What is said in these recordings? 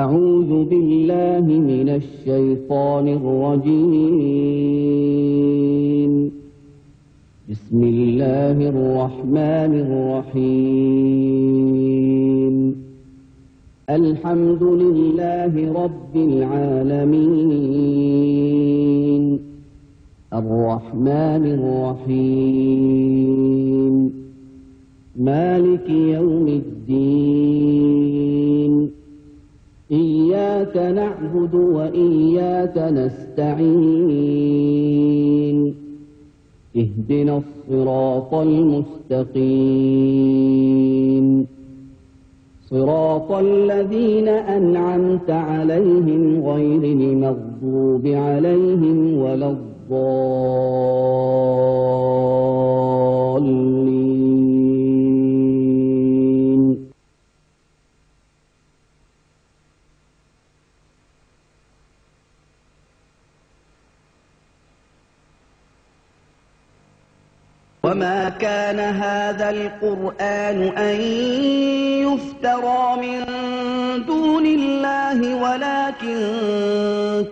أعوذ بالله من الشيطان الرجيم بسم الله الرحمن الرحيم الحمد لله رب العالمين الرحمن الرحيم مالك يوم الدين إياك نعبد وإياك نستعين اهدنا الصراط المستقيم صراط الذين أنعمت عليهم غير المغضوب عليهم ولا الضالين. وما كان هذا القرآن أن يفترى من دون الله ولكن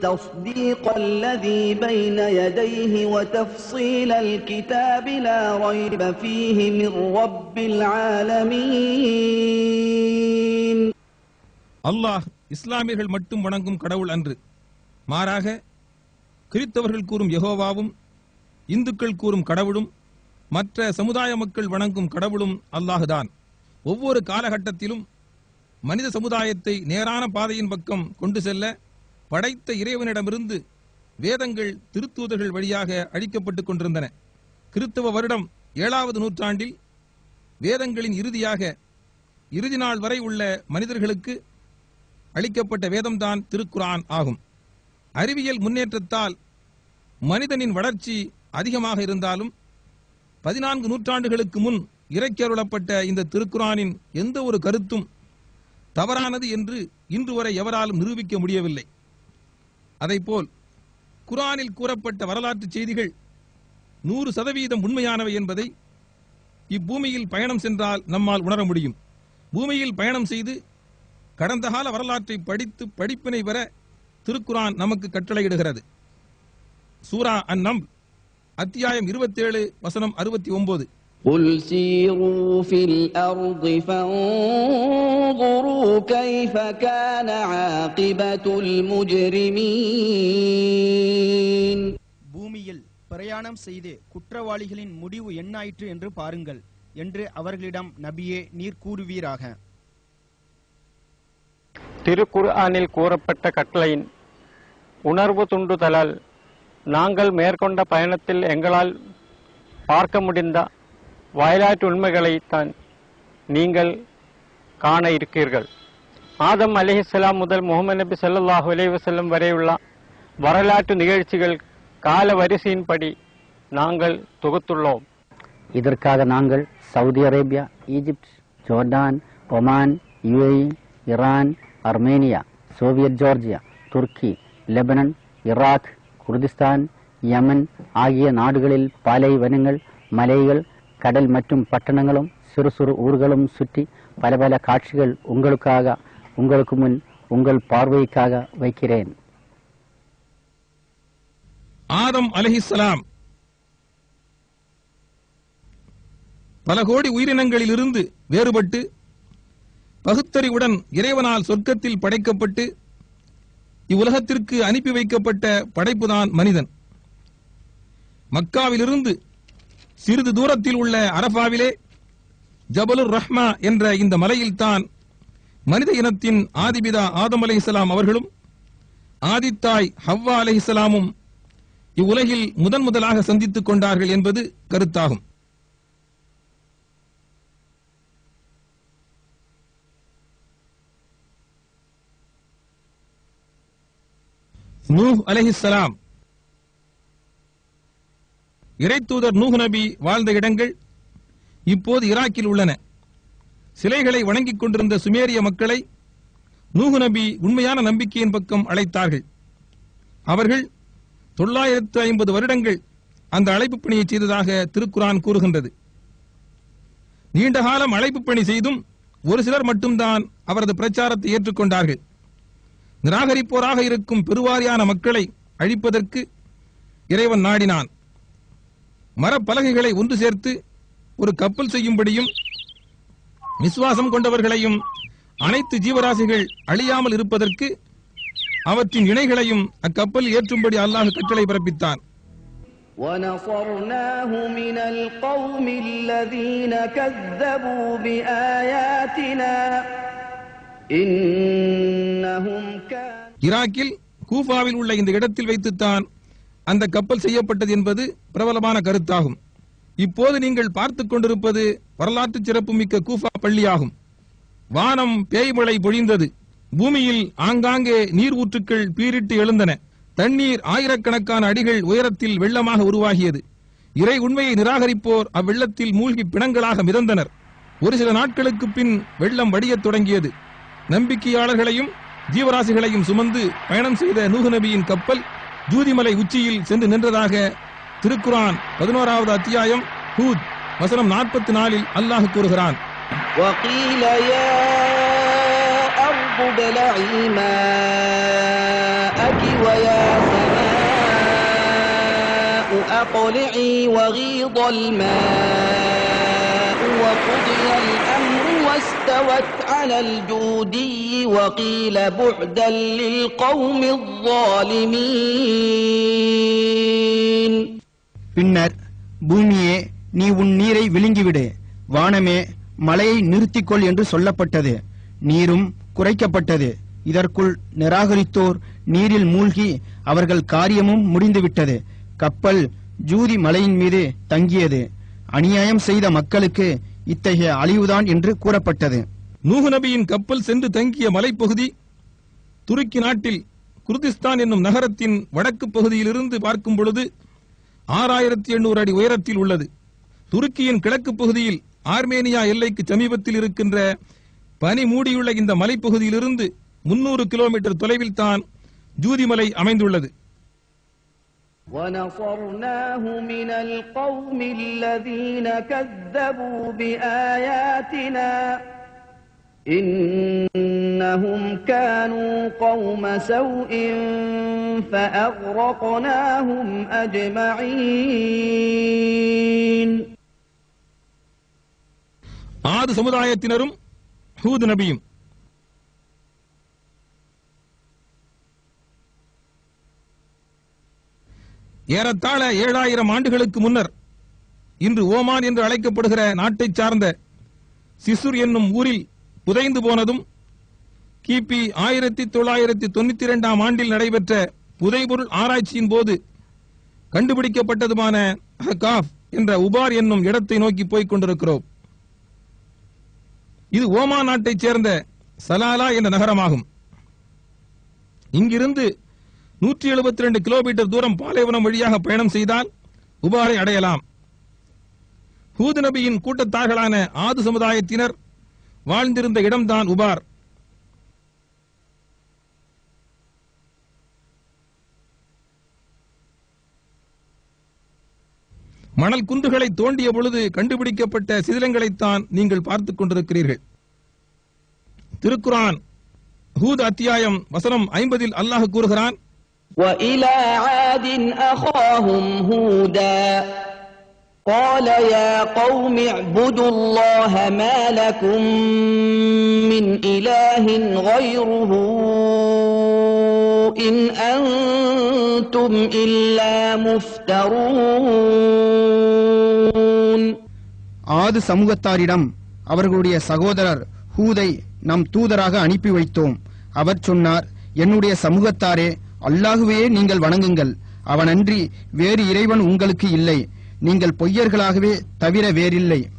تصديق الذي بين يديه وتفصيل الكتاب لا ريب فيه من رب العالمين. அல்லாஹ் இஸ்லாமியர்கள் மட்டும் வணங்கும் கடவுள் அன்று, மாறாக கிறிஸ்தவர்கள் கூறும் யெகோவாவும் இந்துக்கள் கூறும் கடவுளும் மற்ற சமுதாய மக்கள் வணங்கும் கடவுளும் அல்லாஹுதான். ஒவ்வொரு காலகட்டத்திலும் மனித சமுதாயத்தை நேரான பாதையின் பக்கம் கொண்டு செல்ல படைத்த இறைவனிடமிருந்து வேதங்கள் திருத்தூதர்கள் வழியாக அளிக்கப்பட்டுக் கொண்டிருந்தன. கிறிஸ்தவ வருடம் 7வது நூற்றாண்டில் வேதங்களின் இறுதி நாள் வரை உள்ள மனிதர்களுக்கு அளிக்கப்பட்ட வேதம்தான் திருக்குர்ஆன் ஆகும். அறிவியல் முன்னேற்றத்தால் மனிதனின் வளர்ச்சி அதிகமாக இருந்தாலும் 14 நூற்றாண்டுகளுக்கு முன் இறைக்கருளப்பட்ட இந்த திருக்குர்ஆனின் எந்த ஒரு கருத்தும் தவறானது என்று இன்று வரை எவராலும் நிரூபிக்க முடியவில்லை. அதைப்போல் குர்ஆனில் கூறப்பட்ட வரலாற்று செய்திகள் 100% உண்மையானவை என்பதை இப்பூமியில் பயணம் சென்றால் நம்மால் உணர முடியும். பூமியில் பயணம் செய்து கடந்த கால வரலாற்றை படித்து படிப்பினை பெற திருக்குர்ஆன் நமக்கு கட்டளையிடுகிறது. சூரா அன்-நம்ல் அத்தியாயம் 27 வசனம் 69. قُلْ سِيرُوا فِي الْأَرْضِ فَانظُرُوا كَيْفَ كَانَ عَاقِبَةُ الْمُجْرِمِينَ. பூமியில் பிரயாணம் செய்து குற்றவாளிகளின் முடிவு என்னாயிற்று என்று பாருங்கள் என்று அவர்களிடம் நபியே நீர் கூறுவீராக. திருக்குர்ஆனில் கூறப்பட்ட கட்டளையின் உணர்வு துண்டுதலால் நாங்கள் மேற்கொண்ட பயணத்தில் எங்களால் பார்க்க முடிந்த வயலாற்று உண்மைகளைத்தான் நீங்கள் காண இருக்கீர்கள். ஆதம் அலைஹிஸ்ஸலாம் முதல் முஹம்மது நபி ஸல்லல்லாஹு அலைஹி வஸல்லம் வரையுள்ள வரலாற்று நிகழ்ச்சிகள் கால வரிசையின்படி நாங்கள் தொகுத்துள்ளோம். இதற்காக நாங்கள் Saudi Arabia, Egypt, Jordan, Oman, UAE, Iran, Armenia, Soviet Georgia, Turkey, Lebanon, Iraq, Kurdistan, Yemen ஆகிய நாடுகளில் பாலைவனங்கள், மலைகள், கடல் மற்றும் பட்டணங்களும் சிறு சிறு ஊர்களும் சுற்றி பல பல காட்சிகள் உங்களுக்கு முன் உங்கள் பார்வைக்காக வைக்கிறேன். ஆதம் அலைஹிஸ்ஸலாம் பல கோடி உயிரினங்களிலிருந்து வேறுபட்டு பகுத்தறிவுடன் இறைவனால் சொர்க்கத்தில் படைக்கப்பட்டு இவ்வுலகத்திற்கு அனுப்பி வைக்கப்பட்ட படைப்புதான் மனிதன். மக்காவிலிருந்து சிறிது தூரத்தில் உள்ள அரபாவிலே ஜபலுர் ரஹ்மா என்ற இந்த மலையில்தான் மனித இனத்தின் ஆதிபிதா ஆதம் அலைஹிஸ்ஸலாம் அவர்களும் ஆதித்தாய் ஹவ்வா அலைஹிஸ்ஸலாமும் இவ்வுலகில் முதலாக சந்தித்துக் கொண்டார்கள் என்பது கருத்தாகும். நூஹ் அலைஹிஸ்ஸலாம் இறைத்தூதர் நூஹ் நபி வாழ்ந்த இடங்கள் இப்போது ஈராக்கில் உள்ளன. சிலைகளை வணங்கிக் கொண்டிருந்த சுமேரிய மக்களை நூஹ் நபி உண்மையான நம்பிக்கையின் பக்கம் அழைத்தார்கள். அவர்கள் 950 வருடங்கள் அந்த அழைப்பு பணியை செய்ததாக திருக்குர்ஆன் கூறுகின்றது. நீண்ட காலம் அழைப்பு பணி செய்தும் ஒரு சிலர் மட்டும்தான் அவரது பிரச்சாரத்தை ஏற்றுக்கொண்டார்கள். நிராகரிப்போராக இருக்கும் பெருவாரியான மக்களை அழிப்பதற்கு இறைவன் நாடினான். மரப்பலகைகளை ஒன்று சேர்த்து ஒரு கப்பல் செய்யும்படியும் விசுவாசம் கொண்டவர்களையும் அனைத்து ஜீவராசிகள் அழியாமல் இருப்பதற்கு அவற்றின் இணைகளையும் அக்கப்பல் ஏற்றும்படி அல்லாஹ் கட்டளை பிறப்பித்தான். وَنَصَرْنَاهُ مِنَ الْقَوْمِ الَّذِينَ كَذَّبُوا بِآيَاتِنَا إِنَّهُمْ كَانُوا ஈராக்கில் கூஃபாவில் உள்ள இந்த இடத்தில் வைத்துத்தான் அந்த கப்பல் செய்யப்பட்டது என்பது பிரபலமான கருத்தாகும். இப்போது நீங்கள் பார்த்துக் கொண்டிருப்பது வரலாற்று சிறப்புமிக்க கூஃபா பள்ளியாகும். வானம் பேய்மழை பொழிந்தது. பூமியில் ஆங்காங்கே நீர் ஊற்றுக்கள் பீரிட்டு எழுந்தன. தண்ணீர் ஆயிரக்கணக்கான அடிகள் உயரத்தில் வெள்ளமாக உருவாகியது. இறை உண்மையை நிராகரிப்போர் அவ்வெள்ளத்தில் மூழ்கி பிணங்களாக மிதந்தனர். ஒரு சில நாட்களுக்கு பின் வெள்ளம் வடியத் தொடங்கியது. நம்பிக்கையாளர்களையும் ஜீவராசிகளையும் சுமந்து பயணம் செய்த நூஹ் நபியின் கப்பல் ஜூதிமலை உச்சியில் சென்று நின்றதாக திருக்குரான் 11வது அத்தியாயம் ஹூத் வசனம் 44 அல்லாஹ் கூறுகிறான். وَقِيلَ يَا أَرْضُ ابْلَعِي مَاءَكِ وَيَا سَمَاءُ أَقْلِعِي وَغِيضَ الْمَاءُ وَقُضِيَ الْأَمْرُ وَاسْتَوَتْ عَلَى الْجُودِيِّ وَقِيلَ بُعْدًا لِلْقَوْمِ الظَّالِمِينَ. பின்னர் பூமியே நீ உன் நீரை விழுங்கிவிடு, வானமே மழையை நிறுத்திக்கொள் என்று சொல்லப்பட்டது. நீரும் குறைக்கப்பட்டது. இதற்குள் நிராகரித்தோர் நீரில் மூழ்கி அவர்கள் காரியமும் முடிந்துவிட்டது. கப்பல் ஜூதி மலையின் மீது தங்கியது. அநியாயம் செய்த மக்களுக்கு இத்தகைய அழிவுதான் என்று கூறப்பட்டது. நூஹ் நபியின் கப்பல் சென்று தங்கிய மலைப்பகுதி துருக்கி நாட்டில் குர்திஸ்தான் என்னும் நகரத்தின் வடக்கு பகுதியிலிருந்து பார்க்கும் பொழுது 6800 அடி உயரத்தில் உள்ளது. துருக்கியின் கிழக்கு பகுதியில் ஆர்மேனியா எல்லைக்கு சமீபத்தில் இருக்கின்ற பனி மூடியுள்ள இந்த மலைப்பகுதியிலிருந்து 300 கிலோமீட்டர் தொலைவில் தான் ஜூதிமலை அமைந்துள்ளது. وَنَصَرْنَاهُ مِنَ الْقَوْمِ الَّذِينَ كَذَّبُوا بِآيَاتِنَا إِنَّهُمْ كَانُوا قَوْمَ سَوْءٍ فَأَغْرَقْنَاهُمْ أَجْمَعِينَ. ஆது சமுதாயத்தினரும் ஹூத் நபியும் ஏறத்தாழ 7000 ஆண்டுகளுக்கு முன்னர் இன்று ஓமான் என்று அழைக்கப்படுகிற நாட்டை சார்ந்த சிசுர் என்னும் ஊரில் புதைந்து போனதும் கிபி 1992 ஆண்டில் நடைபெற்ற புதைபொருள் ஆராய்ச்சியின் போது கண்டுபிடிக்கப்பட்டதுமான அஹ்காஃப் என்ற உபார் என்னும் இடத்தை நோக்கி போய்க் கொண்டிருக்கிறோம். இது ஓமான் நாட்டைச் சேர்ந்த சலாலா என்ற நகரமாகும். இங்கிருந்து 172 கிலோமீட்டர் தூரம் பாலைவனம் வழியாக பயணம் செய்தால் உபாரை அடையலாம். ஹூத் நபியின் கூட்டத்தார்களான ஆது சமுதாயத்தினர் வாழ்ந்திருந்த இடம்தான் உபார். மணல் குன்றுகளை தோண்டிய பொழுது கண்டுபிடிக்கப்பட்ட சிதிலங்களைத்தான் நீங்கள் பார்த்துக் கொண்டிருக்கிறீர்கள். திருக்குரான் ஹூத் அத்தியாயம் வசனம் 50 அல்லாஹ் கூறுகிறான். وَإِلَى عَادٍ أَخَاهُمْ هُودًا قَالَ يَا قَوْمِ اعْبُدُوا اللَّهَ مَا لَكُمْ مِنْ إِلَٰهٍ غَيْرُهُ إِنْ أَنْتُمْ إِلَّا مُفْتَرُونَ. ஆது சமூகத்தாரிடம் அவர்களுடைய சகோதரர் ஹூதை நம் தூதராக அனுப்பி வைத்தோம். அவர் சொன்னார், என்னுடைய சமூகத்தாரே, அல்லாஹுவே நீங்கள் வணங்குங்கள். அவனன்றி வேறு இறைவன் உங்களுக்கு இல்லை. நீங்கள் பொய்யர்களாகவே தவிர வேறில்லை.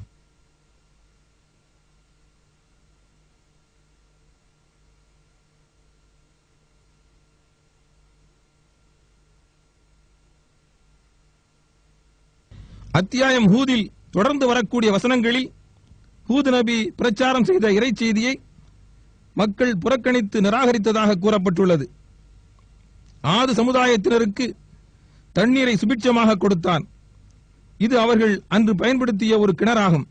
அத்தியாயம் ஹூதில் தொடர்ந்து வரக்கூடிய வசனங்களில் ஹூத் நபி பிரச்சாரம் செய்த இறை செய்தியை மக்கள் புறக்கணித்து நிராகரித்ததாக கூறப்பட்டுள்ளது. ஆது சமுதாயத்தினருக்கு தண்ணீரை சுபிட்சமாக கொடுத்தான். இது அவர்கள் அன்று பயன்படுத்திய ஒரு கிணறாகும்.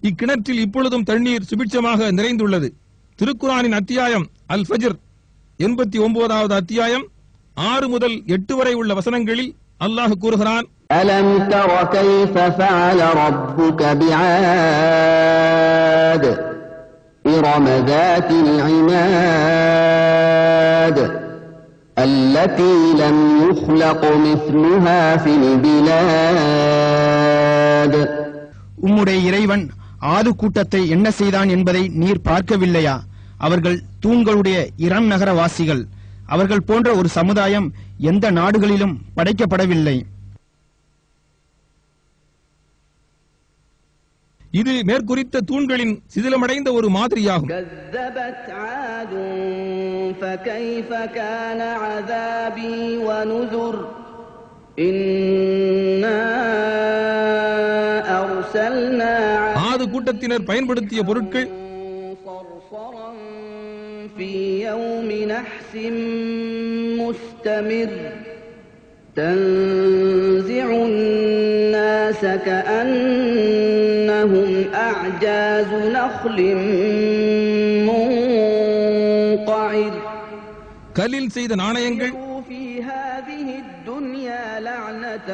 இக்கிணற்றில் இப்பொழுதும் தண்ணீர் சுபிட்சமாக நிறைந்துள்ளது. திருக்குரானின் அத்தியாயம் அல் ஃபஜ்ர் 89வது அத்தியாயம் 6 முதல் 8 வரை உள்ள வசனங்களில் அல்லாஹ் கூறுகிறான், ألم تر كيف فعل ربك بعاد إرم ذات العماد التي لم يخلق مثلها في البلاد. உம்முடைய இறைவன் ஆது கூட்டத்தை என்ன செய்தான் என்பதை நீர் பார்க்கவில்லையா? அவர்கள் தூண்களுடைய இரம் நகர வாசிகள். அவர்கள் போன்ற ஒரு சமுதாயம் எந்த நாடுகளிலும் படைக்கப்படவில்லை. இது மேற்குறித்த தூண்களின் சிதிலமடைந்த ஒரு மாதிரியாகும். كذبت عاد فكيف كان عذابي ونذر إنا أرسلنا ஆது கூட்டத்தினர் பயன்படுத்திய பொருட்கள் صرصرا في يوم نحس مستمر تنزع الناس كأنهم أعجاز نخل منقعر கல்லில் செய்த நாணயங்கள் في هذه الدنيا لعنة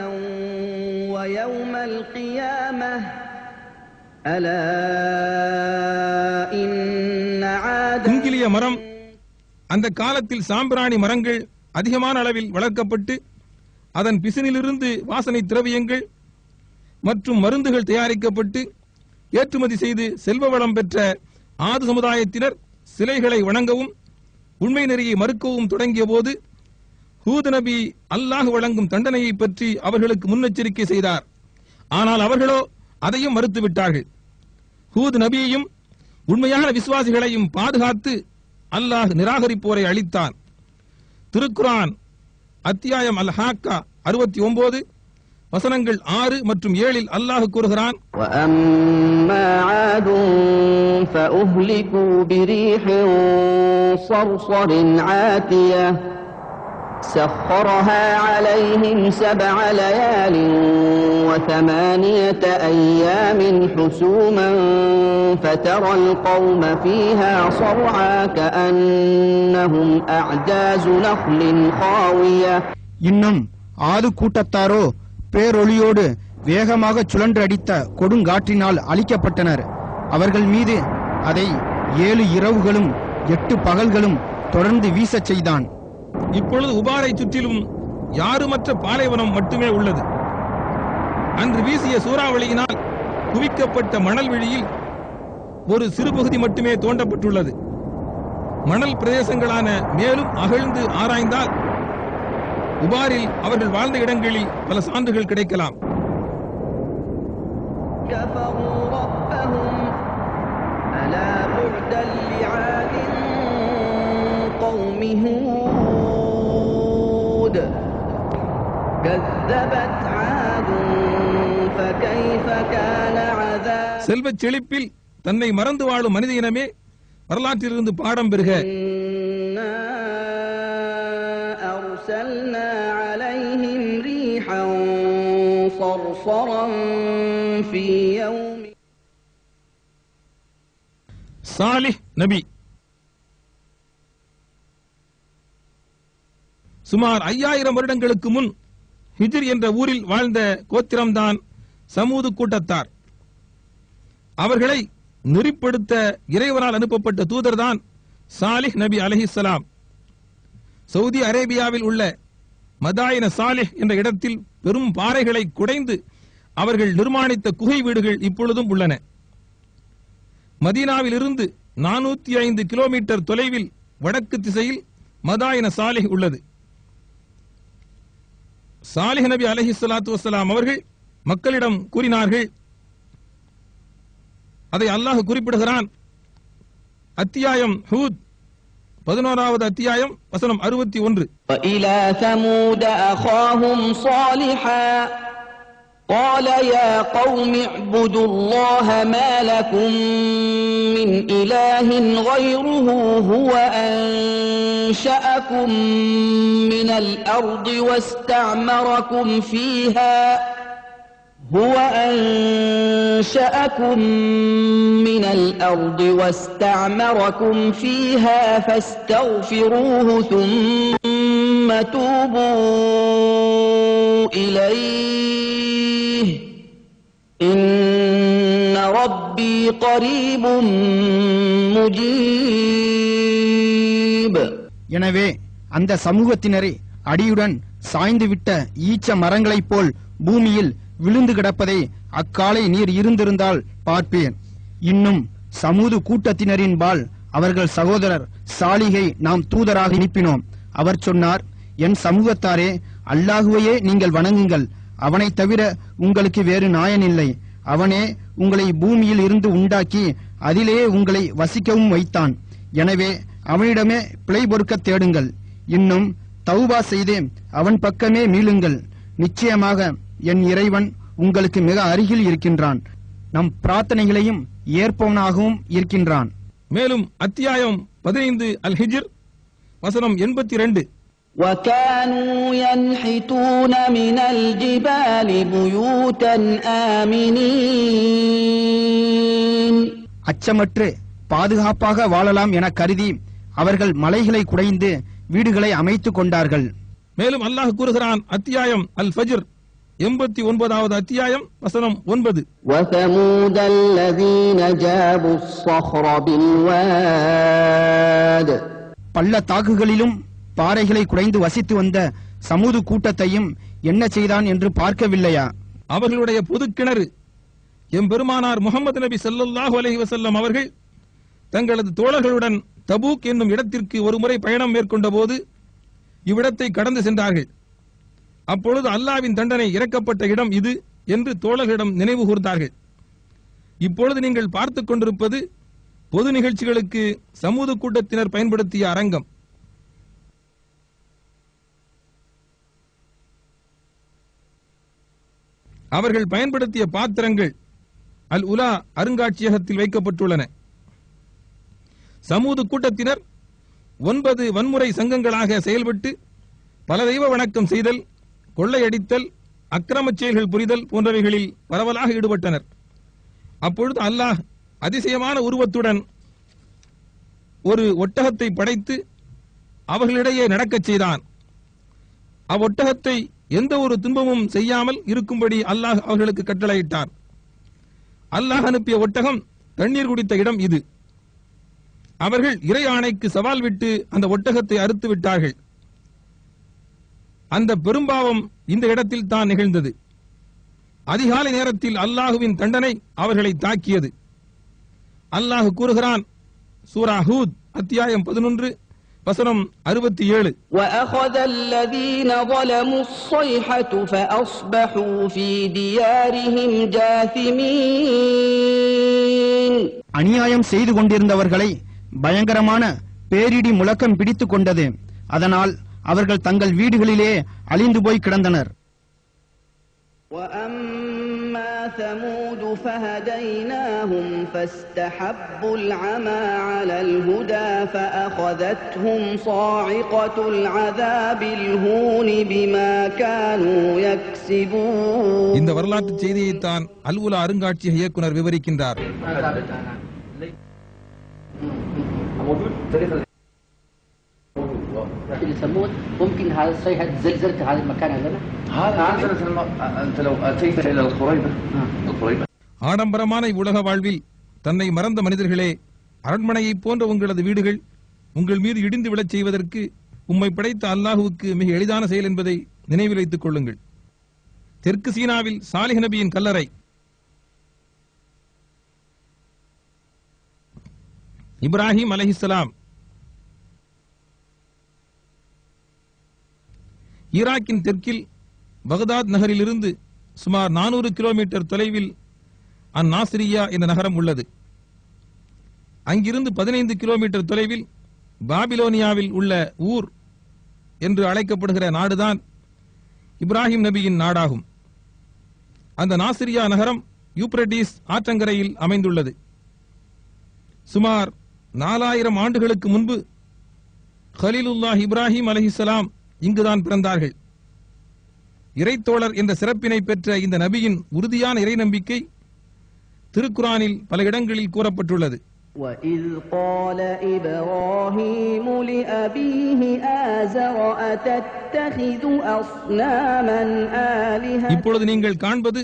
ويوم القيامة ألا إن عادا குங்கிலிய மரம் அந்த காலத்தில் சாம்பிராணி மரங்கள் அதிகமான அளவில் வளர்க்கப்பட்டு அதன் பிசினிலிருந்து வாசனை திரவியங்கள் மற்றும் மருந்துகள் தயாரிக்கப்பட்டு ஏற்றுமதி செய்து செல்வ வளம் பெற்ற ஆது சமுதாயத்தினர் சிலைகளை வணங்கவும் உண்மை நெறியை மறுக்கவும் தொடங்கிய போது ஹூத் நபி அல்லாஹ் வழங்கும் தண்டனையை பற்றி அவர்களுக்கு முன்னெச்சரிக்கை செய்தார். ஆனால் அவர்களோ அதையும் மறுத்துவிட்டார்கள். ஹூத் நபியையும் உண்மையான விசுவாசிகளையும் பாதுகாத்து அல்லாஹ் நிராகரிப்போரை அளித்தான். திருக்குரான் அத்தியாயம் அல்-ஹாக்கா 69 வசனங்கள் 6 மற்றும் 7 அல்லாஹ் கூறுகிறான், وأما عاد فأهلكوا بريح صرصر عاتية سخرها عليهم 7 ليال و8 أيام حسوما فترى القوم فيها صرعى كأنهم أعجاز نخل خاوية. இன்னும் ஆது கூட்டத்தாரோ பேரொளியோடு வேகமாக சுழன்றடித்த கொடுங்காற்றினால் அழிக்கப்பட்டனர். அவர்கள் மீது அதை 7 இரவுகளும் 8 பகல்களும் தொடர்ந்து வீசச் செய்தான். இப்பொழுது உபாரை சுற்றிலும் யாருமற்ற பாலைவனம் மட்டுமே உள்ளது. அன்று வீசிய சூறாவளியினால் குவிக்கப்பட்ட மணல் வெளியில் ஒரு சிறு பகுதி மட்டுமே தோண்டப்பட்டுள்ளது. மணல் பிரதேசங்களான மேலும் அகழ்ந்து ஆராய்ந்தால் உபாரில் அவர்கள் வாழ்ந்த இடங்களில் பல சான்றுகள் கிடைக்கலாம். كفروا ربهم ألا بعدا لعاد قوم هود كذبت عاد فكيف كان عذاب. செல்வச் செழிப்பில் தன்னை மறந்து வாழும் மனித இனமே, வரலாற்றிலிருந்து பாடம் பெறுக. إنا أرسلنا عليهم ريحا صرصرا في يوم. சாலிஹ் நபி சுமார் 5000 வருடங்களுக்கு முன் ஹிஜ்ர் என்ற ஊரில் வாழ்ந்த கோத்திரம்தான் சமூது கூட்டத்தார். அவர்களை நெறிப்படுத்த இறைவனால் அனுப்பப்பட்ட தூதர்தான் சாலிஹ் நபி அலைஹிஸ்ஸலாம். சவுதி அரேபியாவில் உள்ள மதாயின சாலிஹ் என்ற இடத்தில் பெரும் பாறைகளை குடைந்து அவர்கள் நிர்மாணித்த குகை வீடுகள் இப்பொழுதும் உள்ளன. மதீனாவில் இருந்து 405 கிலோமீட்டர் தொலைவில் வடக்கு திசையில் மதாயின சாலிஹ் உள்ளது. சாலிஹ் நபி அலைஹிஸ்ஸலாத்து வஸ்ஸலாம் அவர்கள் மக்களிடம் கூறினார்கள். அதை அல்லாஹ் குறிப்பிடுகிறான். அத்தியாயம் ஹூத் 11வது அத்தியாயம் வசனம் 61. وإلى ثمود أخاهم صالحا قال يا قوم اعبدوا الله ما لكم من إله غيره هو أنشأكم من الأرض واستعمركم فيها هو أنشأكم من الأرض واستعمركم فيها فاستغفروه ثم توبوا إليه إن ربي قريب مجيب. எனவே அந்த சமூகத்தினரை அடியுடன் சாய்ந்துவிட்ட ஈச்ச மரங்களைப் போல் பூமியில் விழுந்து கிடப்பதை அக்காலை நீர் இருந்திருந்தால் பார்ப்பேன். இன்னும் சமூது கூட்டத்தினரின்பால் அவர்கள் சகோதரர் சாலிகை நாம் தூதராக அனுப்பினோம். அவர் சொன்னார், என் சமூகத்தாரே, அல்லாஹுவையே நீங்கள் வணங்குங்கள். அவனைத் தவிர உங்களுக்கு வேறு நாயன் இல்லை. அவனே உங்களை பூமியில் இருந்து உண்டாக்கி அதிலே உங்களை வசிக்கவும் வைத்தான். எனவே அவனிடமே பிழை பொறுக்க தேடுங்கள். இன்னும் தௌபா செய்து அவன் பக்கமே மீளுங்கள். நிச்சயமாக என் இறைவன் உங்களுக்கு மிக அருகில் இருக்கின்றான், நம் பிரார்த்தனைகளையும் ஏற்பவனாகவும் இருக்கின்றான். மேலும் அத்தியாயம் 15 அல் ஹிஜ்ர் வசனம் 82. وَكَانُوا يَنْحِتُونَ مِنَ الْجِبَالِ بُيُوتًا آمِنِينَ. அச்சமற்று பாதுகாப்பாக வாழலாம் என கருதி அவர்கள் மலைகளை குடைந்து வீடுகளை அமைத்துக் கொண்டார்கள். மேலும் அல்லாஹ் கூறுகிறான், அத்தியாயம் அல் ஃபஜ்ர் 89வது அத்தியாயம் வசனம் 9. وَثَمُودَ الَّذِينَ جَابُوا الصَّخْرَ بِالْوَادِ. பள்ளத்தாக்குகளிலும் பாறைகளை குடைந்து வசித்து வந்த சமூது கூட்டத்தையும் என்ன செய்தான் என்று பார்க்கவில்லையா? அவர்களுடைய பொதுக்கிணறு எம்பெருமானார் முஹம்மது நபி ஸல்லல்லாஹு அலைஹி வஸல்லம் அவர்கள் தங்களது தோழர்களுடன் தபூக் என்னும் இடத்திற்கு ஒருமுறை பயணம் மேற்கொண்ட போது இவ்விடத்தை கடந்து சென்றார்கள். அப்பொழுது அல்லாஹ்வின் தண்டனை இறக்கப்பட்ட இடம் இது என்று தோழர்களிடம் நினைவு கூர்ந்தார்கள். இப்பொழுது நீங்கள் பார்த்துக் கொண்டிருப்பது பொது நிகழ்ச்சிகளுக்கு சமூது கூட்டத்தினர் பயன்படுத்திய அரங்கம். அவர்கள் பயன்படுத்திய பாத்திரங்கள் அல் உலா அருங்காட்சியகத்தில் வைக்கப்பட்டுள்ளன. சமூது கூட்டத்தினர் 9 வன்முறை சங்கங்களாக செயல்பட்டு பல தெய்வ வணக்கம் செய்தல், கொள்ளையடித்தல், அக்கிரமச் செயல்கள் புரிதல் போன்றவைகளில் பரவலாக ஈடுபட்டனர். அப்பொழுது அல்லாஹ் அதிசயமான உருவத்துடன் ஒரு ஒட்டகத்தை படைத்து அவர்களிடையே நடக்கச் செய்தான். அவ்வொட்டகத்தை எந்த ஒரு துன்பமும் செய்யாமல் இருக்கும்படி அல்லாஹ் அவர்களுக்கு கட்டளையிட்டார். அல்லாஹ் அனுப்பிய ஒட்டகம் தண்ணீர் குடித்த இடம் இது. அவர்கள் இறை ஆணைக்கு சவால் விட்டு அந்த ஒட்டகத்தை அறுத்து விட்டார்கள். அந்த பெரும்பாவம் இந்த இடத்தில் தான் நிகழ்ந்தது. அதிகாலை நேரத்தில் அல்லாஹுவின் தண்டனை அவர்களை தாக்கியது. அல்லாஹ் கூறுகிறான், சூரா ஹூத் அத்தியாயம் 11 வசனம் 67. وَأَخَذَ الَّذِينَ ظَلَمُوا الصَّيْحَةُ فَأَصْبَحُوا فِي دِيَارِهِمْ جَاثِمِينَ. அநியாயம் செய்து கொண்டிருந்தவர்களை பயங்கரமான பேரிடி முழக்கம் பிடித்துக் கொண்டது. அதனால் அவர்கள் தங்கள் வீடுகளிலே அழிந்து போய் கிடந்தனர். وَأَمَّا ثَمُودُ فَهَدَيْنَاهُمْ فَاسْتَحَبُّوا الْعَمَى عَلَى الْهُدَى فَأَخَذَتْهُمْ صَاعِقَةُ الْعَذَابِ الْهُونِ بِمَا كَانُوا يَكْسِبُونَ. இந்த வரலாற்று செய்தியைத்தான் அல் உலா அருங்காட்சியக இயக்குனர் விவரிக்கின்றார். ثمود ممكن هذا الصيحة زلزل في هذا المكان عندنا؟ هذا أنت لو أتيت إلى القريبة ஆடம்பரமான இவ்வுலக வாழ்வில் தன்னை மறந்த மனிதர்களே, அரண்மனையைப் போன்ற உங்களது வீடுகள் உங்கள் மீது இடிந்து விழச் செய்வதற்கு உம்மை படைத்த அல்லாஹுவுக்கு மிக எளிதான செயல் என்பதை நினைவில் வைத்துக் கொள்ளுங்கள். தெற்கு சீனாவில் சாலிஹ் நபியின் கல்லறை. இப்ராஹிம் அலைஹிஸ்ஸலாம் ஈராக்கின் தெற்கில் பகதாத் நகரிலிருந்து சுமார் 400 கிலோமீட்டர் தொலைவில் அந்நாசிரியா என்ற நகரம் உள்ளது. அங்கிருந்து 15 கிலோமீட்டர் தொலைவில் பாபிலோனியாவில் உள்ள ஊர் என்று அழைக்கப்படுகிற நாடுதான் இப்ராஹிம் நபியின் நாடாகும். அந்த நாசிரியா நகரம் யூப்ரட்டிஸ் ஆற்றங்கரையில் அமைந்துள்ளது. சுமார் 4000 ஆண்டுகளுக்கு முன்பு கலீலுல்லாஹ் இப்ராஹிம் அலைஹிஸ்ஸலாம் இங்குதான் பிறந்தார்கள். இறைத்தோழர் என்ற சிறப்பினை பெற்ற இந்த நபியின் உறுதியான இறை நம்பிக்கை திருக்குரானில் பல இடங்களில் கூறப்பட்டுள்ளது. وَإِذْ قَالَ إِبْرَاهِيمُ لِأَبِيهِ آزَرَ أَتَتَّخِذُ أَصْنَامًا آلِهَةً. இப்பொழுது நீங்கள் காண்பது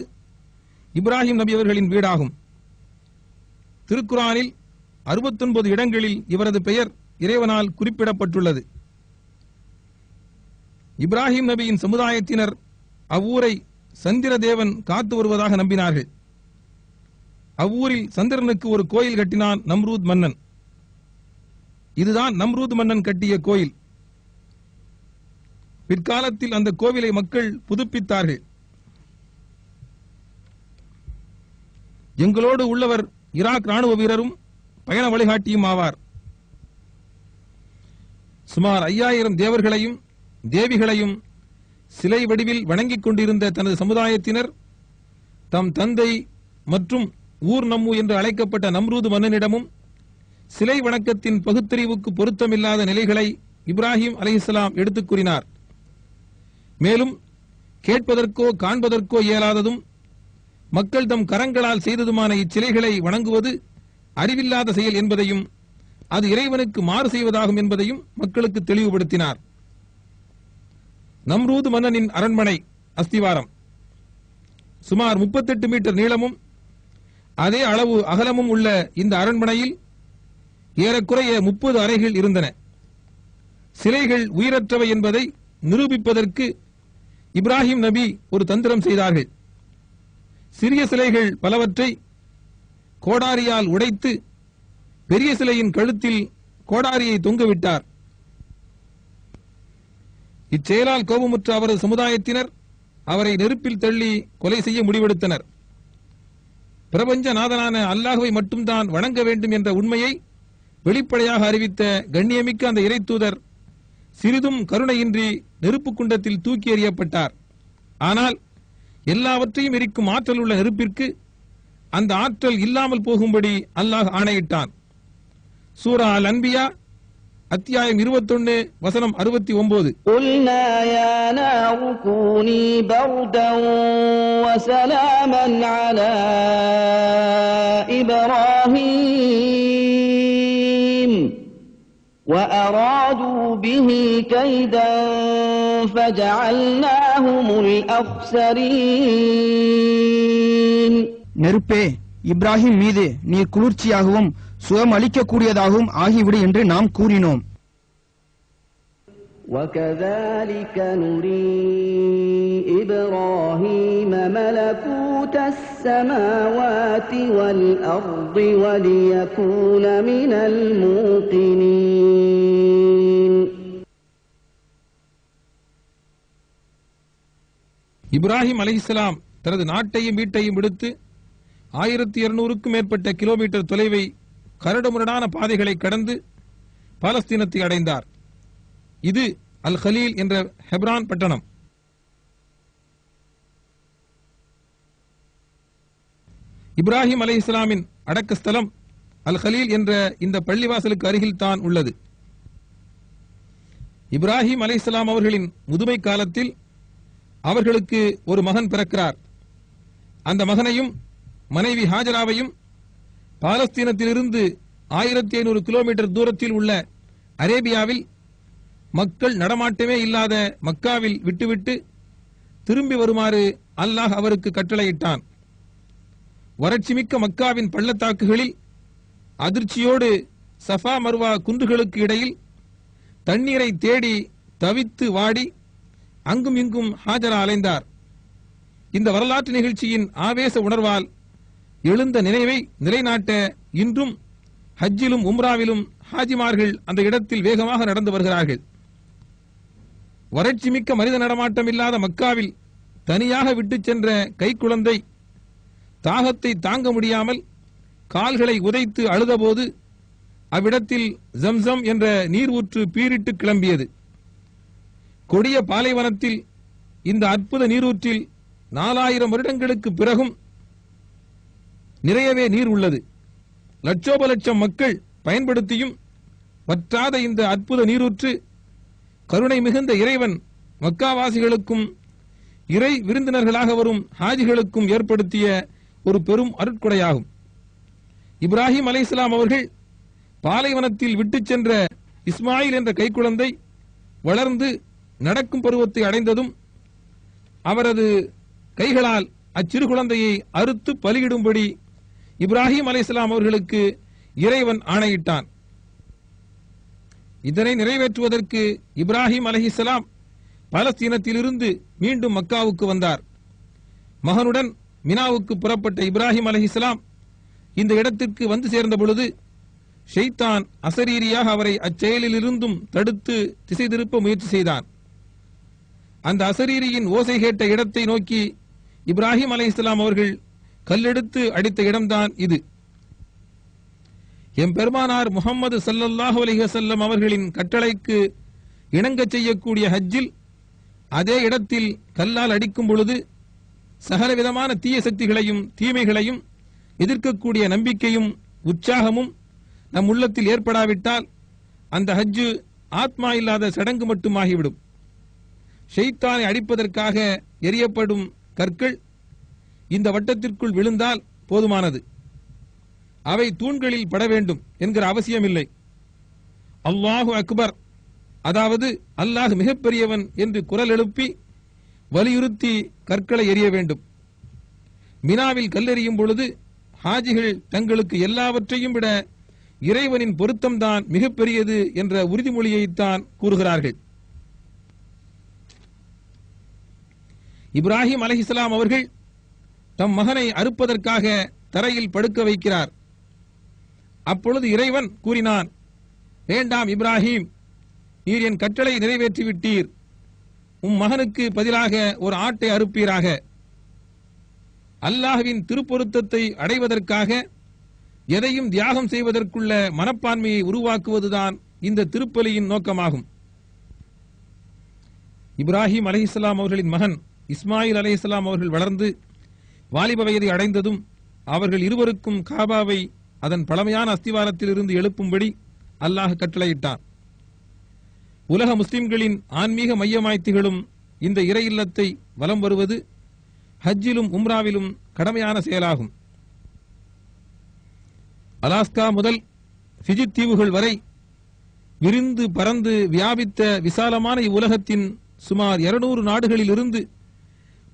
இப்ராஹிம் நபி அவர்களின் வீடாகும். திருக்குரானில் 69 இடங்களில் இவரது பெயர் இறைவனால் குறிப்பிடப்பட்டுள்ளது. இப்ராஹிம் நபியின் சமுதாயத்தினர் அவ்வூரை சந்திர தேவன் காத்து வருவதாக நம்பினார்கள். அவ்வூரில் சந்திரனுக்கு ஒரு கோயில் கட்டினான் நம்ரூத் மன்னன். இதுதான் நம்ரூத் மன்னன் கட்டிய கோயில். பிற்காலத்தில் அந்த கோவிலை மக்கள் புதுப்பித்தார்கள். எங்களோடு உள்ளவர் ஈராக் ராணுவ வீரரும் பயண வழிகாட்டியும் ஆவார். சுமார் 5000 தேவர்களையும் தேவிகளையும் சிலை வடிவில் வணங்கிக் கொண்டிருந்த தனது சமுதாயத்தினர் தம் தந்தை மற்றும் ஊர் நம்மு என்று அழைக்கப்பட்ட நம்ரூது மன்னனிடமும் சிலை வணக்கத்தின் பகுத்தறிவுக்கு பொருத்தமில்லாத நிலைகளை இப்ராஹிம் அலைஹிஸ்ஸலாம் எடுத்துக் கூறினார். மேலும் கேட்பதற்கோ காண்பதற்கோ இயலாததும் மக்கள் தம் கரங்களால் செய்ததுமான இச்சிலைகளை வணங்குவது அறிவில்லாத செயல் என்பதையும் அது இறைவனுக்கு மாறு செய்வதாகும் என்பதையும் மக்களுக்கு தெளிவுபடுத்தினார். நம்ரூது மன்னனின் அரண்மனை அஸ்திவாரம் சுமார் 38 மீட்டர் நீளமும் அதே அளவு அகலமும் உள்ள இந்த அரண்மனையில் ஏறக்குறைய 30 அறைகள் இருந்தன. சிலைகள் உயிரற்றவை என்பதை நிரூபிப்பதற்கு இப்ராஹிம் நபி ஒரு தந்திரம் செய்தார்கள். சிறிய சிலைகள் பலவற்றை கோடாரியால் உடைத்து பெரிய சிலையின் கழுத்தில் கோடாரியை தொங்கவிட்டார். இச்செயலால் கோபமுற்ற அவரது சமுதாயத்தினர் அவரை நெருப்பில் தள்ளி கொலை செய்ய முடிவெடுத்தனர். பிரபஞ்ச நாதனான அல்லாஹ்வை மட்டும்தான் வணங்க வேண்டும் என்ற உண்மையை வெளிப்படையாக அறிவித்த கண்ணியமிக்க அந்த இறைத்தூதர் சிறிதும் கருணையின்றி நெருப்பு குண்டத்தில் தூக்கி எறியப்பட்டார். ஆனால் எல்லாவற்றையும் எரிக்கும் ஆற்றல் உள்ள நெருப்பிற்கு அந்த ஆற்றல் இல்லாமல் போகும்படி அல்லாஹ் ஆணையிட்டான். சூரா அல் அன்பியா அத்தியாயம் 21 வசனம் 69. قُلْنَا يَا نَارُ كُونِي بَرْدًا وَسَلَامًا عَلَى إِبْرَاهِيمَ وَأَرَادُوا بِهِ كَيْدًا فَجَعَلْنَاهُمُ الْأَخْسَرِينَ. நெருப்பே, இப்ராஹிம் மீது நீர் குளிர்ச்சியாகவும் சுகம் அளிக்கக்கூடியதாகவும் ஆகிவிடு என்று நாம் கூறினோம். وَكَذَلِكَ نُرِي إِبْرَاهِيمَ مَلَكُوتَ السَّمَاوَاتِ وَالْأَرْضِ وَلِيَكُونَ مِنَ الْمُوقِنِينَ. இப்ராஹிம் அலைஹிஸ்ஸலாம் தனது நாட்டையும் வீட்டையும் விடுத்து 1200க்கும் மேற்பட்ட கிலோமீட்டர் தொலைவை கரடுமுரடான பாதைகளை கடந்து பாலஸ்தீனத்தை அடைந்தார். இது அல் கலீல் என்ற ஹெப்ரான் பட்டணம். இப்ராஹிம் அலைஹிஸ்ஸலாமின் அடக்க ஸ்தலம் அல் கலீல் என்ற இந்த பள்ளிவாசலுக்கு அருகில் தான் உள்ளது. இப்ராஹிம் அலைஹிஸ்ஸலாம் அவர்களின் முதுமை காலத்தில் அவர்களுக்கு ஒரு மகன் பிறக்கிறார். அந்த மகனையும் மனைவி ஹாஜராவையும் பாலஸ்தீனத்திலிருந்து 1500 கிலோமீட்டர் தூரத்தில் உள்ள அரேபியாவில் மக்கள் நடமாட்டமே இல்லாத மக்காவில் விட்டுவிட்டு திரும்பி வருமாறு அல்லாஹ் அவருக்கு கட்டளையிட்டான். வறட்சிமிக்க மக்காவின் பள்ளத்தாக்குகளில் அதிர்ச்சியோடு சஃபா மர்வா குன்றுகளுக்கு இடையில் தண்ணீரை தேடி தவித்து வாடி அங்கும் இங்கும் ஹாஜரா அலைந்தார். இந்த வரலாற்று நிகழ்ச்சியின் ஆவேச உணர்வால் எழுந்த நினைவை நிலைநாட்ட இன்றும் ஹஜ்ஜிலும் உம்ராவிலும் ஹாஜிமார்கள் அந்த இடத்தில் வேகமாக நடந்து வருகிறார்கள். வறட்சிமிக்க மனித நடமாட்டம் இல்லாத மக்காவில் தனியாக விட்டுச் சென்ற கைக்குழந்தை தாகத்தை தாங்க முடியாமல் கால்களை உதைத்து அழுதபோது அவ்விடத்தில் ஜம்சம் என்ற நீர் ஊற்று பீரிட்டு கிளம்பியது. கொடிய பாலைவனத்தில் இந்த அற்புத நீரூற்றில் 4000 வருடங்களுக்கு பிறகும் நிறையவே நீர் உள்ளது. லட்சோப லட்சம் மக்கள் பயன்படுத்தியும் வற்றாத இந்த அற்புத நீரூற்று கருணை மிகுந்த இறைவன் மக்காவாசிகளுக்கும் இறை விருந்தினர்களாக வரும் ஹாஜிகளுக்கும் ஏற்படுத்திய ஒரு பெரும் அருட்கொடையாகும். இப்ராஹிம் அலைஹிஸ்ஸலாம் அவர்கள் பாலைவனத்தில் விட்டுச் சென்ற இஸ்மாயில் என்ற கைக்குழந்தை வளர்ந்து நடக்கும் பருவத்தை அடைந்ததும் அவரது கைகளால் அச்சிறு குழந்தையை அறுத்து பலியிடும்படி இப்ராஹிம் அலைஹிஸ்ஸலாம் அவர்களுக்கு இறைவன் ஆணையிட்டான். இதனை நிறைவேற்றுவதற்கு இப்ராஹிம் அலைஹிஸ்ஸலாம் பாலஸ்தீனத்திலிருந்து மீண்டும் மக்காவுக்கு வந்தார். மகனுடன் மினாவுக்கு புறப்பட்ட இப்ராஹிம் அலைஹிஸ்ஸலாம் இந்த இடத்திற்கு வந்து சேர்ந்த பொழுது ஷைத்தான் அசரீரியாக அவரை அச்செயலிலிருந்தும் தடுத்து திசை திருப்ப முயற்சி செய்தான். அந்த அசரீரியின் ஓசை கேட்ட இடத்தை நோக்கி இப்ராஹிம் அலைஹிஸ்ஸலாம் அவர்கள் கல்லெடுத்து அடித்த இடம்தான் இது. எம்பெருமானார் முஹம்மது ஸல்லல்லாஹு அலைஹி வஸல்லம் அவர்களின் கட்டளைக்கு இணங்கச் செய்யக்கூடிய ஹஜ்ஜில் அதே இடத்தில் கல்லால் அடிக்கும் பொழுது சகலவிதமான தீய சக்திகளையும் தீமைகளையும் எதிர்க்கக்கூடிய நம்பிக்கையும் உற்சாகமும் நம் உள்ளத்தில் ஏற்படாவிட்டால் அந்த ஹஜ்ஜு ஆத்மா இல்லாத சடங்கு மட்டுமாகிவிடும். ஷைத்தானை அடிப்பதற்காக எரியப்படும் கற்கள் இந்த வட்டத்திற்குள் விழுந்தால் போதுமானது. அவை தூண்களில் பட வேண்டும் என்கிற அவசியமில்லை. அல்லாஹு அக்பர், அதாவது அல்லாஹ் மிகப்பெரியவன் என்று குரல் எழுப்பி வலியுறுத்தி கற்களை எறிய வேண்டும். மினாவில் கல்லெறியும் பொழுது ஹாஜிகள் தங்களுக்கு எல்லாவற்றையும் விட இறைவனின் பொருத்தம்தான் மிகப்பெரியது என்ற உறுதிமொழியைத்தான் கூறுகிறார்கள். இப்ராஹிம் அலைஹிஸ்ஸலாம் அவர்கள் தம் மகனை அறுப்பதற்காக தரையில் படுக்க வைக்கிறார். அப்பொழுது இறைவன் கூறினான், வேண்டாம் இப்ராஹிம், நீர் என் கட்டளை நிறைவேற்றிவிட்டீர். உம் மகனுக்கு பதிலாக ஒரு ஆட்டை அறுப்பீராக. அல்லாஹ்வின் திருப்பொருத்தத்தை அடைவதற்காக எதையும் தியாகம் செய்வதற்குள்ள மனப்பான்மையை உருவாக்குவதுதான் இந்த திருப்பலியின் நோக்கமாகும். இப்ராஹிம் அலைஹிஸ்ஸலாம் அவர்களின் மகன் இஸ்மாயில் அலைஹிஸ்ஸலாம் அவர்கள் வளர்ந்து வாலிப வயதை அடைந்ததும் அவர்கள் இருவருக்கும் காபாவை அதன் பழமையான அஸ்திவாரத்திலிருந்து எழுப்பும்படி அல்லாஹ் கட்டளையிட்டான். உலக முஸ்லிம்களின் ஆன்மீக மையமாய் திகழும் இந்த இறை இல்லத்தை வலம் வருவது ஹஜ்ஜிலும் உம்ராவிலும் கடமையான செயலாகும். அலாஸ்கா முதல் ஃபிஜி தீவுகள் வரை விரிந்து பறந்து வியாபித்த விசாலமான இவ்வுலகத்தின் சுமார் 200 நாடுகளில் இருந்து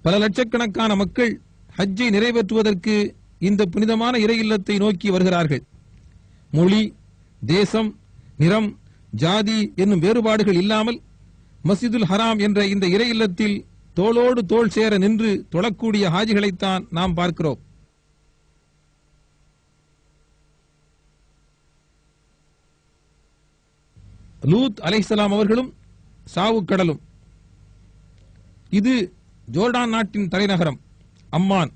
பல லட்சக்கணக்கான மக்கள் ஹஜ்ஜை நிறைவேற்றுவதற்கு இந்த புனிதமான இறை இல்லத்தை நோக்கி வருகிறார்கள். மொழி, தேசம், நிறம், ஜாதி என்னும் வேறுபாடுகள் இல்லாமல் மஸ்ஜிதுல் ஹராம் என்ற இந்த இறை இல்லத்தில் தோளோடு தோள் சேர நின்று தொழக்கூடிய ஹாஜிகளைத்தான் நாம் பார்க்கிறோம். லூத் அலைஹிஸ்ஸலாம் அவர்களும் சாவுக்கடலும். இது ஜோர்டான் நாட்டின் தலைநகரம் அம்மான்.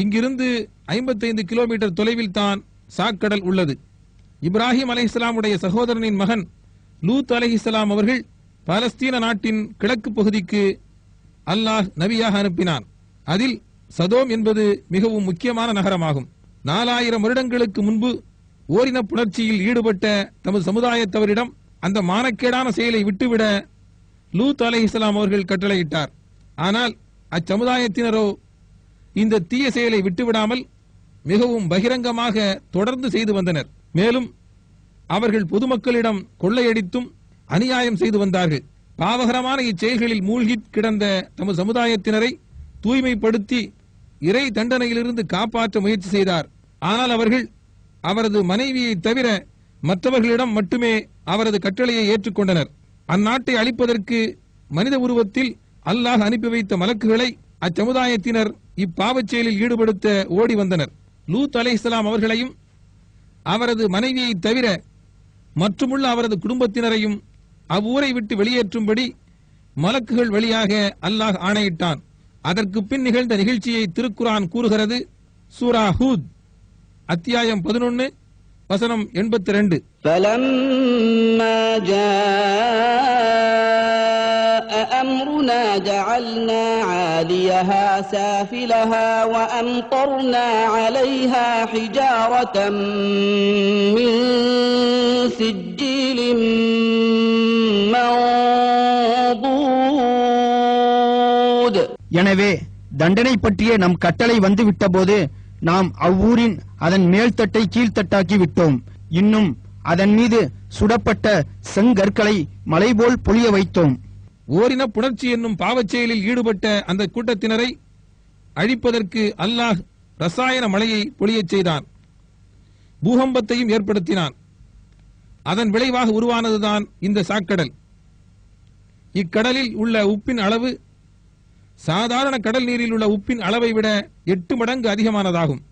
இங்கிருந்து 55 கிலோமீட்டர் தொலைவில் தான் சாக்கடல் உள்ளது. இப்ராஹிம் அலைஹிஸ்ஸலாமுடைய சகோதரனின் மகன் லூத் அலைஹிஸ்ஸலாம் அவர்கள் பாலஸ்தீன நாட்டின் கிழக்கு பகுதிக்கு அல்லாஹ் நபியாக அனுப்பினான். அதில் சதோம் என்பது மிகவும் முக்கியமான நகரமாகும். 4000 வருடங்களுக்கு முன்பு ஓரின புணர்ச்சியில் ஈடுபட்ட தமது சமுதாயத்தவரிடம் அந்த மானக்கேடான செயலை விட்டுவிட லூத் அலைஹிஸ்ஸலாம் அவர்கள் கட்டளையிட்டார். ஆனால் அச்சமுதாயத்தினரோ இந்த தீய செயலை விட்டுவிடாமல் மிகவும் பகிரங்கமாக தொடர்ந்து செய்து வந்தனர். மேலும் அவர்கள் பொதுமக்களிடம் கொள்ளையடித்தும் அநியாயம் செய்து வந்தார்கள். பாவகரமான இச்செயல்களில் மூழ்கி கிடந்த தமது சமுதாயத்தினரை தூய்மைப்படுத்தி இறை தண்டனையிலிருந்து காப்பாற்ற முயற்சி செய்தார். ஆனால் அவர்கள் அவரது மனைவியை தவிர மற்றவர்களிடம் மட்டுமே அவரது கட்டளையை ஏற்றுக்கொண்டனர். அந்நாட்டை அழிப்பதற்கு மனித உருவத்தில் அல்லாஹ் அனுப்பி வைத்த மலக்குகளை அச்சமுதாயத்தினர் இப்பாவச் செயலில் ஈடுபடுத்த ஓடி வந்தனர். லூத் அலைஹிஸ்ஸலாம் அவர்களையும் அவரது மனைவியை தவிர மற்றுமுள்ள அவரது குடும்பத்தினரையும் அவ்வூரை விட்டு வெளியேற்றும்படி மலக்குகள் வழியாக அல்லாஹ் ஆணையிட்டான். அதற்கு பின் நிகழ்ந்த நிகழ்ச்சியை திருக்குர்ஆன் கூறுகிறது. சூரா ஹூத் அத்தியாயம் 11 வசனம் 82. فلما جاء أمرنا جعلنا عاليها سافلها وأمطرنا عليها حجارة من سجيل منضود. எனவே தண்டனை பற்றிய நம் கட்டளை வந்து விட்டபோது நாம் அவ்வூரின் அதன் மேல்தட்டை கீழ்த்தட்டாக்கி விட்டோம். இன்னும் அதன் மீது சுடப்பட்ட செங்கற்களை மலை போல் பொழிய வைத்தோம். ஓரின புணர்ச்சி என்னும் பாவச் செயலில் ஈடுபட்ட அந்த கூட்டத்தினரை அழிப்பதற்கு அல்லாஹ் ரசாயன மழையை பொழியச் செய்தான். பூகம்பத்தையும் ஏற்படுத்தினான். அதன் விளைவாக உருவானதுதான் இந்த சாக்கடல். இக்கடலில் உள்ள உப்பின் அளவு சாதாரண கடல் நீரில் உள்ள உப்பின் அளவை விட 8 மடங்கு அதிகமானதாகும்.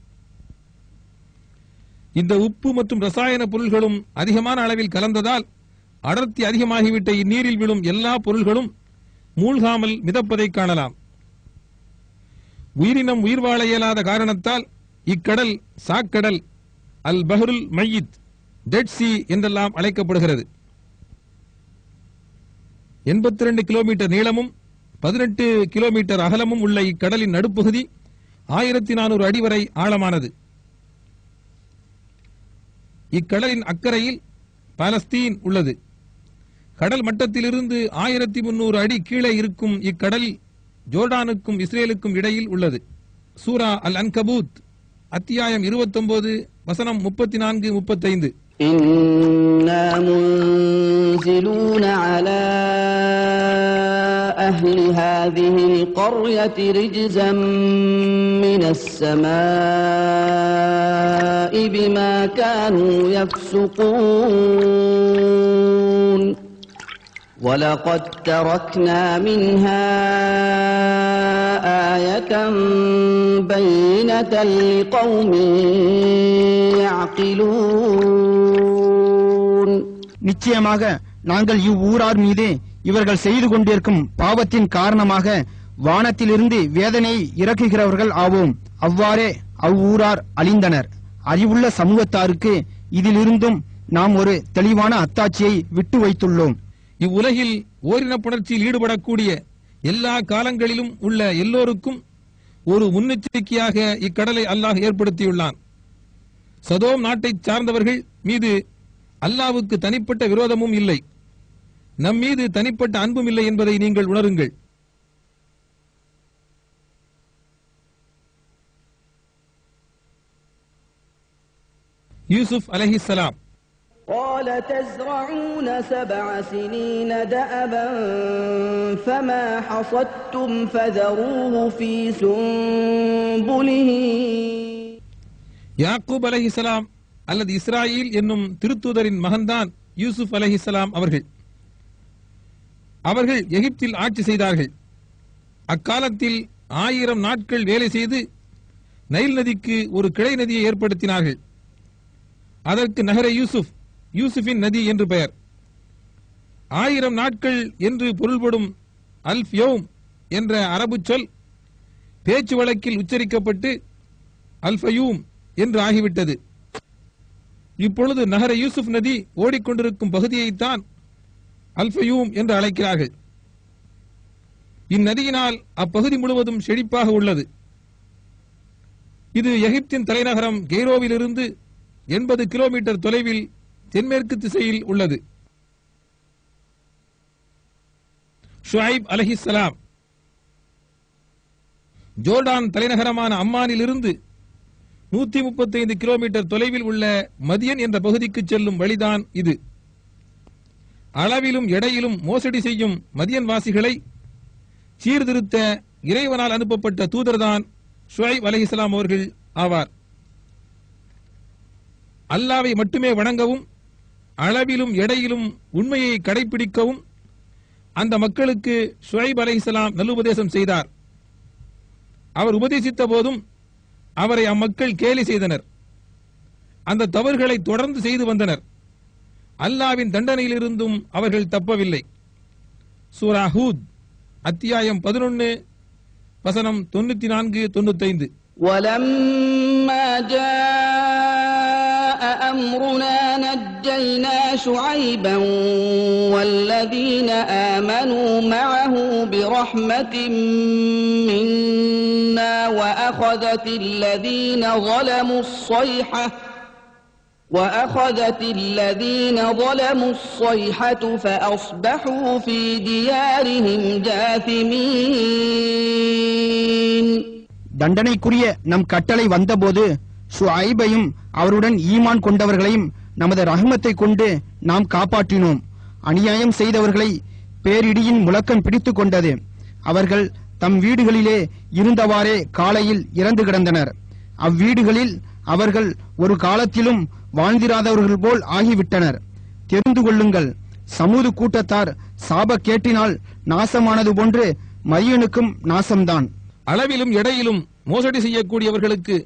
இந்த உப்பு மற்றும் ரசாயன பொருள்களும் அதிகமான அளவில் கலந்ததால் அடர்த்தி அதிகமாகிவிட்ட இந்நீரில் விழும் எல்லா பொருள்களும் மூழ்காமல் மிதப்பதை காணலாம். உயிரினம் உயிர் வாழ இயலாத காரணத்தால் இக்கடல் சாக்கடல், அல் பஹ்ருல் மையித், டெட் சி என்றெல்லாம் அழைக்கப்படுகிறது. 82 கிலோமீட்டர் நீளமும் 18 கிலோமீட்டர் அகலமும் உள்ள இக்கடலின் நடுப்பகுதி 1400 அடி வரை ஆழமானது. இக்கடலின் அக்கறையில் பாலஸ்தீன் உள்ளது. கடல் மட்டத்திலிருந்து 1300 அடி கீழே இருக்கும் இக்கடல் ஜோர்டானுக்கும் இஸ்ரேலுக்கும் இடையில் உள்ளது. சூரா அல் அன்கபூத் அத்தியாயம் 29 வசனம் 34-35. إنا منزلون على أهل هذه القرية رجزا من السماء بما كانوا يفسقون ولقد تركنا منها آية بينة لقوم يعقلون. நிச்சயமாக நாங்கள் இவ்வூரார் மீது இவர்கள் செய்து கொண்டிருக்கும் பாவத்தின் காரணமாக வானத்திலிருந்து வேதனை இறக்குகிறவர்கள் ஆவோம். அவ்வாறே அவ்வூரார் அழிந்தனர். அறிவுள்ள சமூகத்தாருக்கு இதிலிருந்தும் நாம் ஒரு தெளிவான அத்தாட்சியை விட்டு வைத்துள்ளோம். இவ்வுலகில் ஓரின புணர்ச்சியில் ஈடுபடக்கூடிய எல்லா காலங்களிலும் உள்ள எல்லோருக்கும் ஒரு முன்னெச்சரிக்கையாக இக்கடலை அல்லாஹ் ஏற்படுத்தியுள்ளான். சதோம் நாட்டைச் சார்ந்தவர்கள் மீது அல்லாஹ்வுக்கு தனிப்பட்ட விரோதமும் இல்லை, நம் மீது தனிப்பட்ட அன்பும் இல்லை என்பதை நீங்கள் உணருங்கள். யூசுப் அலைஹிஸ்ஸலாம் قال تزرعون 7 سنين دأبا فما حصدتم فذروه في سنبله. யாக்கூப் அலைஹிஸ்ஸலாம் அல்லது இஸ்ராயில் என்னும் திருத்தூதரின் மகன்தான் யூசுப் அலைஹிஸ்ஸலாம் அவர்கள். அவர்கள் எகிப்தில் ஆட்சி செய்தார்கள். அக்காலத்தில் 1000 நாட்கள் வேலை செய்து நைல் நதிக்கு ஒரு கிளை நதியை ஏற்படுத்தினார்கள். அதற்கு நகர யூசுஃபின் நதி என்று பெயர். 1000 நாட்கள் என்று பொருள்படும் அல்ஃப் யௌம் என்ற அரபு சொல் பேச்சு வழக்கில் உச்சரிக்கப்பட்டு அல்ஃபயூம் என்று ஆகிவிட்டது. இப்பொழுது நகர யூசுப் நதி ஓடிக்கொண்டிருக்கும் பகுதியைத்தான் அல்ஃபயூம் என்று அழைக்கிறார்கள். இந்நதியினால் அப்பகுதி முழுவதும் செழிப்பாக உள்ளது. இது எகிப்தின் தலைநகரம் கெய்ரோவிலிருந்து 80 கிலோமீட்டர் தொலைவில் தென்மேற்கு திசையில் உள்ளது. ஷுஐப் அலைஹிஸ்ஸலாம் ஜோர்டான் தலைநகரமான அம்மானிலிருந்து 135 கிலோமீட்டர் தொலைவில் உள்ள மதியன் என்ற பகுதிக்கு செல்லும் வழிதான் இது. அளவிலும் எடையிலும் மோசடி செய்யும் மதியன் வாசிகளை சீர்திருத்த இறைவனால் அனுப்பப்பட்ட தூதர்தான் ஷுஐப் அலைஹிஸ்ஸலாம் அவர்கள் ஆவார். அல்லாவை மட்டுமே வணங்கவும் அளவிலும் எடையிலும் உண்மையை கடைபிடிக்கவும் அந்த மக்களுக்கு ஷுஐப் அலைஹிஸ்ஸலாம் நல்லுபதேசம் செய்தார். அவர் உபதேசித்த போதும் அவரை அம்மக்கள் கேலி செய்தனர். அந்த தவறுகளை தொடர்ந்து செய்து வந்தனர். அல்லாவின் தண்டனையிலிருந்தும் அவர்கள் தப்பவில்லை. சூரா ஹூத் அத்தியாயம் 11 வசனம் 94-95. ولما جاء أمرنا نجينا شعيبا والذين آمنوا معه برحمة منا وأخذت الذين ظلموا الصيحة وأخذت الذين ظلموا الصيحة فأصبحوا في ديارهم جاثمين. தண்டனைக்குரிய நம் கட்டளை வந்தபோது ஷுஐபையும் அவருடன் ஈமான் கொண்டவர்களையும் நமது ரஹ்மத்தை கொண்டு நாம் காப்பாற்றினோம். அநியாயம் செய்தவர்களை பேரிடியின் முழக்கம் பிடித்துக் கொண்டது. அவர்கள் தம் வீடுகளிலே இருந்தவாறே காலையில் இறந்து கிடந்தனர். அவ்வீடுகளில் அவர்கள் ஒரு காலத்திலும் வாழ்ந்திராதவர்கள் போல் ஆகிவிட்டனர். தெரிந்து கொள்ளுங்கள், சமூது கூட்டத்தார் சாப கேட்டினால் நாசமானது போன்று மரியனுக்கும் நாசம்தான். அளவிலும் எடையிலும் மோசடி செய்யக்கூடியவர்களுக்கு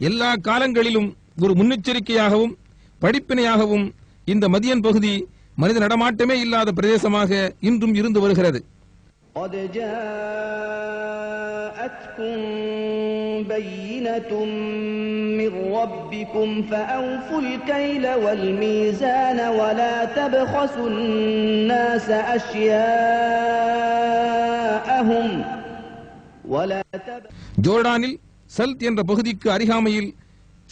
எல்லா காலங்களிலும் ஒரு முன்னெச்சரிக்கையாகவும் படிப்பினையாகவும் இந்த மதியன் பகுதி மனித நடமாட்டமே இல்லாத பிரதேசமாக இன்றும் இருந்து வருகிறது. قد جاءتكم بينة من ربكم فأوفوا الكيل والميزان ولا تبخسوا الناس أشياءهم ஜோர்டானில் சல்த் என்ற பகுதிக்கு அருகாமையில்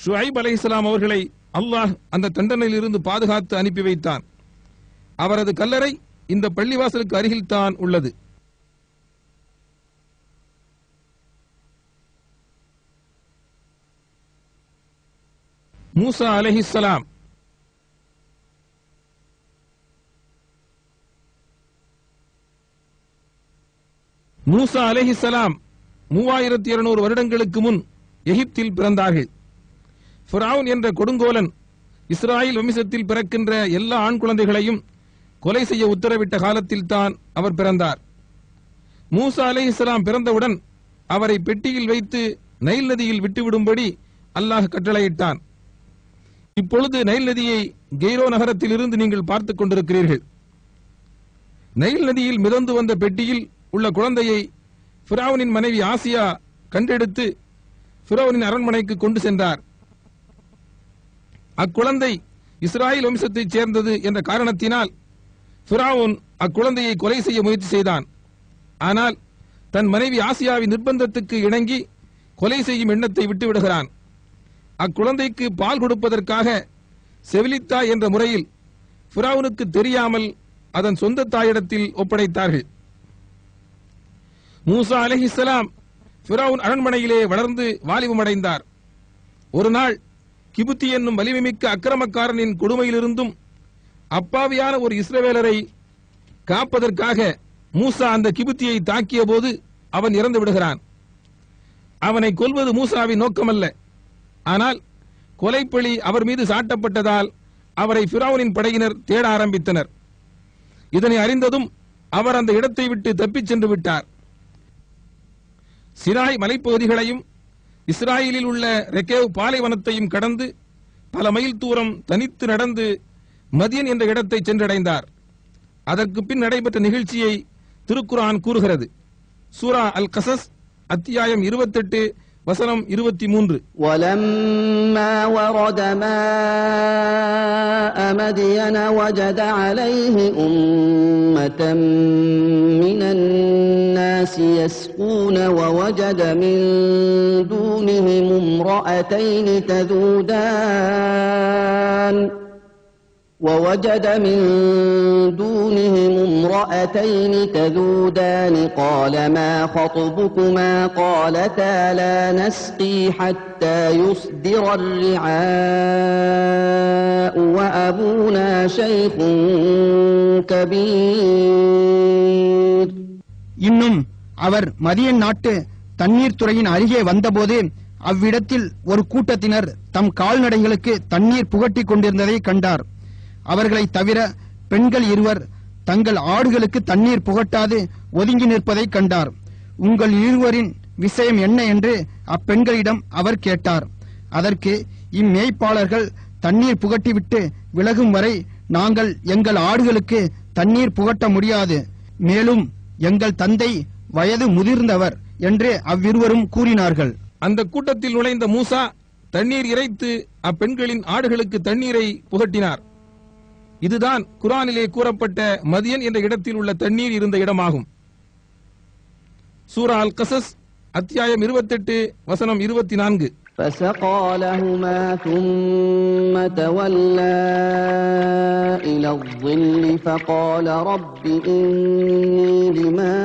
ஷுஐப் அலைஹிஸ்ஸலாம் அவர்களை அல்லாஹ் அந்த தண்டனையிலிருந்து பாதுகாத்து அனுப்பி வைத்தான். அவரது கல்லறை இந்த பள்ளிவாசலுக்கு அருகில் தான் உள்ளது. மூசா அலைஹிஸ்ஸலாம் மூசா அலைஹிஸ்ஸலாம் 3200 வருடங்களுக்கு முன் எகிப்தில் பிறந்தார்கள். ஃபிரௌன் என்ற கொடுங்கோலன் இஸ்ராயேல் வம்சத்தில் பிறக்கின்ற எல்லா ஆண் குழந்தைகளையும் கொலை செய்ய உத்தரவிட்ட காலத்தில் தான் அவர் பிறந்தார். மூசா அலைஹிஸ்ஸலாம் பிறந்தவுடன் அவரை பெட்டியில் வைத்து நைல் நதியில் விட்டுவிடும்படி அல்லாஹ் கட்டளையிட்டான். இப்பொழுது நைல் நதியை கெய்ரோ நகரத்தில் இருந்து நீங்கள் பார்த்துக் கொண்டிருக்கிறீர்கள். நைல் நதியில் மிதந்து வந்த பெட்டியில் உள்ள குழந்தையை ஃபிரௌனின் மனைவி ஆசியா கண்டெடுத்து ஃபிரௌனின் அரண்மனைக்கு கொண்டு சென்றார். அக்குழந்தை இஸ்ராயேல் வம்சத்தைச் சேர்ந்தது என்ற காரணத்தினால் ஃபிரௌன் அக்குழந்தையை கொலை செய்ய முயற்சி செய்தான். ஆனால் தன் மனைவி ஆசியாவின் நிர்பந்தத்துக்கு இணங்கி கொலை செய்யும் எண்ணத்தை விட்டுவிடுகிறான். அக்குழந்தைக்கு பால் கொடுப்பதற்காக செவிலித்தா என்ற முறையில் ஃபிரௌனுக்கு தெரியாமல் அதன் சொந்த தாயிடத்தில் ஒப்படைத்தார்கள். மூசா அலைஹிஸ்ஸலாம் ஃபிரௌன் அரண்மனையிலே வளர்ந்து வாலிபமடைந்தார். ஒரு நாள் கிபுத்தி என்னும் வலிமைமிக்க அக்கிரமக்காரனின் கொடுமையிலிருந்தும் அப்பாவியான ஒரு இஸ்ரவேலரை காப்பதற்காக மூசா அந்த கிபுத்தியை தாக்கிய போது அவன் இறந்து விடுகிறான். அவனை கொல்வது மூசாவின் நோக்கமல்ல. ஆனால் கொலைப்பழி அவர் மீது சாட்டப்பட்டதால் அவரை ஃபிரௌனின் படையினர் தேட ஆரம்பித்தனர். இதனை அறிந்ததும் அவர் அந்த இடத்தை விட்டு தப்பிச் சென்று விட்டார். சினாய் மலைப்பகுதிகளையும் இஸ்ராயேலில் உள்ள ரெக்கேவ் பாலைவனத்தையும் கடந்து பல மைல் தூரம் தனித்து நடந்து மதியன் என்ற இடத்தை சென்றடைந்தார். அதற்கு பின் நடைபெற்ற நிகழ்ச்சியை திருக்குர்ஆன் கூறுகிறது. சூரா அல் கசஸ் அத்தியாயம் 28 வசனம் 23. وَلَمَّا وَرَدَ مَاءَ مَدْيَنَ وَجَدَ عَلَيْهِ أُمَّةً مِّنَ النَّاسِ يَسْقُونَ وَوَجَدَ مِن دُونِهِمُ امْرَأَتَيْنِ تذودان قال ما خطبكما قالتا لا نسقي حتى يصدر الرعاء وأبونا شيخ كبير. இன்னும் அவர் மதியன் நாட்டு தண்ணீர் துறையின் அருகே வந்தபோது அவ்விடத்தில் ஒரு கூட்டத்தினர் தம் கால்நடைகளுக்கு தண்ணீர் புகட்டிக் கொண்டிருந்ததை கண்டார். அவர்களை தவிர பெண்கள் இருவர் தங்கள் ஆடுகளுக்கு தண்ணீர் புகட்டாது ஒதுங்கி நிற்பதை கண்டார். உங்கள் இருவரின் விஷயம் என்ன என்று அப்பெண்களிடம் அவர் கேட்டார். அதற்கு இம்மேய்ப்பாளர்கள் தண்ணீர் புகட்டிவிட்டு விலகும் வரை நாங்கள் எங்கள் ஆடுகளுக்கு தண்ணீர் புகட்ட முடியாது. மேலும் எங்கள் தந்தை வயது முதிர்ந்தவர் என்று அவ்விருவரும் கூறினார்கள். அந்த கூட்டத்தில் நுழைந்த மூசா தண்ணீர் இறைத்து அப்பெண்களின் ஆடுகளுக்கு தண்ணீரை புகட்டினார். இதுதான் குர்ஆனிலே கூறப்பட்ட மதியன் என்ற இடத்தில் உள்ள தண்ணீர் இருந்த இடமாகும். சூரா அல் கசஸ் அத்தியாயம் 28 வசனம் 24. فسقى لهما ثم تولى إلى الظل فقال رب إني لما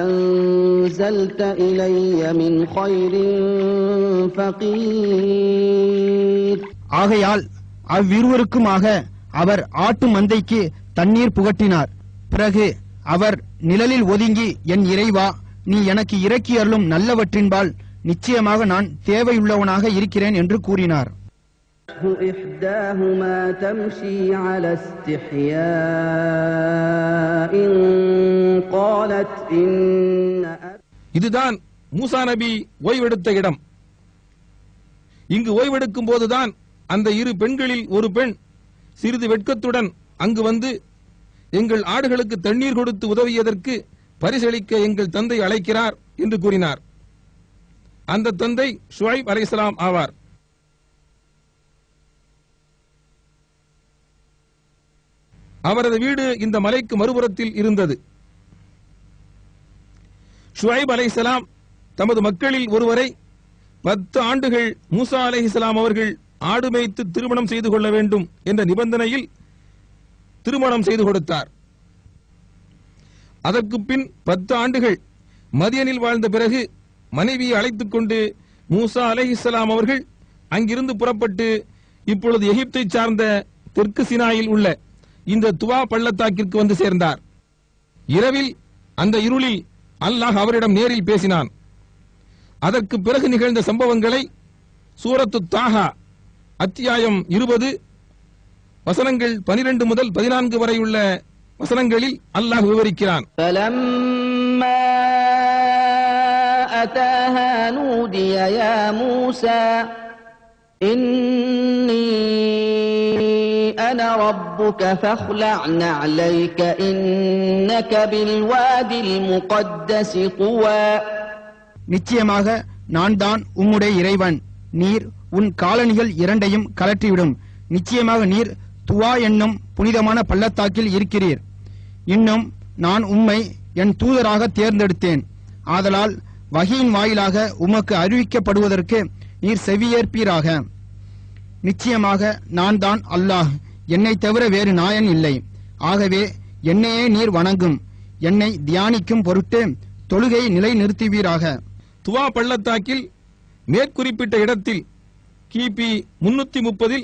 أنزلت إلي من خير فقير. ஆகையால் அவ்விருவருக்குமாக அவர் ஆட்டு மந்தைக்கு தண்ணீர் புகட்டினார். பிறகு அவர் நிழலில் ஒதுங்கி, என் இறைவா, நீ எனக்கு இறக்கி அருளும் நல்லவற்றின்பால் நிச்சயமாக நான் தேவையுள்ளவனாக இருக்கிறேன் என்று கூறினார். إحداهما تمشي على استحياء قالت إن இதுதான் மூசா நபி ஓய்வெடுத்த இடம். இங்கு ஓய்வெடுக்கும் போதுதான் அந்த இரு பெண்களில் ஒரு பெண் சிறிது வெட்கத்துடன் அங்கு வந்து, எங்கள் ஆடுகளுக்கு தண்ணீர் கொடுத்து உதவியதற்கு பரிசளிக்க எங்கள் தந்தை அழைக்கிறார் என்று கூறினார். அந்த தந்தை ஷுஐப் அலைஹிஸ்ஸலாம் ஆவார். அவரது வீடு இந்த மலைக்கு மறுபுறத்தில் இருந்தது. ஷுஐப் அலைஹிஸ்ஸலாம் தமது மக்களில் ஒருவரை 10 ஆண்டுகள் மூசா அலைஹிஸ்ஸலாம் அவர்கள் ஆடு மேய்த்து திருமணம் செய்து கொள்ள வேண்டும் என்ற நிபந்தனையில் திருமணம் செய்து கொடுத்தார். அதற்கு பின் 10 ஆண்டுகள் மதியனில் வாழ்ந்த பிறகு மனைவியை அழைத்துக் கொண்டு மூசா அலைஹிஸ்ஸலாம் அவர்கள் அங்கிருந்து புறப்பட்டு இப்பொழுது எகிப்தை சார்ந்த தெற்கு சினாயில் உள்ள இந்த துவா பள்ளத்தாக்கிற்கு வந்து சேர்ந்தார். இரவில் அந்த இருளில் அல்லாஹ் அவரிடம் நேரில் பேசினான். அதற்கு பிறகு நிகழ்ந்த சம்பவங்களை சூரத்து தாஹா அத்தியாயம் 20 வசனங்கள் 12 முதல் 14 வரை உள்ள வசனங்களில் அல்லாஹ் விவரிக்கிறான். فلما أتاها نودي يا موسى إني أنا ربك فاخلع نعليك إنك بالوادي المقدس طوى. நிச்சயமாக நான் தான் உம்முடைய இறைவன். நீர் உன் காலணிகள் இரண்டையும் கலற்றிவிடும். நிச்சயமாக நீர் துவா என்னும் புனிதமான பள்ளத்தாக்கில் இருக்கிறீர். இன்னும் நான் உம்மை என் தூதராக தேர்ந்தெடுத்தேன். ஆதலால் வஹீயின் வாயிலாக உமக்கு அறிவிக்கப்படுவதற்கு நீர் செவியேற்பீராக. நிச்சயமாக நான் தான் அல்லாஹ், என்னை தவிர வேறு நாயன் இல்லை. ஆகவே என்னையே நீர் வணங்கும், என்னை தியானிக்கும் பொருட்டு தொழுகை நிலை நிறுத்துவீராக. துவா பள்ளத்தாக்கில் மேற்குறிப்பிட்ட இடத்தில் கிபி 330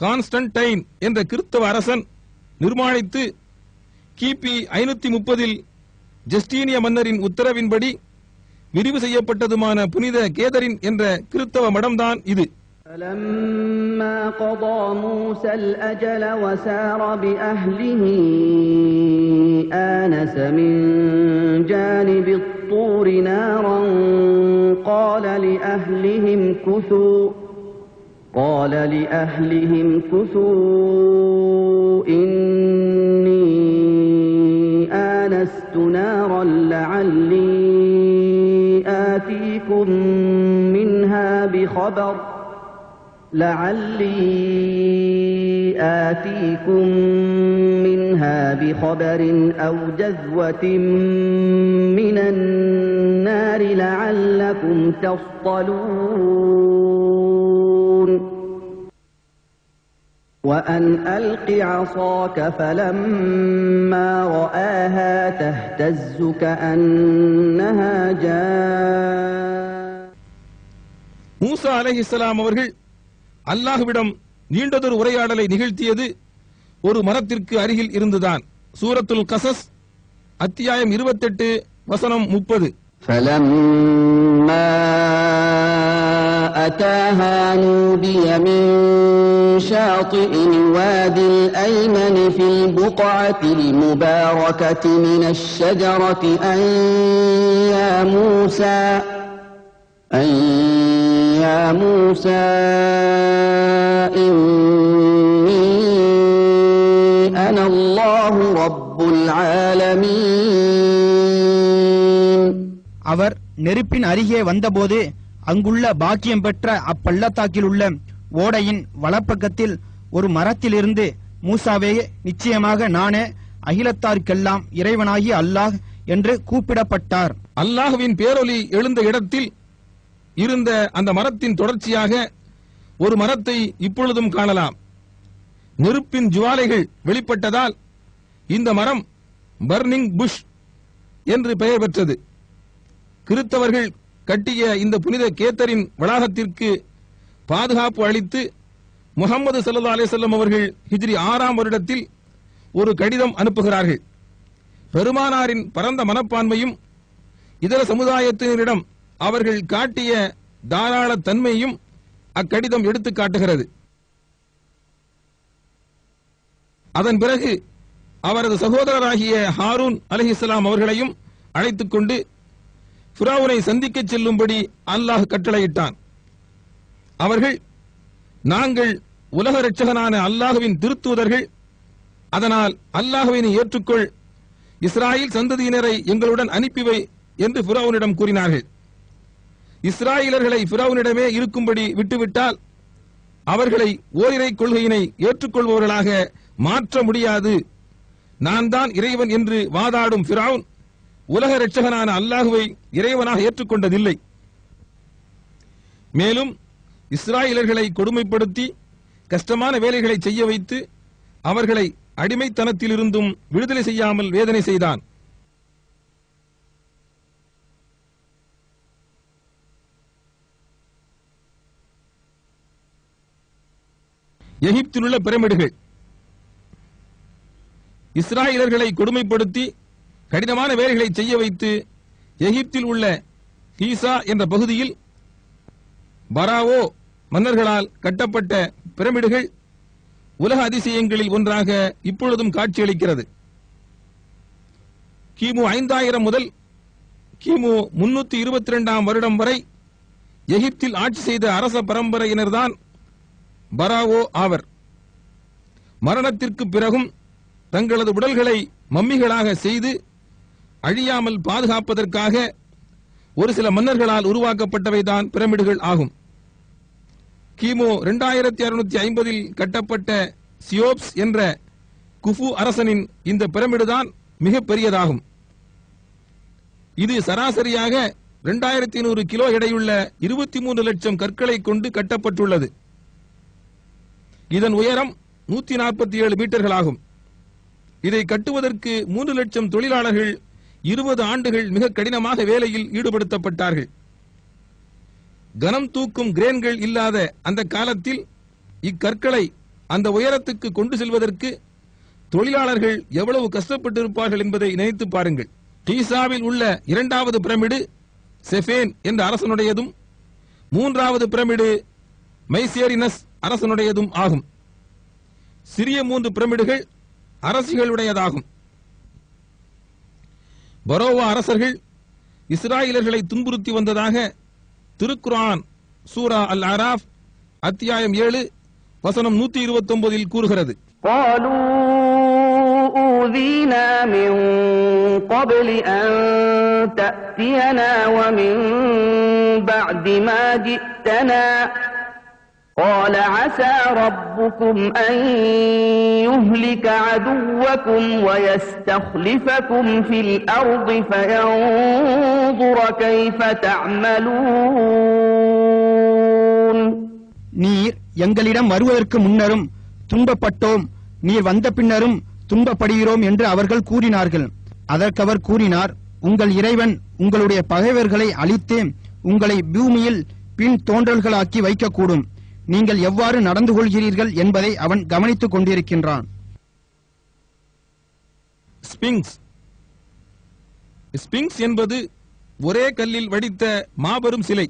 கான்ஸ்டன்டைன் என்ற கிறிஸ்தவ அரசன் நிர்மாணித்து கிபி 530 ஜஸ்டீனிய மன்னரின் உத்தரவின்படி விரிவு செய்யப்பட்டதுமான புனித கேதரின் என்ற கிறிஸ்தவ மடம்தான் இது. فلما قضى موسى الأجل وسار بأهله آنس من جانب الطور نارا قال لأهلهم كثوا إني آنست نارا لعلي آتيكم منها بخبر أو جذوة من النار لعلكم تصطلون وأن ألق عصاك فلما رآها تهتز كأنها جان. மூசா அலைஹிஸ்ஸலாம் அவர்கள் அல்லாஹ்விடம் நீண்டதொரு உரையாடலை நிகழ்த்தியது ஒரு மரத்திற்கு அருகில் இருந்துதான். சூரத்துல் கசஸ் அத்தியாயம் 28 வசனம் 30. فلما أتاها نودي من شاطئ الوادي الأيمن في البقعة المباركة من الشجرة أن يا موسى إني أنا الله رب العالمين. அவர் நெருப்பின் அருகே வந்தபோது அங்குள்ள பாக்கியம் பெற்ற அப்பள்ளத்தாக்கில் உள்ள ஓடையின் வலப்பக்கத்தில் ஒரு மரத்திலிருந்து, மூசாவே, நிச்சயமாக நானே அகிலத்தார்க்கெல்லாம் இறைவனாகி அல்லாஹ் என்று கூப்பிடப்பட்டார். அல்லாஹ்வின் பேரொலி எழுந்த இடத்தில் இருந்த அந்த மரத்தின் தொடர்ச்சியாக ஒரு மரத்தை இப்பொழுதும் காணலாம். நெருப்பின் ஜுவாலைகள் வெளிப்பட்டதால் இந்த மரம் பர்னிங் புஷ் என்று பெயர் பெற்றது. கிறித்தவர்கள் கட்டிய இந்த புனித கேத்தரின் வளாகத்திற்கு பாதுகாப்பு அளித்து முஹம்மது ஸல்லல்லாஹு அலைஹி வஸல்லம் அவர்கள் ஹிஜ்ரி 6ஆம் வருடத்தில் ஒரு கடிதம் அனுப்புகிறார்கள். பெருமானாரின் பரந்த மனப்பான்மையும் இதர சமுதாயத்தினரிடம் அவர்கள் காட்டிய தாராள தன்மையும் அக்கடிதம் எடுத்து காட்டுகிறது. அதன் பிறகு அவரது சகோதரராகிய ஹாரூன் அலைஹிஸ்ஸலாம் அவர்களையும் அழைத்துக் கொண்டு ஃபிரௌனை சந்திக்க செல்லும்படி அல்லாஹ் கட்டளையிட்டான். அவர்கள், நாங்கள் உலக இரட்சகனான அல்லாஹுவின் திருத்தூதர்கள், அதனால் அல்லாஹுவை நீ ஏற்றுக்கொள், இஸ்ராயேல் சந்ததியினரை எங்களுடன் அனுப்பிவை என்று ஃபிரௌனிடம் கூறினார்கள். இஸ்ராயேலர்களை ஃபிரௌனிடமே இருக்கும்படி விட்டுவிட்டால் அவர்களை ஓரிரை கொள்கையினை ஏற்றுக்கொள்பவர்களாக மாற்ற முடியாது, நான் தான் இறைவன் என்று வாதாடும் ஃபிரௌன் உலக இரட்சகனான அல்லாஹுவை இறைவனாக ஏற்றுக்கொண்டதில்லை. மேலும் இஸ்ராயேலர்களை கொடுமைப்படுத்தி கஷ்டமான வேலைகளை செய்ய வைத்து அவர்களை அடிமைத்தனத்திலிருந்தும் விடுதலை செய்யாமல் வேதனை செய்தான். எகிப்தில் உள்ள பிரமிடுகள் இஸ்ராயேலர்களை கொடுமைப்படுத்தி கடினமான வேலைகளை செய்ய வைத்து எகிப்தில் உள்ள கீசா என்ற பகுதியில் பராவோ மன்னர்களால் கட்டப்பட்ட பிரமிடுகள் உலக அதிசயங்களில் ஒன்றாக இப்பொழுதும் காட்சியளிக்கிறது. கிமு 5000 முதல் கிமு 322ஆம் வருடம் வரை எகிப்தில் ஆட்சி செய்த அரச பரம்பரையினர்தான் பராவோ ஆவர். மரணத்திற்கு பிறகும் தங்களது உடல்களை மம்மிகளாக செய்து அழியாமல் பாதுகாப்பதற்காக ஒரு சில மன்னர்களால் உருவாக்கப்பட்டவைதான் பிரமிடுகள் ஆகும். கிமு 2650இல் கட்டப்பட்ட சியோப்ஸ் என்ற குஃபு அரசனின் இந்த பிரமிடுதான் மிக பெரியதாகும். இது சராசரியாக 2100 கிலோ எடையுள்ள 23 லட்சம் கற்களை கொண்டு கட்டப்பட்டுள்ளது. இதன் உயரம் 147 மீட்டர்கள் ஆகும். இதை கட்டுவதற்கு 3 லட்சம் தொழிலாளர்கள் 20 ஆண்டுகள் மிக கடினமாக வேலையில் ஈடுபடுத்தப்பட்டார்கள். கனம் தூக்கும் கிரேன்கள் இல்லாத அந்த காலத்தில் இக்கற்களை அந்த உயரத்துக்கு கொண்டு செல்வதற்கு தொழிலாளர்கள் எவ்வளவு கஷ்டப்பட்டிருப்பார்கள் என்பதை நினைத்து பாருங்கள். கீசாவில் உள்ள 2வது பிரமிடு செஃபேன் என்ற அரசனுடையதும் 3வது பிரமிடு மைசேரினஸ் அரசனுடையதும் ஆகும். சிறிய 3 பிரமிடுகள் அரசிகளுடையதாகும். பரோவா அரசர்கள் இஸ்ராயேலர்களை துன்புறுத்தி வந்ததாக திருக்குர்ஆன் சூரா அல் அராஃப் அத்தியாயம் 7 வசனம் 129இல் கூறுகிறது. قالوا أوذينا من قبل أن تأتينا ومن بعد ما جئتنا قال عسى ربكم أن يهلك عدوكم ويستخلفكم في الأرض فينظر كيف تعملون. நீர் எங்களிடம் வருவதற்கு முன்னரும் துன்பப்பட்டோம், நீர் வந்த பின்னரும் துன்பப்படுகிறோம் என்று அவர்கள் கூறினார்கள். அதற்கவர் கூறினார், உங்கள் இறைவன் உங்களுடைய பகைவர்களை அழித்து உங்களை பூமியில் பின் தோன்றல்களாக்கி வைக்கக்கூடும். நீங்கள் எவ்வாறு நடந்து கொள்கிறீர்கள் என்பதை அவன் கவனித்துக் கொண்டிருக்கின்றான். ஸ்பிங்ஸ் என்பது ஒரே கல்லில் வடித்த மாபெரும் சிலை.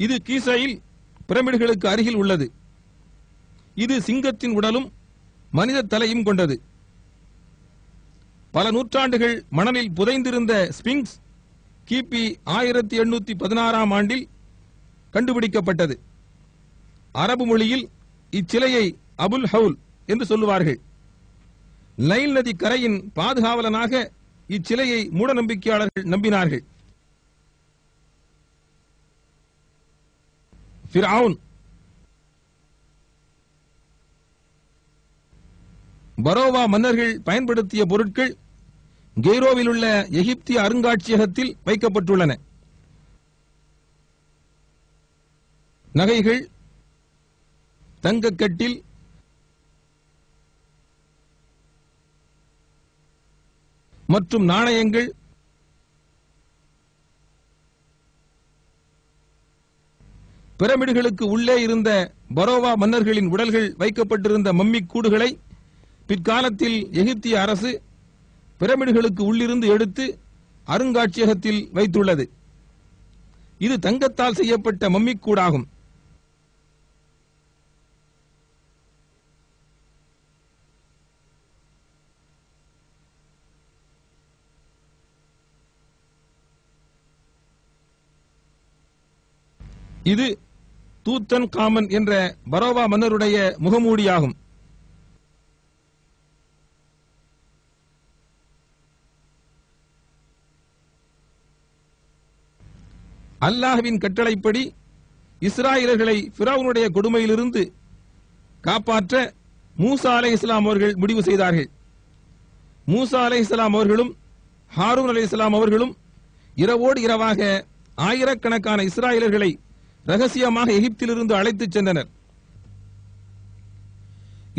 இது கீசாயில் பிரமிடுகளுக்கு அருகில் உள்ளது. இது சிங்கத்தின் உடலும் மனித தலையும் கொண்டது. பல நூற்றாண்டுகள் மணலில் புதைந்திருந்த ஸ்பிங்ஸ் கிபி 1816ஆம் ஆண்டில் கண்டுபிடிக்கப்பட்டது. அரபு மொழியில் இச்சிலையை அபுல் ஹவுல் என்று சொல்லுவார்கள். நைல் நதி கரையின் பாதுகாவலனாக இச்சிலையை மூட நம்பிக்கையாளர்கள் நம்பினார்கள். ஃபிரௌன் பரோவா மன்னர்கள் பயன்படுத்திய பொருட்கள் கெய்ரோவில் உள்ள எகிப்திய அருங்காட்சியகத்தில் வைக்கப்பட்டுள்ளன. நகைகள், தங்கக்கட்டில், மற்றும் நாணயங்கள், பிரமிடுகளுக்கு உள்ளே இருந்த பரோவா மன்னர்களின் உடல்கள் வைக்கப்பட்டிருந்த மம்மி கூடுகளை பிற்காலத்தில் எகிப்திய அரசு பிரமிடுகளுக்கு உள்ளிருந்து எடுத்து அருங்காட்சியகத்தில் வைத்துள்ளது. இது தங்கத்தால் செய்யப்பட்ட மம்மி கூடாகும். இது தூத்தன் காமன் என்ற பரோவா மன்னருடைய முகமூடியாகும். அல்லாஹ்வின் கட்டளைப்படி இஸ்ராயலர்களை ஃபிரௌனுடைய கொடுமையிலிருந்து காப்பாற்ற மூசா அலைஹிஸ்ஸலாம் அவர்கள் முடிவு செய்தார்கள். மூசா அலைஹிஸ்ஸலாம் அவர்களும் ஹாரூன் அலைஹிஸ்ஸலாம் அவர்களும் இரவோடு இரவாக ஆயிரக்கணக்கான இஸ்ராயலர்களை ரகசியமாக எகிப்திலிருந்து அழைத்துச் சென்றனர்.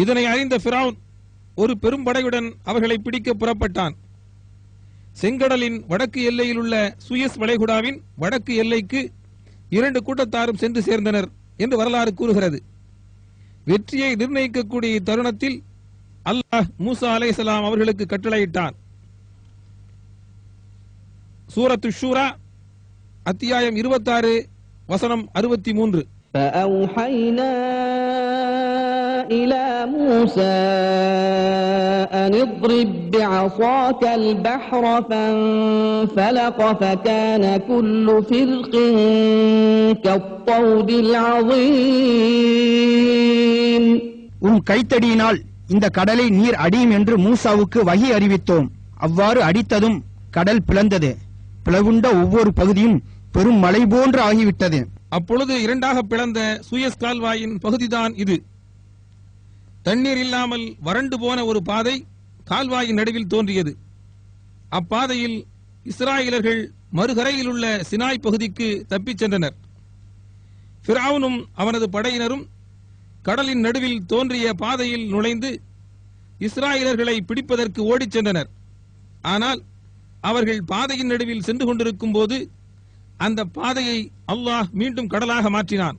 இதனை அறிந்த ஃபிரௌன் ஒரு பெரும்படையுடன் அவர்களை பிடிக்க புறப்பட்டான். செங்கடலின் வடக்கு எல்லையில் உள்ள சூயஸ் வளைகுடாவின் வடக்கு எல்லைக்கு 2 கூட்டத்தாரும் சென்று சேர்ந்தனர் என்று வரலாறு கூறுகிறது. வெற்றியை நிர்ணயிக்கக்கூடிய தருணத்தில் அல்லாஹ் மூசா அலைஹிஸ்ஸலாம் அவர்களுக்கு கட்டளையிட்டான். சூரத்து ஷூரா அத்தியாயம் 26 வசனம் 63. فأوحينا إلى موسى أن اضرب بعصاك البحر فانفلق فكان كل فرق كالطود العظيم. உன் கைத்தடியினால் இந்த கடலை நீர் அடியும் என்று மூசாவுக்கு வஹி அறிவித்தோம். அவ்வாறு அடித்ததும் கடல் பிளந்தது. பிளவுண்ட ஒவ்வொரு பகுதியும் பெரும் மலை போன்று ஆகிவிட்டது. அப்பொழுது இரண்டாக பிளந்த சூயஸ் கால்வாயின் பகுதிதான் இது. தண்ணீர் இல்லாமல் வறண்டு போன ஒரு பாதை கால்வாயின் நடுவில் தோன்றியது. அப்பாதையில் இஸ்ராயலர்கள் மறுகரையில் உள்ள சினாய் பகுதிக்கு தப்பிச் சென்றனர். ஃபிரௌனும் அவனது படையினரும் கடலின் நடுவில் தோன்றிய பாதையில் நுழைந்து இஸ்ராயலர்களை பிடிப்பதற்கு ஓடிச் சென்றனர். ஆனால் அவர்கள் பாதையின் நடுவில் சென்று கொண்டிருக்கும் போது அந்த பாதையை அல்லாஹ் மீண்டும் கடலாக மாற்றினான்.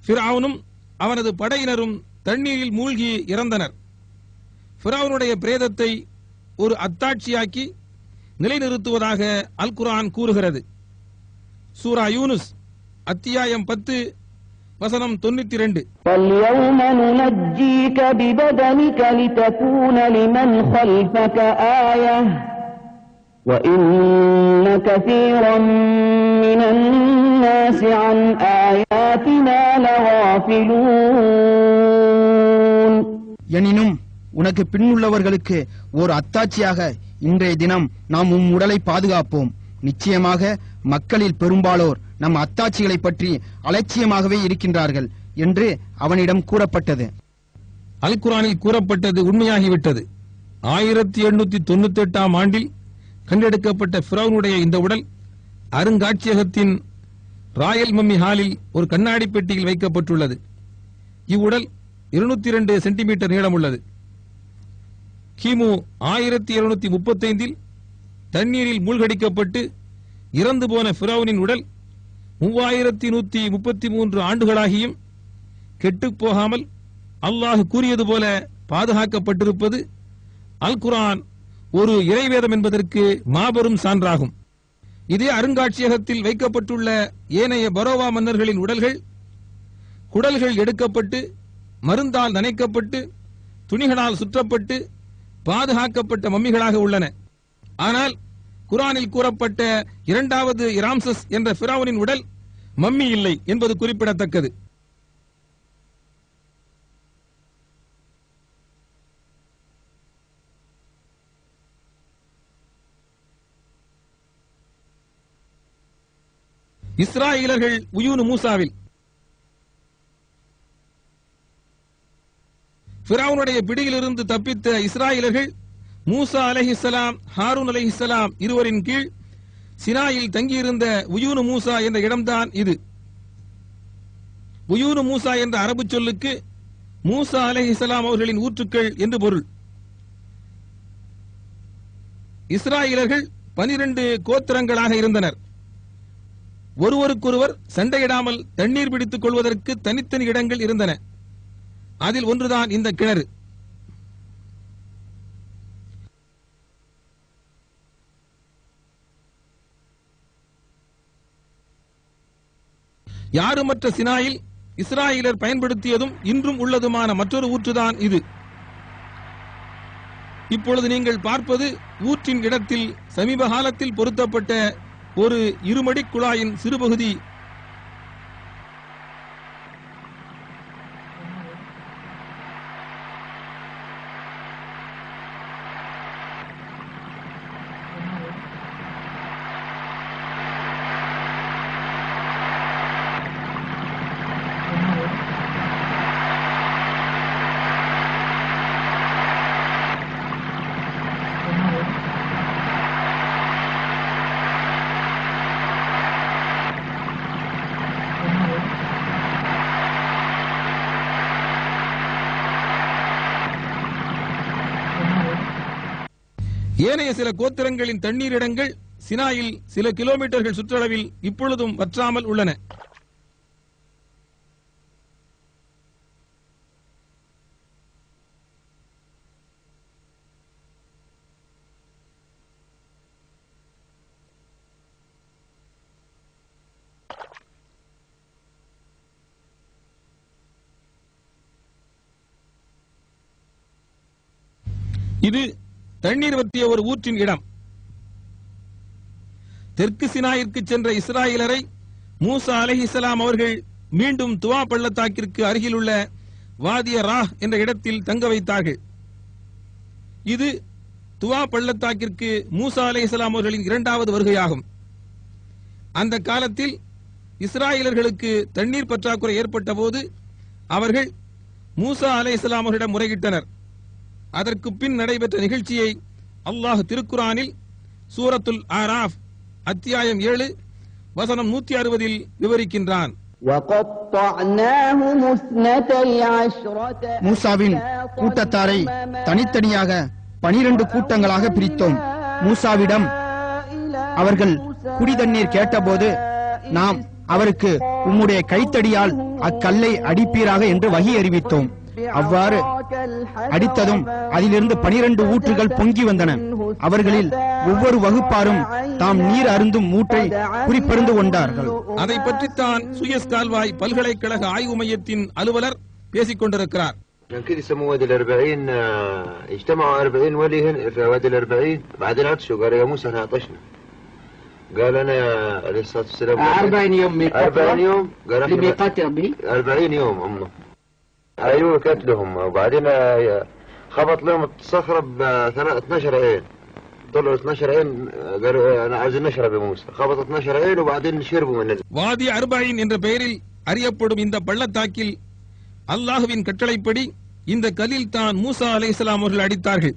ஃபிரௌனும் அவனது படையினரும் தண்ணீரில் மூழ்கி இறந்தனர். ஃபிரௌனுடைய பிரேதத்தை ஒரு அத்தாட்சியாக்கி நிலைநிறுத்துவதாக அல் குர்ஆன் கூறுகிறது. சூரா யூனுஸ் அத்தியாயம் 10 வசனம் 92. فَالْيَوْمَ نُنَجِّيكَ بِبَدَنِكَ لِتَكُونَ لِمَنْ خَلْفَكَ آيَةً وَإِنَّ كَثِيرًا مِنَ النَّاسِ عَنْ آيَاتِنَا لَغَافِلُونَ. எனினும் உனக்கு பின்னுள்ளவர்களுக்கு ஓர் அத்தாட்சியாக இன்றைய தினம் நாம் உம் உடலை பாதுகாப்போம். நிச்சயமாக மக்களில் பெரும்பாலோர் நம் அத்தாட்சிகளை பற்றி அலட்சியமாகவே இருக்கின்றார்கள் என்று அவனிடம் கூறப்பட்டது. அல் குர்ஆனில் கூறப்பட்டது உண்மையாகிவிட்டது. 1898 ஆண்டில் கண்டெடுக்கப்பட்ட ஃபிரௌனுடைய இந்த உடல் அருங்காட்சியகத்தின் ராயல் மம்மி ஹாலில் ஒரு கண்ணாடி பெட்டியில் வைக்கப்பட்டுள்ளது. இவ்வுடல் 202 சென்டிமீட்டர் நீளமுள்ளது. கிமு 1735 தண்ணீரில் மூழ்கடிக்கப்பட்டு இறந்து போன ஃபிரௌனின் உடல் 3133 ஆண்டுகளாகியும் கெட்டுப் போகாமல் அல்லாஹ் கூறியது போல பாதுகாக்கப்பட்டிருப்பது அல் குர்ஆன் ஒரு இறைவேதம் என்பதற்கு மாபெரும் சான்றாகும். இதே அருங்காட்சியகத்தில் வைக்கப்பட்டுள்ள ஏனைய பரோவா மன்னர்களின் உடல்கள் குடல்கள் எடுக்கப்பட்டு மருந்தால் நனைக்கப்பட்டு துணிகளால் சுற்றப்பட்டு பாதுகாக்கப்பட்ட மம்மிகளாக உள்ளன. ஆனால் குர்ஆனில் கூறப்பட்ட இரண்டாவது இராம்சஸ் என்ற ஃபிரௌனின் உடல் மம்மி இல்லை என்பது குறிப்பிடத்தக்கது. இஸ்ராயலர்கள் உயூனு மூசாவில் ஃபிரௌனுடைய பிடியிலிருந்து தப்பித்த இஸ்ராயலர்கள் மூசா அலைஹிஸ்ஸலாம் ஹாரூன் அலைஹிஸ்ஸலாம் இருவரின் கீழ் சினாயில் தங்கியிருந்த உயூனு மூசா என்ற இடம்தான் இது. புயூனு மூசா என்ற அரபு சொல்லுக்கு மூசா அலைஹிஸ்ஸலாம் அவர்களின் ஊற்றுக்கள் என்று பொருள். இஸ்ராயலர்கள் 12 கோத்திரங்களாக இருந்தனர். ஒருவருக்கொருவர் சண்டையிடாமல் தண்ணீர் பிடித்துக் கொள்வதற்கு தனித்தனி இடங்கள் இருந்தன. அதில் ஒன்றுதான் இந்த கிணறு. யாருமற்ற சினாயில் இஸ்ராயலர் பயன்படுத்தியதும் இன்றும் உள்ளதுமான மற்றொரு ஊற்றுதான் இது. இப்பொழுது நீங்கள் பார்ப்பது ஊற்றின் இடத்தில் சமீப காலத்தில் பொருத்தப்பட்ட ஒரு இருமடி குழாயின் சிறுபகுதி. ஏனைய சில கோத்திரங்களின் தண்ணீர் இடங்கள் சினாயில் சில கிலோமீட்டர்கள் சுற்றளவில் இப்பொழுதும் வற்றாமல் உள்ளன. இது தண்ணீர் வற்றிய ஒரு ஊற்றின் இடம். தெற்கு சினாயிற்கு சென்ற இஸ்ராயலரை மூசா அலைஹிஸ்ஸலாம் அவர்கள் மீண்டும் துவா பள்ளத்தாக்கிற்கு அருகிலுள்ள வாதிய ராஹ் என்ற இடத்தில் தங்க வைத்தார்கள். இது துவா பள்ளத்தாக்கிற்கு மூசா அலைஹிஸ்ஸலாம் அவர்களின் 2வது வருகையாகும். அந்த காலத்தில் இஸ்ராயலர்களுக்கு தண்ணீர் பற்றாக்குறை ஏற்பட்ட போது அவர்கள் மூசா அலைஹிஸ்ஸலாம் அவர்களிடம் முறையிட்டனர். அதற்கு பின் நடைபெற்ற நிகழ்ச்சியை அல்லாஹ் திருக்குரானில் சூரத்துல் ஆராஃப் அத்தியாயம் 7 வசனம் 160 விவரிக்கின்றான். மூசாவின் கூட்டத்தாரை தனித்தனியாக 12 கூட்டங்களாக பிரித்தோம். மூசாவிடம் அவர்கள் குடிதண்ணீர் கேட்டபோது நாம் அவருக்கு உம்முடைய கைத்தடியால் அக்கல்லை அடிப்பீராக என்று வகி அறிவித்தோம். அவ்வாறு அடித்ததும் அதிலிருந்து 12 ஊற்றுகள் பொங்கி வந்தன. அவர்களில் ஒவ்வொரு வகுப்பாரும் தாம் நீர் அருந்தும் ஊற்றை குறிப்பறிந்து கொண்டார்கள். அதை பற்றித்தான் சுயஸ் கால்வாய் பல்கலைக்கழக ஆய்வு மையத்தின் அலுவலர் பேசிக் கொண்டிருக்கிறார். كده يسموه وادي ال40. اجتمعوا 40 ولي هنا في وادي ال40. بعدين عطشوا قالوا يا موسى احنا عطشنا. قال انا عليه الصلاه والسلام 40 يوم ميقات 40 يوم قال لميقات ربي 40 يوم عمره. ايوه كانت لهم. وبعدين خبط لهم الصخره ب 12 عين. طلعوا 12 عين قالوا انا عايزين نشرب يا موسى. خبط 12 عين وبعدين شربوا من வாதி 40 என்ற பெயரில் அறியப்படும் இந்த பள்ளத்தாக்கில் அல்லாஹ்வின் கட்டளைப்படி இந்த கல்லில் தான் மூசா அலைஹிஸ்ஸலாம் அவர்கள் அடித்தார்கள்.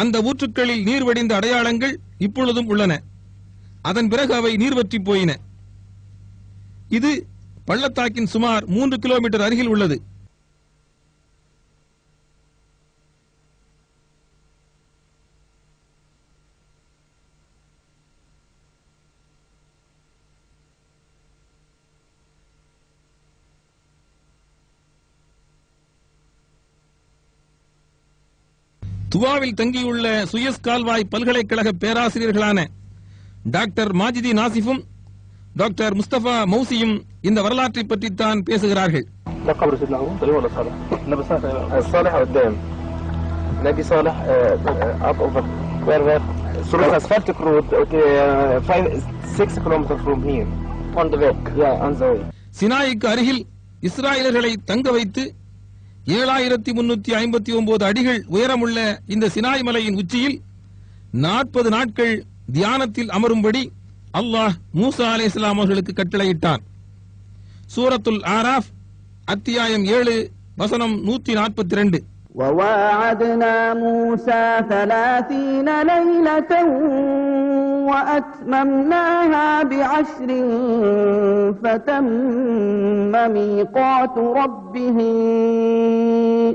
அந்த ஊற்றுக்களில் நீர் வடிந்த அடையாளங்கள் இப்பொழுதும் உள்ளன. அதன் பிறகு அவை நீர் வற்றி போயின. இது பள்ளத்தாக்கின் சுமார் 3 கிலோமீட்டர் அருகில் உள்ளது. துவாவில் தங்கியுள்ள சுயஸ் கால்வாய் பல்கலைக்கழக பேராசிரியர்களான டாக்டர் மாஜிதி நாசிஃபும் டாக்டர் முஸ்தபா மௌசியும் இந்த வரலாற்றை பற்றித்தான் பேசுகிறார்கள். சினாய்க்கு அருகில் இஸ்ராயலர்களை தங்க வைத்து 7359 அடிகள் உயரமுள்ள இந்த சினாய் மலையின் உச்சியில் 40 நாட்கள் தியானத்தில் அமரும்படி அல்லாஹ் மூசா அலைஹிஸ்ஸலாம் அவர்களுக்கு கட்டளையிட்டான். சூரத்துல் ஆராஃப் அத்தியாயம் 7 வசனம் 142. وواعدنا موسى 30 ليلة وأتممناها ب10 فتم ميقات ربه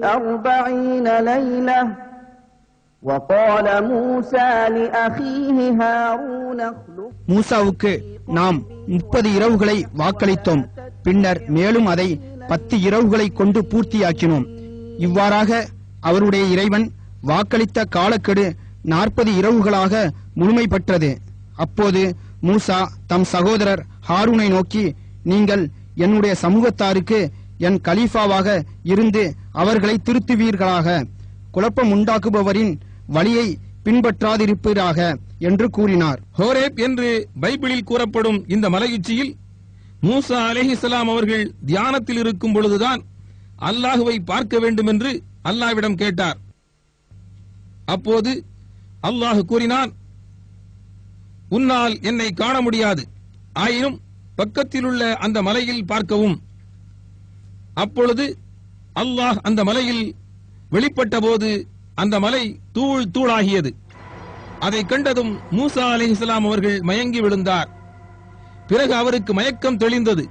40 ليلة وقال موسى لأخيه هارون اخلف மூசாவுக்கு நாம் 30 இரவுகளை வாக்களித்தோம். பின்னர் மேலும் அதை 10 இரவுகளை கொண்டு பூர்த்தியாக்கினோம். இவ்வாறாக அவருடைய இறைவன் வாக்களித்த காலக்கெடு 40 இரவுகளாக முழுமை பெற்றது. அப்போது மூசா தம் சகோதரர் ஹாரூனை நோக்கி, நீங்கள் என்னுடைய சமூகத்தாருக்கு என் கலீஃபாவாக இருந்து அவர்களை திருத்துவீர்களாக, குழப்பம் உண்டாக்குபவரின் வழியை பின்பற்றாதிருப்பீராக என்று கூறினார். ஹோரேப் என்று பைபிளில் கூறப்படும் இந்த மலையுச்சியில் மூசா அலைஹிஸ்ஸலாம் அவர்கள் தியானத்தில் இருக்கும் பொழுதுதான் அல்லாஹுவை பார்க்க வேண்டும் என்று அல்லாஹ்விடம் கேட்டார். அப்போது அல்லாஹ் கூறினான், உன்னால் என்னை காண முடியாது, ஆயினும் பக்கத்திலுள்ள அந்த மலையில் பார்க்கவும். அப்பொழுது அல்லாஹ் அந்த மலையில் வெளிப்பட்ட போது அந்த மலை தூள் தூளாகியது. அதை கண்டதும் மூசா அலைஹிஸ்ஸலாம் அவர்கள் மயங்கி விழுந்தார். பிறகு அவருக்கு மயக்கம் தெளிந்தது.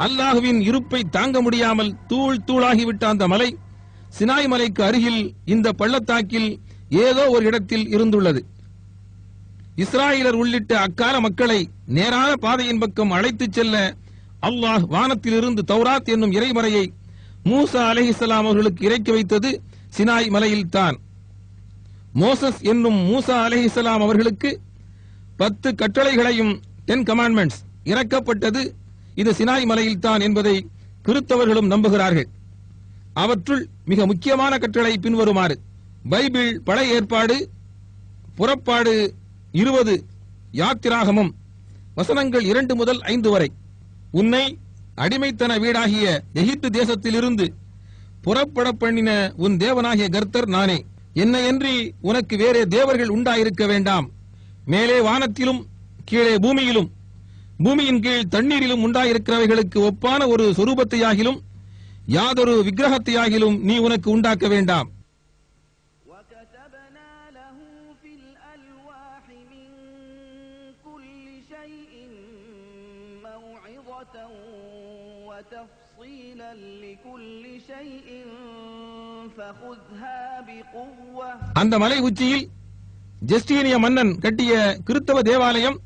அல்லாஹுவின் இருப்பை தாங்க முடியாமல் தூள் தூளாகிவிட்ட அந்த மலை சினாய் மலைக்கு அருகில் இந்த பள்ளத்தாக்கில் ஏதோ ஒரு இடத்தில் இருந்துள்ளது. இஸ்ராயலர் உள்ளிட்ட அக்கால மக்களை நேரான பாதையின் பக்கம் அழைத்துச் செல்ல அல்லாஹ் வானத்திலிருந்து தௌராத் என்னும் இறைமறையை மூசா அலைஹிஸ்ஸலாம் அவர்களுக்கு இறக்கி வைத்தது சினாய் மலையில்தான். மோசஸ் என்னும் மூசா அலைஹிஸ்ஸலாம் அவர்களுக்கு 10 கட்டளைகளையும் 10 கமாண்ட்மெண்ட்ஸ் இறக்கப்பட்டது இது சினாய் மலையில்தான் என்பதை கிறிஸ்தவர்களும் நம்புகிறார்கள். அவற்றுள் மிக முக்கியமான கட்டளை பின்வருமாறு: பைபிள் பழைய ஏற்பாடு, புறப்பாடு 20, யாத்திராகமம் வசனங்கள் 2 முதல் 5 வரை. உன்னை அடிமைத்தன வீடாகிய எகிப்து தேசத்திலிருந்து புறப்பட பண்ணின உன் தேவனாகிய கர்த்தர் நானே. என்னையன்றி உனக்கு வேறே தேவர்கள் உண்டாயிருக்க வேண்டாம். மேலே வானத்திலும் கீழே பூமியிலும் பூமியின் கீழ் தண்ணீரிலும் உண்டாயிருக்கிறவைகளுக்கு ஒப்பான ஒரு சொரூபத்தையாகிலும் யாதொரு விக்கிரகத்தையாகிலும் நீ உனக்கு உண்டாக்க வேண்டாம். அந்த மலை உச்சியில் ஜஸ்டீனிய மன்னன் கட்டிய கிறிஸ்தவ தேவாலயம்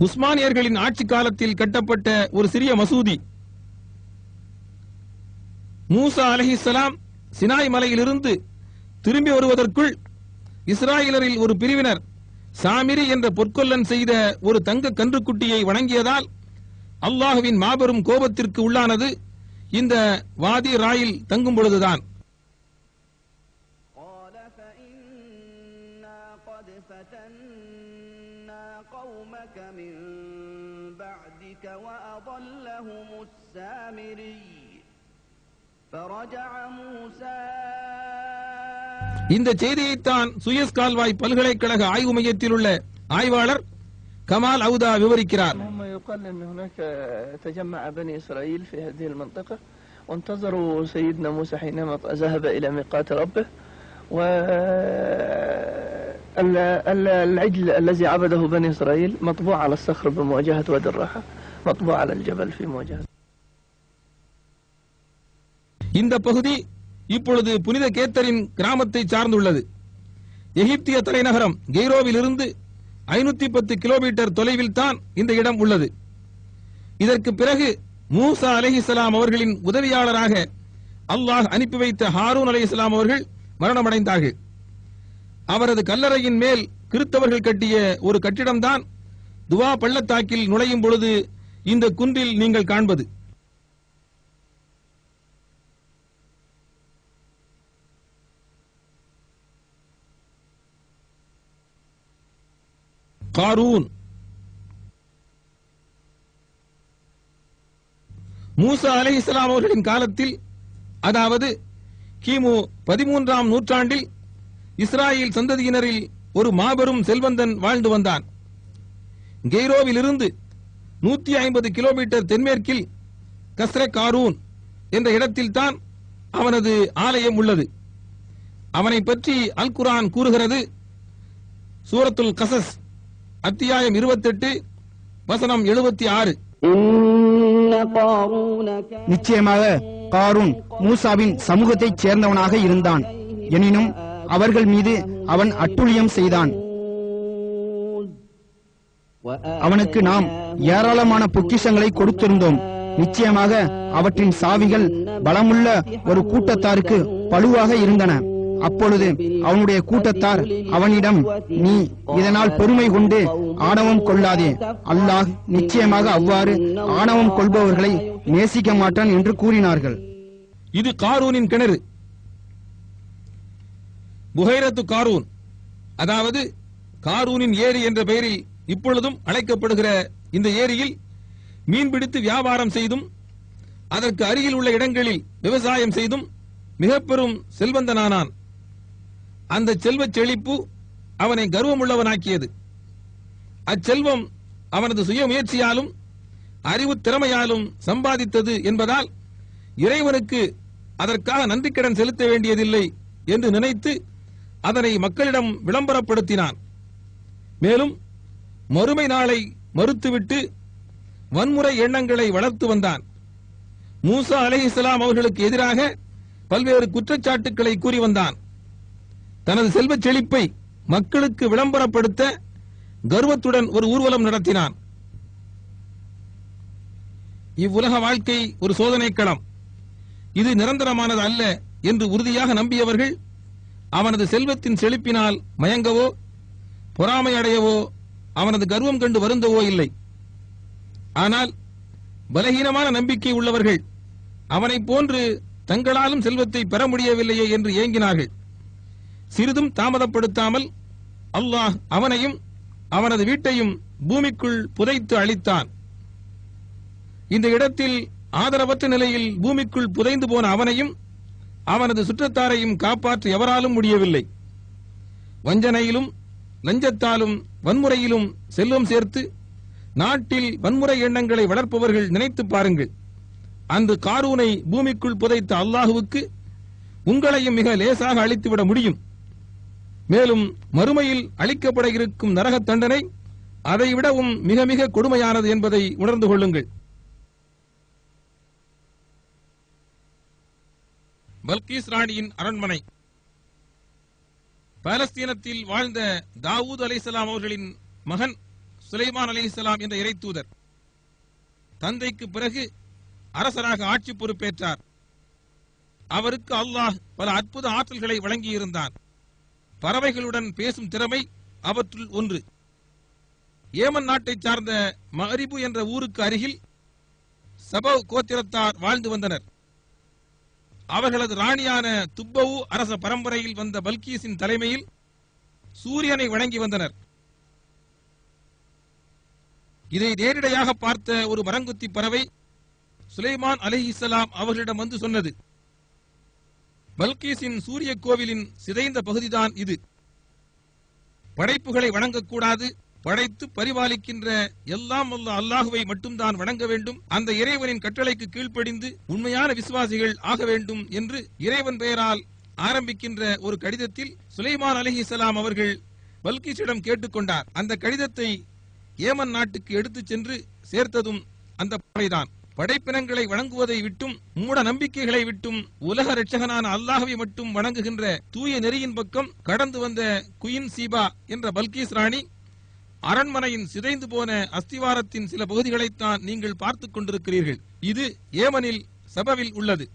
உஸ்மானியர்களின் ஆட்சி காலத்தில் கட்டப்பட்ட ஒரு சிறிய மசூதி. மூசா அலைஹிஸ்ஸலாம் சினாய் மலையிலிருந்து திரும்பி வருவதற்குள் இஸ்ராயலரில் ஒரு பிரிவினர் சாமிரி என்ற பொற்கொல்லன் செய்த ஒரு தங்க கன்றுக்குட்டியை வணங்கியதால் அல்லாஹுவின் மாபெரும் கோபத்திற்கு உள்ளானது இந்த வாதி ராயில் தங்கும் பொழுதுதான். இந்த செய்தியைத்தான் சுயஸ் கால்வாய் பல்கலைக்கழக ஆய்வு மையத்தில் உள்ள ஆய்வாளர் கமால் அவுதா விவரிக்கிறார். يقال أن هناك تجمع بني إسرائيل في هذه المنطقة وانتظروا سيدنا موسى حينما ذهب إلى ميقات ربه، والعجل الذي عبده بني إسرائيل مطبوع على الصخر بمواجهة وادي الراحة، مطبوع على الجبل في مواجهة. இந்த பகுதி இப்பொழுது புனித கேத்தரின் கிராமத்தை சார்ந்துள்ளது. எகிப்திய தலைநகரம் கெய்ரோவிலிருந்து 510 கிலோமீட்டர் தொலைவில் தான் இந்த இடம் உள்ளது. இதற்கு பிறகு மூசா அலைஹிஸ்ஸலாம் அவர்களின் உதவியாளராக அல்லாஹ் அனுப்பி வைத்த ஹாரூன் அலைஹிஸ்ஸலாம் அவர்கள் மரணமடைந்தார்கள். அவரது கல்லறையின் மேல் கிறிஸ்தவர்கள் கட்டிய ஒரு கட்டிடம்தான் துவா பள்ளத்தாக்கில் நுழையும் பொழுது இந்த குன்றில் நீங்கள் காண்பது. காரூன். மூசா அலைஹிஸ்ஸலாம் அவர்களின் காலத்தில், அதாவது கிமு 13ஆம் நூற்றாண்டில் இஸ்ராயேல் சந்ததியினரில் ஒரு மாபெரும் செல்வந்தன் வாழ்ந்து வந்தான். கெய்ரோவிலிருந்து 150 கிலோமீட்டர் தென்மேற்கில் கஸ்ரே காரூன் என்ற இடத்தில்தான் அவனது ஆலயம் உள்ளது. அவனை பற்றி அல் குர்ஆன் கூறுகிறது. சூரத்துல் கசஸ் அத்தியாயம் 28 வசனம் 76. நிச்சயமாக காரூன் மூசாவின் சமூகத்தைச் சேர்ந்தவனாக இருந்தான். எனினும் அவர்கள் மீது அவன் அட்டுழியம் செய்தான். அவனுக்கு நாம் ஏராளமான பொக்கிஷங்களை கொடுத்திருந்தோம். நிச்சயமாக அவற்றின் சாவிகள் பலமுள்ள ஒரு கூட்டத்தாருக்கு பழுவாக இருந்தன. அப்பொழுது அவனுடைய கூட்டத்தார் அவனிடம், நீ இதனால் பெருமை கொண்டு ஆணவம் கொள்ளாதே, அல்லாஹ் நிச்சயமாக அவ்வாறு ஆணவம் கொள்பவர்களை நேசிக்க மாட்டான் என்று கூறினார்கள். இது காரூனின் கிணறு. புகைரத்து காரூன், அதாவது காரூனின் ஏரி என்ற பெயரில் இப்பொழுதும் அழைக்கப்படுகிற இந்த ஏரியில் மீன்பிடித்து வியாபாரம் செய்தும் அதற்கு அருகில் உள்ள இடங்களில் விவசாயம் செய்தும் மிக பெரும் செல்வந்தனானான். அந்த செல்வச் செழிப்பு அவனை கர்வமுள்ளவனாக்கியது. அச்செல்வம் அவனது சுய முயற்சியாலும் அறிவு திறமையாலும் சம்பாதித்தது என்பதால் இறைவனுக்கு அதற்காக நன்றிக்கடன் செலுத்த வேண்டியதில்லை என்று நினைத்து அதனை மக்களிடம் விளம்பரப்படுத்தினான். மேலும் மறுமை நாளை மறுத்துவிட்டு வன்முறை எண்ணங்களை வளர்த்து வந்தான். மூசா அலைஹிஸ்ஸலாம் அவர்களுக்கு எதிராக பல்வேறு குற்றச்சாட்டுக்களை கூறி வந்தான். தனது செல்வச் செழிப்பை மக்களுக்கு விளம்பரப்படுத்த கர்வத்துடன் ஒரு ஊர்வலம் நடத்தினான். இவ்வுலக வாழ்க்கை ஒரு சோதனை களம், இது நிரந்தரமானது அல்ல என்று உறுதியாக நம்பியவர்கள் அவனது செல்வத்தின் செழிப்பினால் மயங்கவோ பொறாமை அடையவோ அவனது கர்வம் கண்டு வருந்தவோ இல்லை. ஆனால் பலகீனமான நம்பிக்கை உள்ளவர்கள் அவனைப் போன்று தங்களாலும் செல்வத்தை பெற முடியவில்லையே என்று ஏங்கினார்கள். சிறிதும் தாமதப்படுத்தாமல் அல்லாஹ் அவனையும் அவனது வீட்டையும் பூமிக்குள் புதைத்து அழித்தான். இந்த இடத்தில் ஆதரவற்ற நிலையில் பூமிக்குள் புதைந்து போன அவனையும் அவனது சுற்றத்தாரையும் காப்பாற்ற எவராலும் முடியவில்லை. வஞ்சனையிலும் லஞ்சத்தாலும் வன்முறையிலும் செல்வம் சேர்த்து நாட்டில் வன்முறை எண்ணங்களை வளர்ப்பவர்கள் நினைத்து பாருங்கள். அன்று காரூனை பூமிக்குள் புதைத்த அல்லாஹுவுக்கு உங்களையும் மிக லேசாக அழித்துவிட முடியும். மேலும் மறுமையில் அளிக்கப்பட இருக்கும் நரக தண்டனை அதைவிடவும் மிக மிக கொடுமையானது என்பதை உணர்ந்து கொள்ளுங்கள். பல்கீஸ் ராணியின் அரண்மனை. பாலஸ்தீனத்தில் வாழ்ந்த தாவூத் அலைஹிஸ்ஸலாம் அவர்களின் மகன் சுலைமான் அலைஹிஸ்ஸலாம் என்ற இறைத்தூதர் தந்தைக்கு பிறகு அரசராக ஆட்சி பொறுப்பேற்றார். அவருக்கு அல்லாஹ் பல அற்புத ஆற்றல்களை வழங்கியிருந்தான். பறவைகளுடன் பேசும் திறமை அவற்றுள் ஒன்று. ஏமன் நாட்டை சார்ந்த மஹரிபு என்ற ஊருக்கு அருகில் சபவ் கோத்திரத்தார் வாழ்ந்து வந்தனர். அவர்களது ராணியான துப்பவு அரச பரம்பரையில் வந்த பல்கீஸின் தலைமையில் சூரியனை வணங்கி வந்தனர். இதை நேரிடையாக பார்த்த ஒரு மரங்குத்தி பறவை சுலைமான் அலைஹிஸ்ஸலாம் அவர்களிடம் வந்து சொன்னது, பல்கீஸின் சூரிய கோவிலின் சிதைந்த பகுதிதான் இது. படைப்புகளை வணங்கக்கூடாது, படைத்து பரிபாலிக்கின்ற எல்லாம் வல்ல அல்லாஹுவை மட்டும்தான் வணங்க வேண்டும், அந்த இறைவனின் கட்டளைக்கு கீழ்ப்படிந்து உண்மையான விசுவாசிகள் ஆக வேண்டும் என்று இறைவன் பெயரால் ஆரம்பிக்கின்ற ஒரு கடிதத்தில் சுலைமான் அலைஹிஸ்ஸலாம் அவர்கள் பல்கீஸிடம் கேட்டுக்கொண்டார். அந்த கடிதத்தை ஏமன் நாட்டுக்கு எடுத்துச் சென்று சேர்த்ததும் அந்த பறவைதான். படைப்பினங்களை வணங்குவதை விட்டும் மூட நம்பிக்கைகளை விட்டும் உலக இரட்சகனான அல்லாஹ்வை மட்டும் வணங்குகின்ற தூய நெறியின் பக்கம் கடந்து வந்த குயின் சீபா என்ற பல்கீஸ் ராணி அரண்மனையின் சிதைந்து போன அஸ்திவாரத்தின் சில பகுதிகளைத்தான் நீங்கள் பார்த்துக் கொண்டிருக்கிறீர்கள். இது ஏமனில் சபவில் உள்ளது.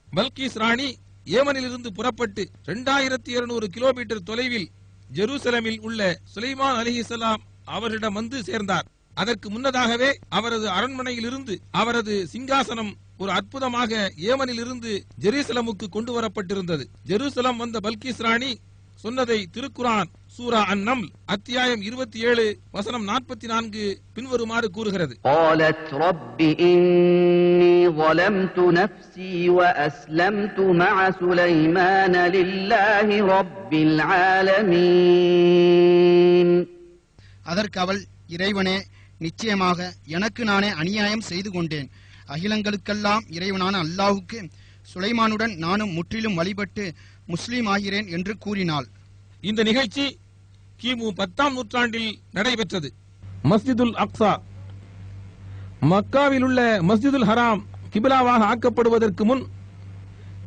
பல்கீஸ் ராணி ஏமனிலிருந்து புறப்பட்டு 2200 கிலோமீட்டர் தொலைவில் ஜெருசலமில் உள்ள சுலைமான் அலைஹிஸ்ஸலாம் அவரிடம் வந்து சேர்ந்தார். அதற்கு முன்னதாகவே அவரது அரண்மனையிலிருந்து அவரது சிங்காசனம் ஒரு அற்புதமாக ஏமனில் இருந்து ஜெருசலமுக்கு கொண்டு வரப்பட்டிருந்தது. ஜெருசலம் வந்த பல்கீஸ் ராணி சொன்னதை திருக்குரான் சூரா அன்-நம்ல் அத்தியாயம் 27 வசனம் 44 பின்வருமாறு கூறுகிறது. قالت رب إني ظلمت نفسي وأسلمت مع سليمان لله رب العالمين. அதற்கு அவள், இறைவனே, நிச்சயமாக எனக்கு நானே அநியாயம் செய்து கொண்டேன். அகிலங்களுக்கெல்லாம் இறைவனான அல்லாஹுக்கு சுலைமானுடன் நானும் முற்றிலும் வழிபட்டு முஸ்லீம் ஆகிறேன் என்று கூறினாள். இந்த நிகழ்ச்சி கிமு 10ஆம் நூற்றாண்டில் நடைபெற்றது. மஸ்ஜிதுல் அக்ஸா, மக்காவில் உள்ள மஸ்ஜிதுல் ஹராம் கிபிலாவாக ஆக்கப்படுவதற்கு முன்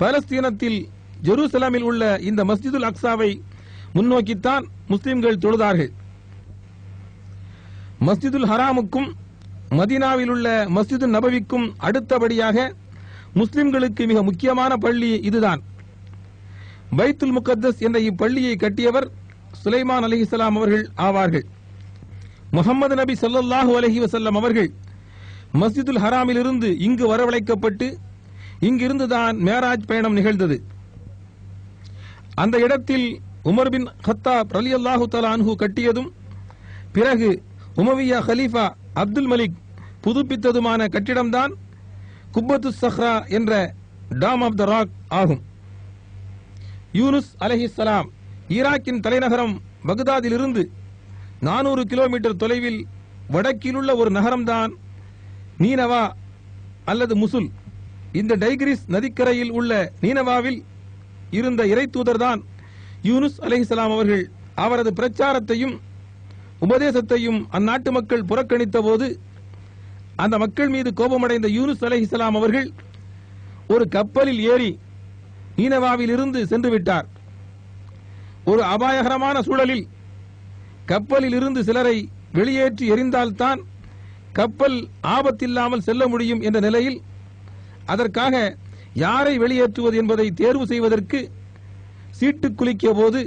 பாலஸ்தீனத்தில் ஜெருசலமில் உள்ள இந்த மஸ்ஜிதுல் அக்ஸாவை முன்னோக்கித்தான் முஸ்லிம்கள் தொழுதார்கள். மஸ்ஜிதுல் ஹராமுக்கும் மதீனாவில் உள்ள மஸ்ஜிது நபவிக்கும் அடுத்தபடியாக முஸ்லிம்களுக்கு மிக முக்கியமான பள்ளி இதுதான். பைத்துல் முகத்தஸ் என்ற இப்பள்ளியை கட்டியவர் சுலைமான் அலைஹிஸ்ஸலாம் அவர்கள் ஆவார்கள். முஹம்மது நபி ஸல்லல்லாஹு அலைஹி வஸல்லம் அவர்கள் மஸ்ஜிதுல் ஹராமில் இருந்து இங்கு வரவழைக்கப்பட்டு இங்கிருந்துதான் மேராஜ் பயணம் நிகழ்ந்தது. அந்த இடத்தில் உமர் பின் கத்தாப் ரலியல்லாஹு தஆலா அன்ஹு கட்டியதும் பிறகு உமவியா கலீஃபா அப்துல் மலிக் புதுப்பித்ததுமான கட்டிடம்தான் குப்பத்து சஹ்ரா என்ற டாம் ஆஃப் த ராக் ஆகும். யூனுஸ் அலைஹிஸ்ஸலாம் ஈராக்கின் தலைநகரம் பக்தாதிலிருந்து 400 கிலோமீட்டர் தொலைவில் வடக்கிலுள்ள ஒரு நகரம்தான் நீனவா அல்லது முசுல். இந்த டைகிரிஸ் நதிக்கரையில் உள்ள நீனவாவில் இருந்த இறை தூதர்தான் யூனுஸ் அலைஹிஸ்ஸலாம் அவர்கள். அவரது பிரச்சாரத்தையும் உபதேசத்தையும் அந்நாட்டு மக்கள் புறக்கணித்த போது அந்த மக்கள் மீது கோபமடைந்த யூனுஸ் அலைஹிஸ்ஸலாம் அவர்கள் ஒரு கப்பலில் ஏறி நீனவாவில் இருந்து சென்று விட்டார். ஒரு அபாயகரமான சூழலில் கப்பலில் இருந்து சிலரை வெளியேற்றி எறிந்தால்தான் கப்பல் ஆபத்தில்லாமல் செல்ல முடியும் என்ற நிலையில் அதற்காக யாரை வெளியேற்றுவது என்பதை தேர்வு செய்வதற்கு சீட்டு குலுக்கிய போது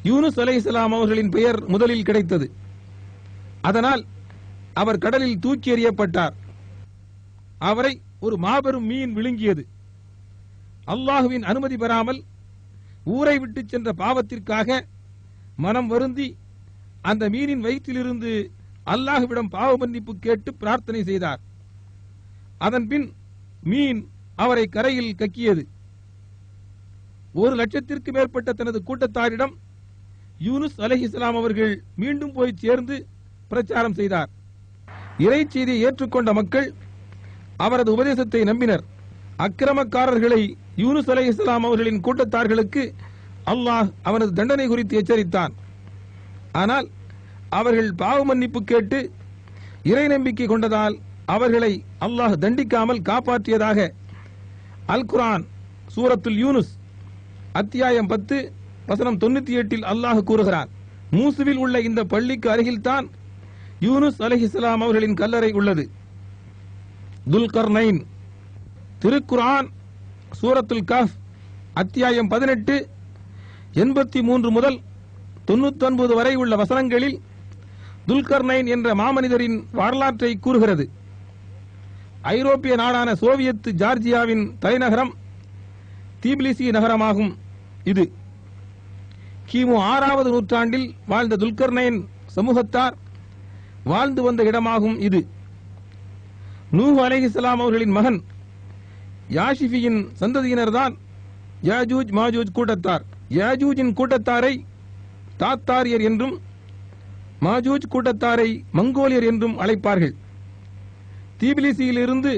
யூனுஸ் அலைஹிஸ்ஸலாம் அவர்களின் பெயர் முதலில் கிடைத்தது. அதனால் அவர் கடலில் தூக்கி எறியப்பட்டார். அவரை ஒரு மாபெரும் மீன் விழுங்கியது. அல்லாஹுவின் அனுமதி பெறாமல் ஊரை விட்டு சென்ற பாவத்திற்காக மனம் வருந்தி அந்த மீனின் வயிற்றிலிருந்து அல்லாஹுவிடம் பாவ மன்னிப்பு கேட்டு பிரார்த்தனை செய்தார். அதன்பின் மீன் அவரை கரையில் கக்கியது. 1,00,000 மேற்பட்ட தனது கூட்டத்தாரிடம் யூனுஸ் அலைஹிஸ்ஸலாம் அவர்கள் மீண்டும் போய் சேர்ந்து பிரச்சாரம் செய்தார். இறை செய்தியை ஏற்றுக்கொண்ட மக்கள் அவரது உபதேசத்தை நம்பினர். அக்கிரமக்காரர்களை யூனுஸ் அலைஹிஸ்ஸலாம் அவர்களின் கூட்டத்தார்களுக்கு அல்லாஹ் அவனது தண்டனை குறித்து எச்சரித்தான். ஆனால் அவர்கள் பாவ மன்னிப்பு கேட்டு இறை நம்பிக்கை கொண்டதால் அவர்களை அல்லாஹ் தண்டிக்காமல் காப்பாற்றியதாக அல் குர்ஆன் சூரத்துல் யூனுஸ் அத்தியாயம் 10 வசனம் 98 அல்லாஹ் கூறுகிறான். மூசுவில் உள்ள இந்த பள்ளிக்கு அருகில்தான் யூனுஸ் அலைஹிஸ்ஸலாம் அவர்களின் கல்லறை உள்ளது. துல்கர்னைன் திருக்குர்ஆன் சூரத்துல் கஹ்ஃப் அத்தியாயம் 18 83 முதல் 99 வரை உள்ள வசனங்களில் துல்கர்னைன் என்ற மாமனிதரின் வரலாற்றை கூறுகிறது. ஐரோப்பிய நாடான சோவியத் ஜார்ஜியாவின் தலைநகரம் தீப்லிசி நகரமாகும். இது கிமு 6வது நூற்றாண்டில் வாழ்ந்த துல்கர்னைன் சமூகத்தார் வாழ்ந்து வந்த இடமாகும். இது நூஹ் அலைஹிஸ்ஸலாம் அவர்களின் மகன் யாஷிஃபியின் சந்ததியினர்தான் யாஜூஜ் மாஜூஜ் கூட்டத்தார். யாஜூஜின் கூட்டத்தாரை தாத்தாரியர் என்றும் மாஜூஜ் கூட்டத்தாரை மங்கோலியர் என்றும் அழைப்பார்கள். தீபிலிசியிலிருந்து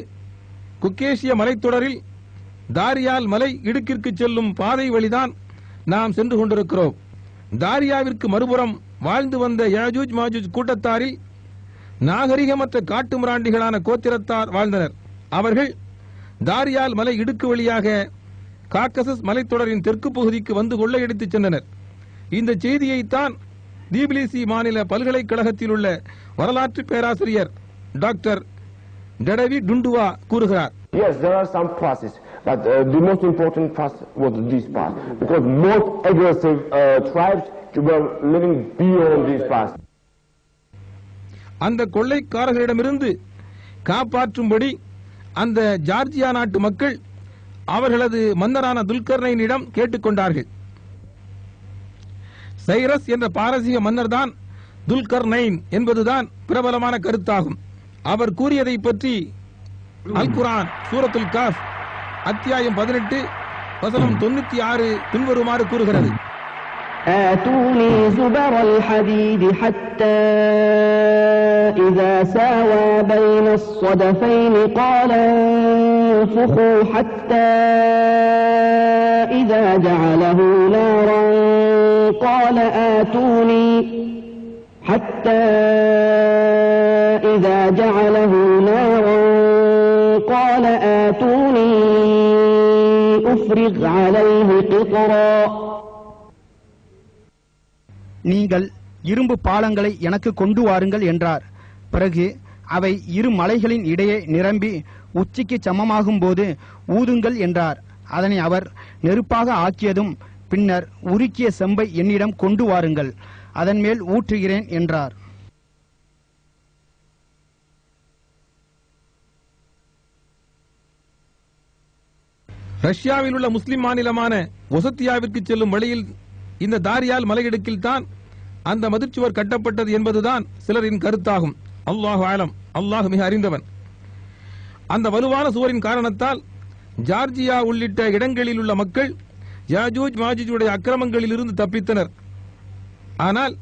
குக்கேஷிய மலைத்தொடரில் தாரியால் மலை இடுக்கிற்கு செல்லும் பாதை வழிதான் நாம் சென்று கொண்டிருக்கிறோம். தாரியாவிற்கு மறுபுறம் வாழ்ந்து வந்த யாஜூஜ் மாஜூஜ் கூட்டத்தாரில் நாகரிகமற்ற காட்டு மிராண்டிகளான கோத்திரத்தார் வாழ்ந்தனர். அவர்கள் தாரியால் மலை இடுக்கு வழியாக காக்கசஸ் மலைத்தொடரின் தெற்கு பகுதிக்கு வந்து கொள்ளையடித்துச் சென்றனர். இந்த செய்தியைத்தான் தீபிலிசி மாநில பல்கலைக்கழகத்தில் உள்ள வரலாற்று பேராசிரியர் டாக்டர் டடவி டுண்டுவா கூறுகிறார். Yes, there are some passes, but the most important pass was this pass, because most aggressive tribes were living beyond this pass. அந்த கொள்ளைக்காரர்களிடமிருந்து காப்பாற்றும்படி அந்த ஜார்ஜியா நாட்டு மக்கள் அவர்களது மன்னரான துல்கர்னைனிடம் கேட்டுக்கொண்டார்கள். சைரஸ் என்ற பாரசீக மன்னர் தான் துல்கர்னைன் என்பதுதான் பிரபலமான கருத்தாகும். அவர் கூறியதை பற்றி அல் குர்ஆன் சூரத்துல் காஃப் அத்தியாயம் 18 வசனம் 96 பின்வருமாறு கூறுகிறது: آتوني زبر الحديد حتى إذا ساوى بين الصدفين قال انفخوا حتى إذا جعله نارا قال آتوني حتى إذا جعله نارا قال آتوني أفرغ عليه قطرا. நீங்கள் இரும்பு பாலங்களை எனக்கு கொண்டு வாருங்கள் என்றார். பிறகு அவை இரு மலைகளின் இடையே நிரம்பி உச்சிக்கு சமமாகும் போது ஊதுங்கள் என்றார். அதனை அவர் நெருப்பாக ஆக்கியதும் பின்னர் உருக்கிய செம்பை என்னிடம் கொண்டு வாருங்கள், அதன் மேல் ஊற்றுகிறேன் என்றார். ரஷ்யாவில் உள்ள முஸ்லிம் மாநிலமான ஒசத்தியாவிற்கு செல்லும் வழியில் இந்த தாரியால் மலையிடுக்கில் தான் அந்த மதிர்ச்சுவர் கட்டப்பட்டது என்பதுதான் சிலரின் கருத்தாகும். அல்லாஹு ஆலம், அல்லாஹ் மிக அறிந்தவன். அந்த வலுவான சுவரின் காரணத்தால் ஜார்ஜியா உள்ளிட்ட இடங்களில் உள்ள மக்கள் யாஜூஜ் மாஜூஜுடைய அக்கிரமங்களில் இருந்து தப்பித்தனர். ஆனால்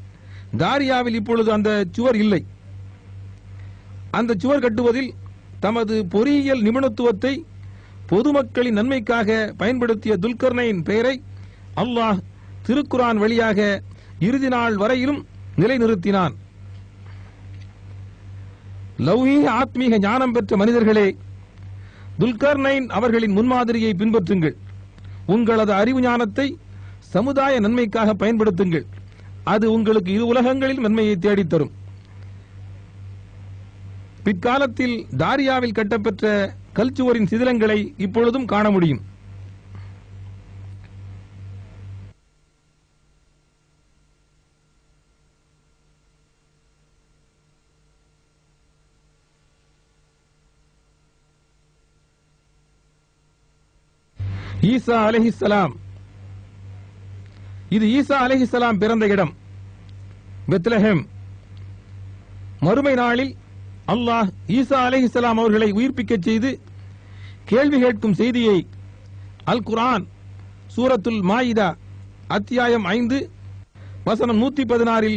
தாரியாவில் இப்பொழுது அந்த சுவர் இல்லை. அந்த சுவர் கட்டுவதில் தமது பொறியியல் நிபுணத்துவத்தை பொதுமக்களின் நன்மைக்காக பயன்படுத்திய துல்கர்னைன் பெயரை அல்லாஹ் திருக்குரான் வழியாக இறுதி நாள் வரையிலும் நிலைநிறுத்தினான். லௌகீக ஆத்மீக ஞானம் பெற்ற மனிதர்களே, துல்கர்னைன் அவர்களின் முன்மாதிரியை பின்பற்றுங்கள். உங்களது அறிவு ஞானத்தை சமுதாய நன்மைக்காக பயன்படுத்துங்கள். அது உங்களுக்கு இரு உலகங்களில் நன்மையை தேடித்தரும். பிற்காலத்தில் தாரியாவில் கட்டப்பெற்ற கல்சுவரின் சிதிலங்களை இப்பொழுதும் காண முடியும். ஈசா அலைஹிஸ்ஸலாம், இது ஈசா அலைஹிஸ்ஸலாம் பிறந்த இடம் பெத்லஹேம். மறுமை நாளில் அல்லாஹ் ஈசா அலைஹிஸ்ஸலாம் அவர்களை உயிர்ப்பிக்கச் செய்து கேள்வி கேட்கும் செய்தியை அல் குர்ஆன் சூரத்துல் மாயிதா அத்தியாயம் 5 வசனம் 116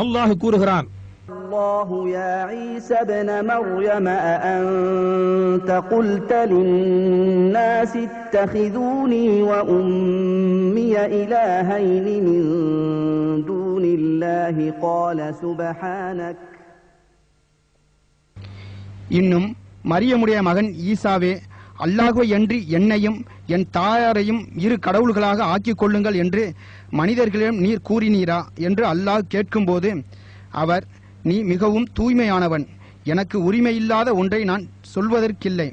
அல்லாஹ் கூறுகிறான்: الله يا عيسى ابن مريم أأنت قلت للناس اتخذوني وأمي إلهين من دون الله قال سبحانك. இன்னும் மரியமுடைய மகன் ஈசாவே, அல்லாஹ்வை அன்றி என்னையும் என் தாயாரையும் இரு கடவுள்களாக ஆக்கிக் கொள்ளுங்கள் என்று மனிதர்களிடம் நீர் கூறினீரா என்று அல்லாஹ் கேட்கும்போது அவர், நீ மிகவும் தூய்மையானவன், எனக்கு உரிமையில்லாத ஒன்றை நான் சொல்வதற்கில்லை.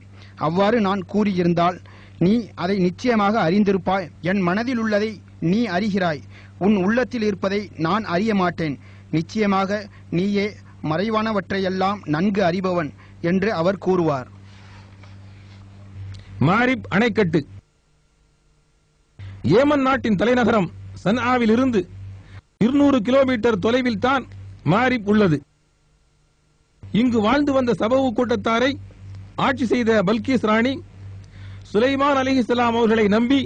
அவ்வாறு நான் கூறியிருந்தால் நீ அதை நிச்சயமாக அறிந்திருப்பாய். என் மனதில் உள்ளதை நீ அறிகிறாய், உன் உள்ளத்தில் இருப்பதை நான் அறிய மாட்டேன். நிச்சயமாக நீயே மறைவானவற்றையெல்லாம் நன்கு அறிபவன் என்று அவர் கூறுவார். மாரிப் அணைக்கட்டு ஏமன் நாட்டின் தலைநகரம் சன்ஆவில் இருந்து 200 கிலோமீட்டர் தொலைவில் தான் மாரிப் உள்ளது. இங்கு வாழ்ந்து வந்த சபவு கூட்டத்தாரை ஆட்சி செய்த பல்கீஸ் ராணி சுலைமான் அலைஹிஸ்ஸலாம் அவர்களை நம்பி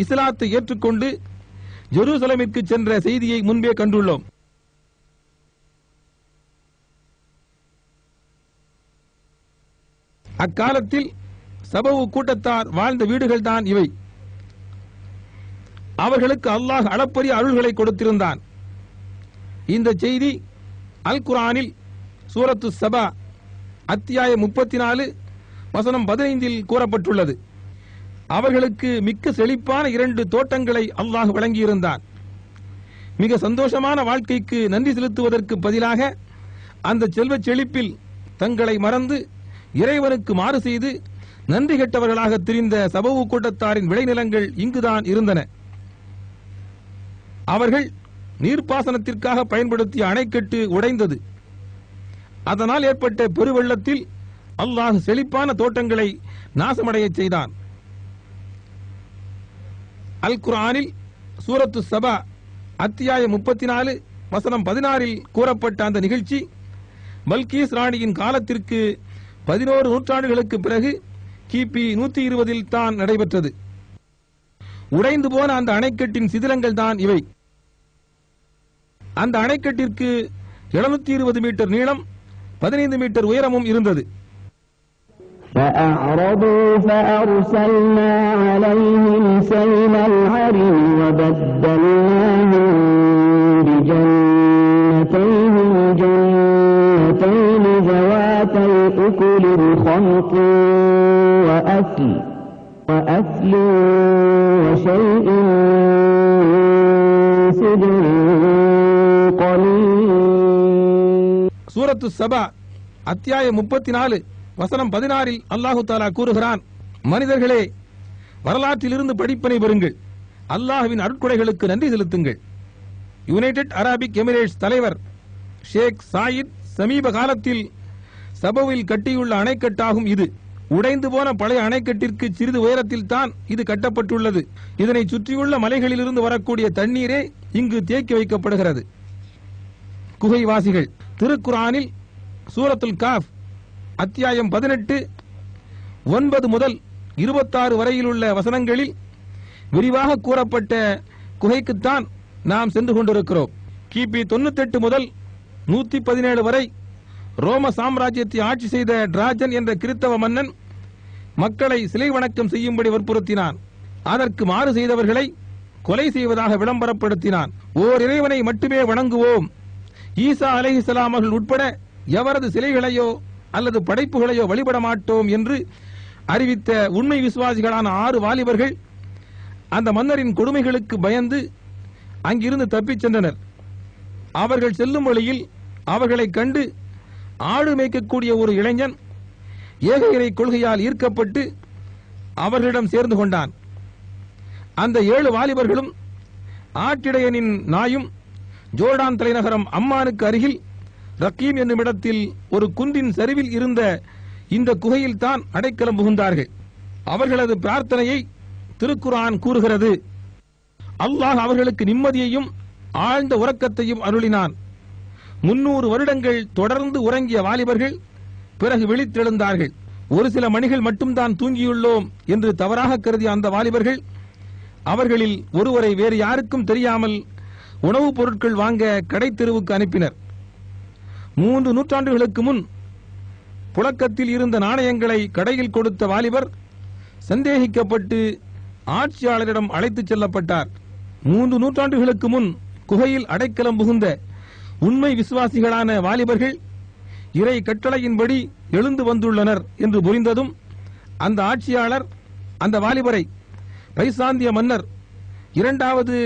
இஸ்லாத்தை ஏற்றுக்கொண்டு ஜெருசலமிற்கு சென்ற செய்தியை முன்பே கண்டுள்ளோம். அக்காலத்தில் சபவு கூட்டத்தார் வாழ்ந்த வீடுகள் தான் இவை. அவர்களுக்கு அல்லாஹ் அளப்பரிய அருள்களை கொடுத்திருந்தான். இந்த செய்தி அல் குர்ஆனில் சூரத்து சபா அத்தியாயம் 34 வசனம் 15 கூறப்பட்டுள்ளது. அவர்களுக்கு மிக்க செழிப்பான 2 தோட்டங்களை அல்லாஹ் வழங்கியிருந்தான். மிக சந்தோஷமான வாழ்க்கைக்கு நன்றி செலுத்துவதற்கு பதிலாக அந்த செல்வச் செழிப்பில் தங்களை மறந்து இறைவனுக்கு மாறு செய்து நன்றி கெட்டவர்களாக திரிந்த சபவு கூட்டத்தாரின் விளைநிலங்கள் இங்குதான் இருந்தன. அவர்கள் நீர்ப்பாசனத்திற்காக பயன்படுத்திய அணைக்கட்டு உடைந்தது. அதனால் ஏற்பட்ட பெருவெள்ளத்தில் அல்லாஹ் செழிப்பான தோட்டங்களை நாசமடைய செய்தான். அல் குர்ஆனில் சூரத்து சபா அத்தியாயம் 34 வசனம் 16 கூறப்பட்ட அந்த நிகழ்ச்சி பல்கீஸ் ராணியின் காலத்திற்கு 11 நூற்றாண்டுகளுக்கு பிறகு கிபி 120 தான் நடைபெற்றது. உடைந்து போன அந்த அணைக்கட்டின் சிதிலங்கள் தான் இவை. அந்த அணைக்கட்டிற்கு 720 மீட்டர் நீளம், 15 மீட்டர் உயரமும் இருந்தது. فأعرضوا فأرسلنا عليهم سيل العرم وبدلناهم بجنتيهم جنتين ذواتي أكل خمط وأثل وشيء سدر قليل. சூரத்து சபா அத்தியாயம் 34 வசனம் 16 அல்லாஹு தஆலா கூறுகிறான், மனிதர்களே, வரலாற்றிலிருந்து படிப்பினை பெறுங்கள், அல்லாஹ்வின் அருட்கொடைகளுக்கு நன்றி செலுத்துங்கள். யுனைடெட் அரபிக் எமிரேட்ஸ் தலைவர் ஷேக் சாயித் சமீப காலத்தில் சபவில் கட்டியுள்ள அணைக்கட்டாகும் இது. உடைந்து போன பழைய அணைக்கட்டிற்கு சிறிது உயரத்தில் தான் இது கட்டப்பட்டுள்ளது. இதனை சுற்றியுள்ள மலைகளிலிருந்து வரக்கூடிய தண்ணீரே இங்கு தேக்கி வைக்கப்படுகிறது. குகைவாசிகள் திருக்குர்ஆனில் சூரத்துல் காஃப் அத்தியாயம் 18 9 முதல் 26 வரையிலுள்ள வசனங்களில் விரிவாக கூறப்பட்ட குகைக்குத்தான் நாம் சென்று கொண்டிருக்கிறோம். கிபி 98 முதல் 117 வரை ரோம சாம்ராஜ்யத்தை ஆட்சி செய்த டிராஜன் என்ற கிறித்தவ மன்னன் மக்களை சிலை வணக்கம் செய்யும்படி வற்புறுத்தினான். அதற்கு மாறு செய்தவர்களை கொலை செய்வதாக விளம்பரப்படுத்தினான். ஓர் இறைவனை மட்டுமே வணங்குவோம், ஈசா அலைஹிஸ்ஸலாம் அவர்கள் உட்பட எவரது சிலைகளையோ அல்லது படைப்புகளையோ வழிபட மாட்டோம் என்று அறிவித்த உண்மை விசுவாசிகளான 6 வாலிபர்கள் அந்த மன்னரின் கொடுமைகளுக்கு பயந்து அங்கிருந்து தப்பிச் சென்றனர். அவர்கள் செல்லும் வழியில் அவர்களை கண்டு ஆடு மேய்க்கக்கூடிய ஒரு இளைஞன் ஏக இறை கொள்கையால் ஈர்க்கப்பட்டு அவர்களிடம் சேர்ந்து கொண்டான். அந்த 7 வாலிபர்களும் ஆட்டிடையனின் நாயும் ஜோர்டான் தலைநகரம் அம்மானுக்கு அருகில் ரக்கீம் என்னும் இடத்தில் ஒரு குன்றின் சரிவில் இருந்த இந்த குகையில் தான் அடைக்கலம் புகுந்தார்கள். அவர்களது பிரார்த்தனையை திருக்குர்ஆன் கூறுகிறது. அல்லாஹ் அவர்களுக்கு நிம்மதியையும் ஆழ்ந்த உறக்கத்தையும் அருளினான். 300 வருடங்கள் தொடர்ந்து உறங்கிய வாலிபர்கள் பிறகு விழித்தெழுந்தார்கள். ஒரு சில மணிகள் மட்டும்தான் தூங்கியுள்ளோம் என்று தவறாக கருதிய அந்த வாலிபர்கள் அவர்களில் ஒருவரை வேறு யாருக்கும் தெரியாமல் உணவுப் பொருட்கள் வாங்க கடை தெருவுக்கு அனுப்பினர். 3 நூற்றாண்டுகளுக்கு முன் புழக்கத்தில் இருந்த நாணயங்களை கடையில் கொடுத்த வாலிபர் சந்தேகிக்கப்பட்டு ஆட்சியாளரிடம் அழைத்துச் செல்லப்பட்டார். 3 நூற்றாண்டுகளுக்கு முன் குகையில் அடைக்கலம் புகுந்த உண்மை விசுவாசிகளான வாலிபர்கள் இறை கட்டளையின்படி எழுந்து வந்துள்ளனர் என்று புரிந்ததும் அந்த ஆட்சியாளர் அந்த வாலிபரை பைசாந்திய மன்னர் 2வது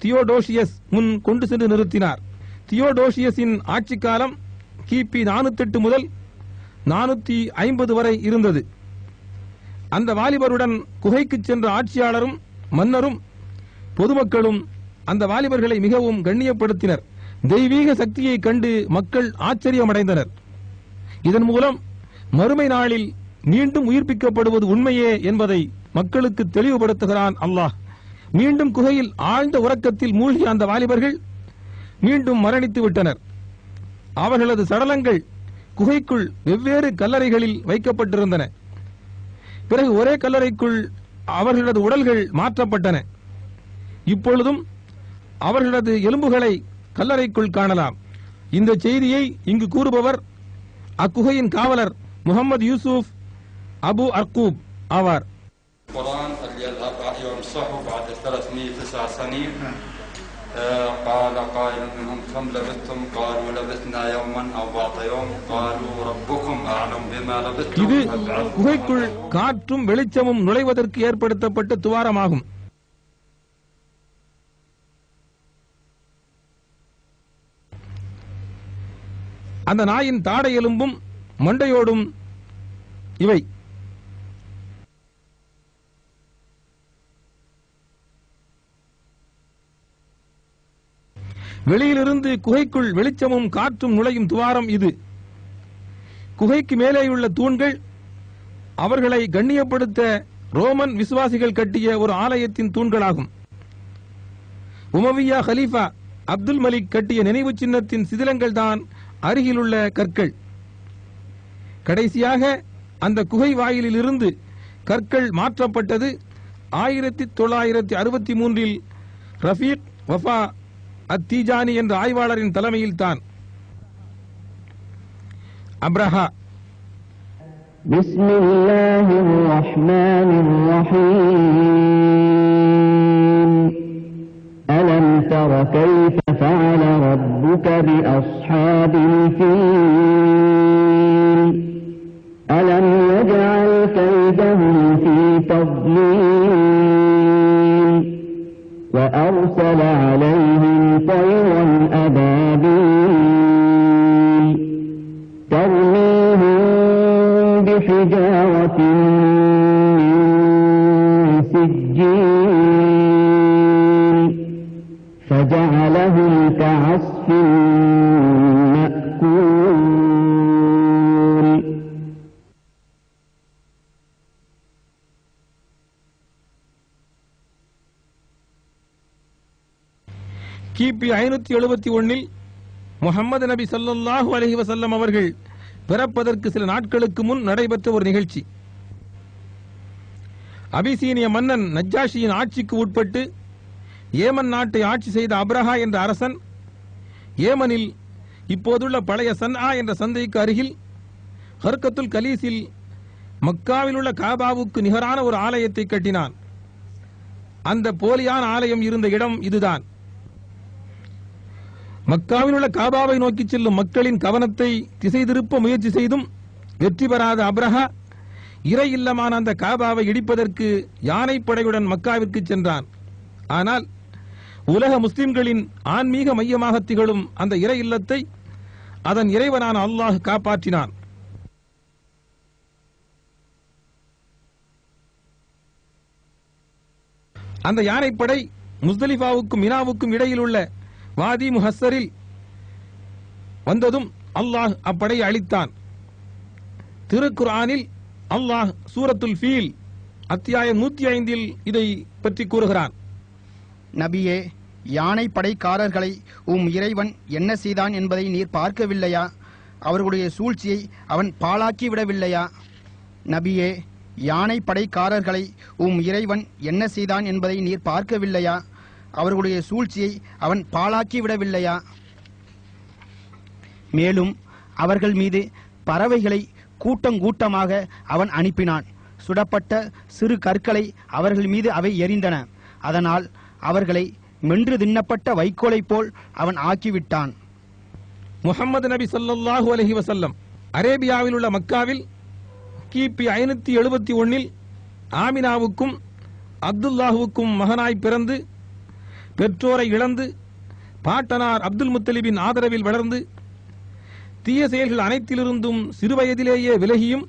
தியோடோசியஸ் முன் கொண்டு சென்று நிறுத்தினார். தியோடோசியஸின் ஆட்சி காலம் கிபி 408 முதல் 450 வரை இருந்தது. அந்த வாலிபருடன் குகைக்கு சென்ற ஆட்சியாளரும் மன்னரும் பொதுமக்களும் அந்த வாலிபர்களை மிகவும் கண்ணியப்படுத்தினர். தெய்வீக சக்தியை கண்டு மக்கள் ஆச்சரியமடைந்தனர். இதன் மூலம் மறுமை நாளில் மீண்டும் உயிர்ப்பிக்கப்படுவது உண்மையே என்பதை மக்களுக்கு தெளிவுபடுத்துகிறான் அல்லாஹ். மீண்டும் குகையில் ஆழ்ந்த உறக்கத்தில் மூழ்கிய அந்த வாலிபர்கள் மீண்டும் மரணித்து விட்டனர். அவர்களது சடலங்கள் குகைக்குள் வெவ்வேறு கல்லறைகளில் வைக்கப்பட்டிருந்தன. பிறகு ஒரே கல்லறைக்குள் அவர்களது உடல்கள் மாற்றப்பட்டன. இப்பொழுதும் அவர்களது எலும்புகளை கல்லறைக்குள் காணலாம். இந்த செய்தியை இங்கு கூறுபவர் அக்குகையின் காவலர் முகமது யூசுப் அபு அர்கூப் ஆவார். قال قائل منهم كم لبثتم قالوا لبثنا يوما أو بعض يوم قالوا ربكم أعلم بما لبثتم. இது குகைக்குள் காற்றும் வெளிச்சமும் நுழைவதற்கு ஏற்படுத்தப்பட்ட துவாரமாகும். அந்த நாயின் தாடை எலும்பும் மண்டையோடும் இவை. வெளியிலிருந்து குகைக்குள் வெளிச்சமும் காற்றும் நுழையும் துவாரம் இது. குகைக்கு மேலேயுள்ள தூண்கள் அவர்களை கண்ணியப்படுத்த ரோமன் விசுவாசிகள் கட்டிய ஒரு ஆலயத்தின் தூண்களாகும். உமவியா ஹலீஃபா அப்துல் மலிக் கட்டிய நினைவு சின்னத்தின் சிதிலங்கள் தான் அருகிலுள்ள கற்கள். கடைசியாக அந்த குகை வாயிலில் இருந்து கற்கள் மாற்றப்பட்டது 1963 ரஃபீக் வஃபா அத்தீஜானி என்ற ஆய்வாளரின் தலைமையில் தான். அப்ரஹா. பிஸ்மில்லாஹிர் ரஹ்மானிர் ரஹீம். அலம் தர கைஃப ஃபஅல ரப்புக பி அஸ்ஹாபில் ஃபீல். அலம் யஜ்அல் கைதஹும் ஃபீ தضلீல். وأرسل عليهم طيرا أبابيل ترميهم بحجارة من سجيل فجعلهم كعصف مأكول. கிபி 571 முஹம்மது நபி ஸல்லல்லாஹு அலைஹி வஸல்லம் அவர்கள் பிறப்பதற்கு சில நாட்களுக்கு முன் நடைபெற்ற ஒரு நிகழ்ச்சி. அபிசீனிய மன்னன் நஜ்ஜாஷியின் ஆட்சிக்கு உட்பட்டு ஏமன் நாட்டை ஆட்சி செய்த அப்ரஹா என்ற அரசன் ஏமனில் இப்போதுள்ள பழைய சன்ஆ என்ற சந்தைக்கு அருகில் ஹர்கத்துல் கலீஸில் மக்காவில் உள்ள காபாவுக்கு நிகரான ஒரு ஆலயத்தை கட்டினான். அந்த போலியான ஆலயம் இருந்த இடம் இதுதான். மக்காவில் உள்ள காபாவை நோக்கி செல்லும் மக்களின் கவனத்தை திசை திருப்ப முயற்சி செய்தும் வெற்றி பெறாத அப்ரஹா இறை இல்லமான அந்த காபாவை இடிப்பதற்கு யானைப்படையுடன் மக்காவிற்கு சென்றான். ஆனால் உலக முஸ்லிம்களின் ஆன்மீக மையமாக திகழும் அந்த இறை இல்லத்தை அதன் இறைவனான அல்லாஹ் காப்பாற்றினான். அந்த யானைப்படை முஸ்தலிஃபாவுக்கும் மினாவுக்கும் இடையில் உள்ள வாதி முஹஸ்ஸரில் வந்ததும் அல்லாஹ் அப்படையை அழித்தான். திருக்குர்ஆனில் அல்லாஹ் சூரத்துல் ஃபீல் அத்தியாயம் 105 இதை பற்றி கூறுகிறான். நபியே, யானை படைக்காரர்களை இறைவன் என்ன செய்தான் என்பதை நீர் பார்க்கவில்லையா? அவர்களுடைய சூழ்ச்சியை அவன் பாழாக்கி விடவில்லையா? நபியே, யானை படைக்காரர்களை இறைவன் என்ன செய்தான் என்பதை நீர் பார்க்கவில்லையா? அவர்களுடைய சூழ்ச்சியை அவன் பாழாக்கி விடவில்லையா? மேலும் அவர்கள் மீது பறவைகளை கூட்டங்கூட்டமாக அவன் அனுப்பினான். சுடப்பட்ட சிறு கற்களை அவர்கள் மீது அவை எறிந்தன. அதனால் அவர்களை மென்று தின்னப்பட்ட வைக்கோலை போல் அவன் ஆக்கிவிட்டான். முஹம்மது நபி ஸல்லல்லாஹு அலைஹி வஸல்லம் அரேபியாவில் உள்ள மக்காவில் கிபி 571 ஆமினாவுக்கும் அப்துல்லாஹுவுக்கும் மகனாய் பிறந்து பெற்றோரை இழந்து பாட்டனார் அப்துல் முத்தலிபின் ஆதரவில் வளர்ந்து தீய செயல்கள் அனைத்திலிருந்தும் சிறுவயதிலேயே விலகியும்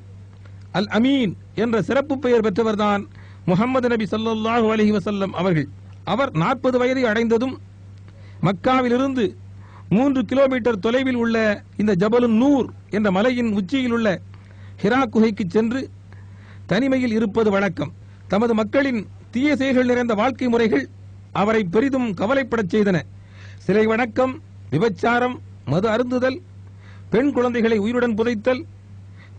அல் அமீன் என்ற சிறப்பு பெயர் பெற்றவர்தான் முஹம்மது நபி ஸல்லல்லாஹு அலைஹி வஸல்லம் அவர்கள். அவர் 40 வயதை அடைந்ததும் மக்காவிலிருந்து 3 கிலோமீட்டர் தொலைவில் உள்ள இந்த ஜபலுன் நூர் என்ற மலையின் உச்சியில் உள்ள ஹிரா குகைக்கு சென்று தனிமையில் இருப்பது வழக்கம். தமது மக்களின் தீய செயல்கள் நிறைந்த வாழ்க்கை முறைகள் அவரை பெரிதும் கவலைப்படச் செய்தன. சிலை வணக்கம், விபச்சாரம், மது அருந்துதல், பெண் குழந்தைகளை உயிருடன் புதைத்தல்,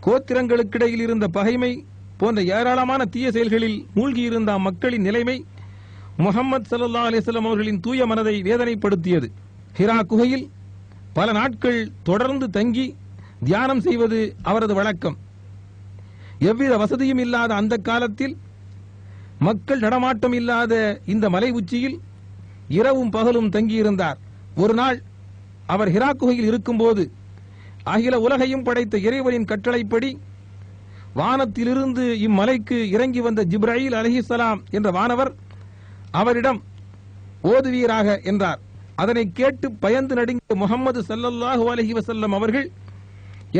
கோத்திரங்களுக்கிடையில் இருந்த பகைமை போன்ற ஏராளமான தீய செயல்களில் மூழ்கியிருந்த மக்களின் நிலைமை முஹம்மது ஸல்லல்லாஹு அலைஹி வஸல்லம் அவர்களின் தூய மனதை வேதனைப்படுத்தியது. ஹிரா குகையில் பல நாட்கள் தொடர்ந்து தங்கி தியானம் செய்வது அவரது வழக்கம். எவ்வித வசதியும் இல்லாத அந்த காலத்தில் மக்கள் நடமாட்டம் இல்லாத இந்த மலை உச்சியில் இரவும் பகலும் தங்கியிருந்தார். ஒரு நாள் அவர் ஹிரா குகையில் இருக்கும்போது அகில உலகையும் படைத்த இறைவனின் கட்டளைப்படி வானத்திலிருந்து இம்மலைக்கு இறங்கி வந்த ஜிப்ராயில் அலைஹிஸ்ஸலாம் என்ற வானவர் அவரிடம் ஓதுவீராக என்றார். அதனை கேட்டு பயந்து நடுங்கிய முஹம்மது ஸல்லல்லாஹு அலைஹி வஸல்லம் அவர்கள்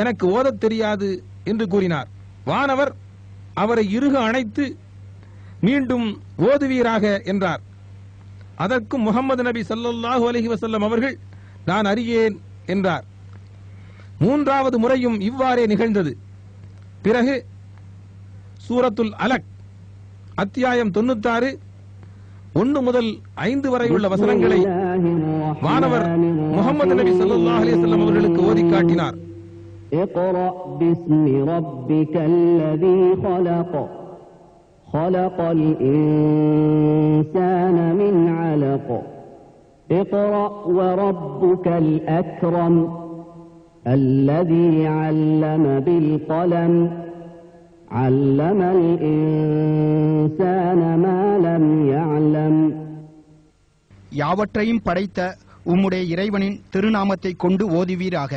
எனக்கு ஓதத் தெரியாது என்று கூறினார். வானவர் அவரை இறுக அணைத்து மீண்டும் ஓதுவீராக என்றார். அதற்கு முஹம்மது நபி ஸல்லல்லாஹு அலைஹி வஸல்லம் அவர்கள் நான் அறியேன் என்றார். 3வது முறையும் இவ்வாறே நிகழ்ந்தது. பிறகு சூரத்துல் அலக் அத்தியாயம் 96 1 முதல் 5 வரை உள்ள வசனங்களை வானவர் முஹம்மது நபி ஸல்லல்லாஹு அலைஹி வஸல்லம் அவர்களுக்கு ஓதி காட்டினார். اقرأ باسم ربك الذي خلق خلق الإنسان من علق اقرأ وربك الأكرم الذي علم بالقلم علم الإنسان ما لم يعلم. யாவற்றையும் படைத்த உம்முடைய இறைவனின் திருநாமத்தை கொண்டு ஓதுவீராக.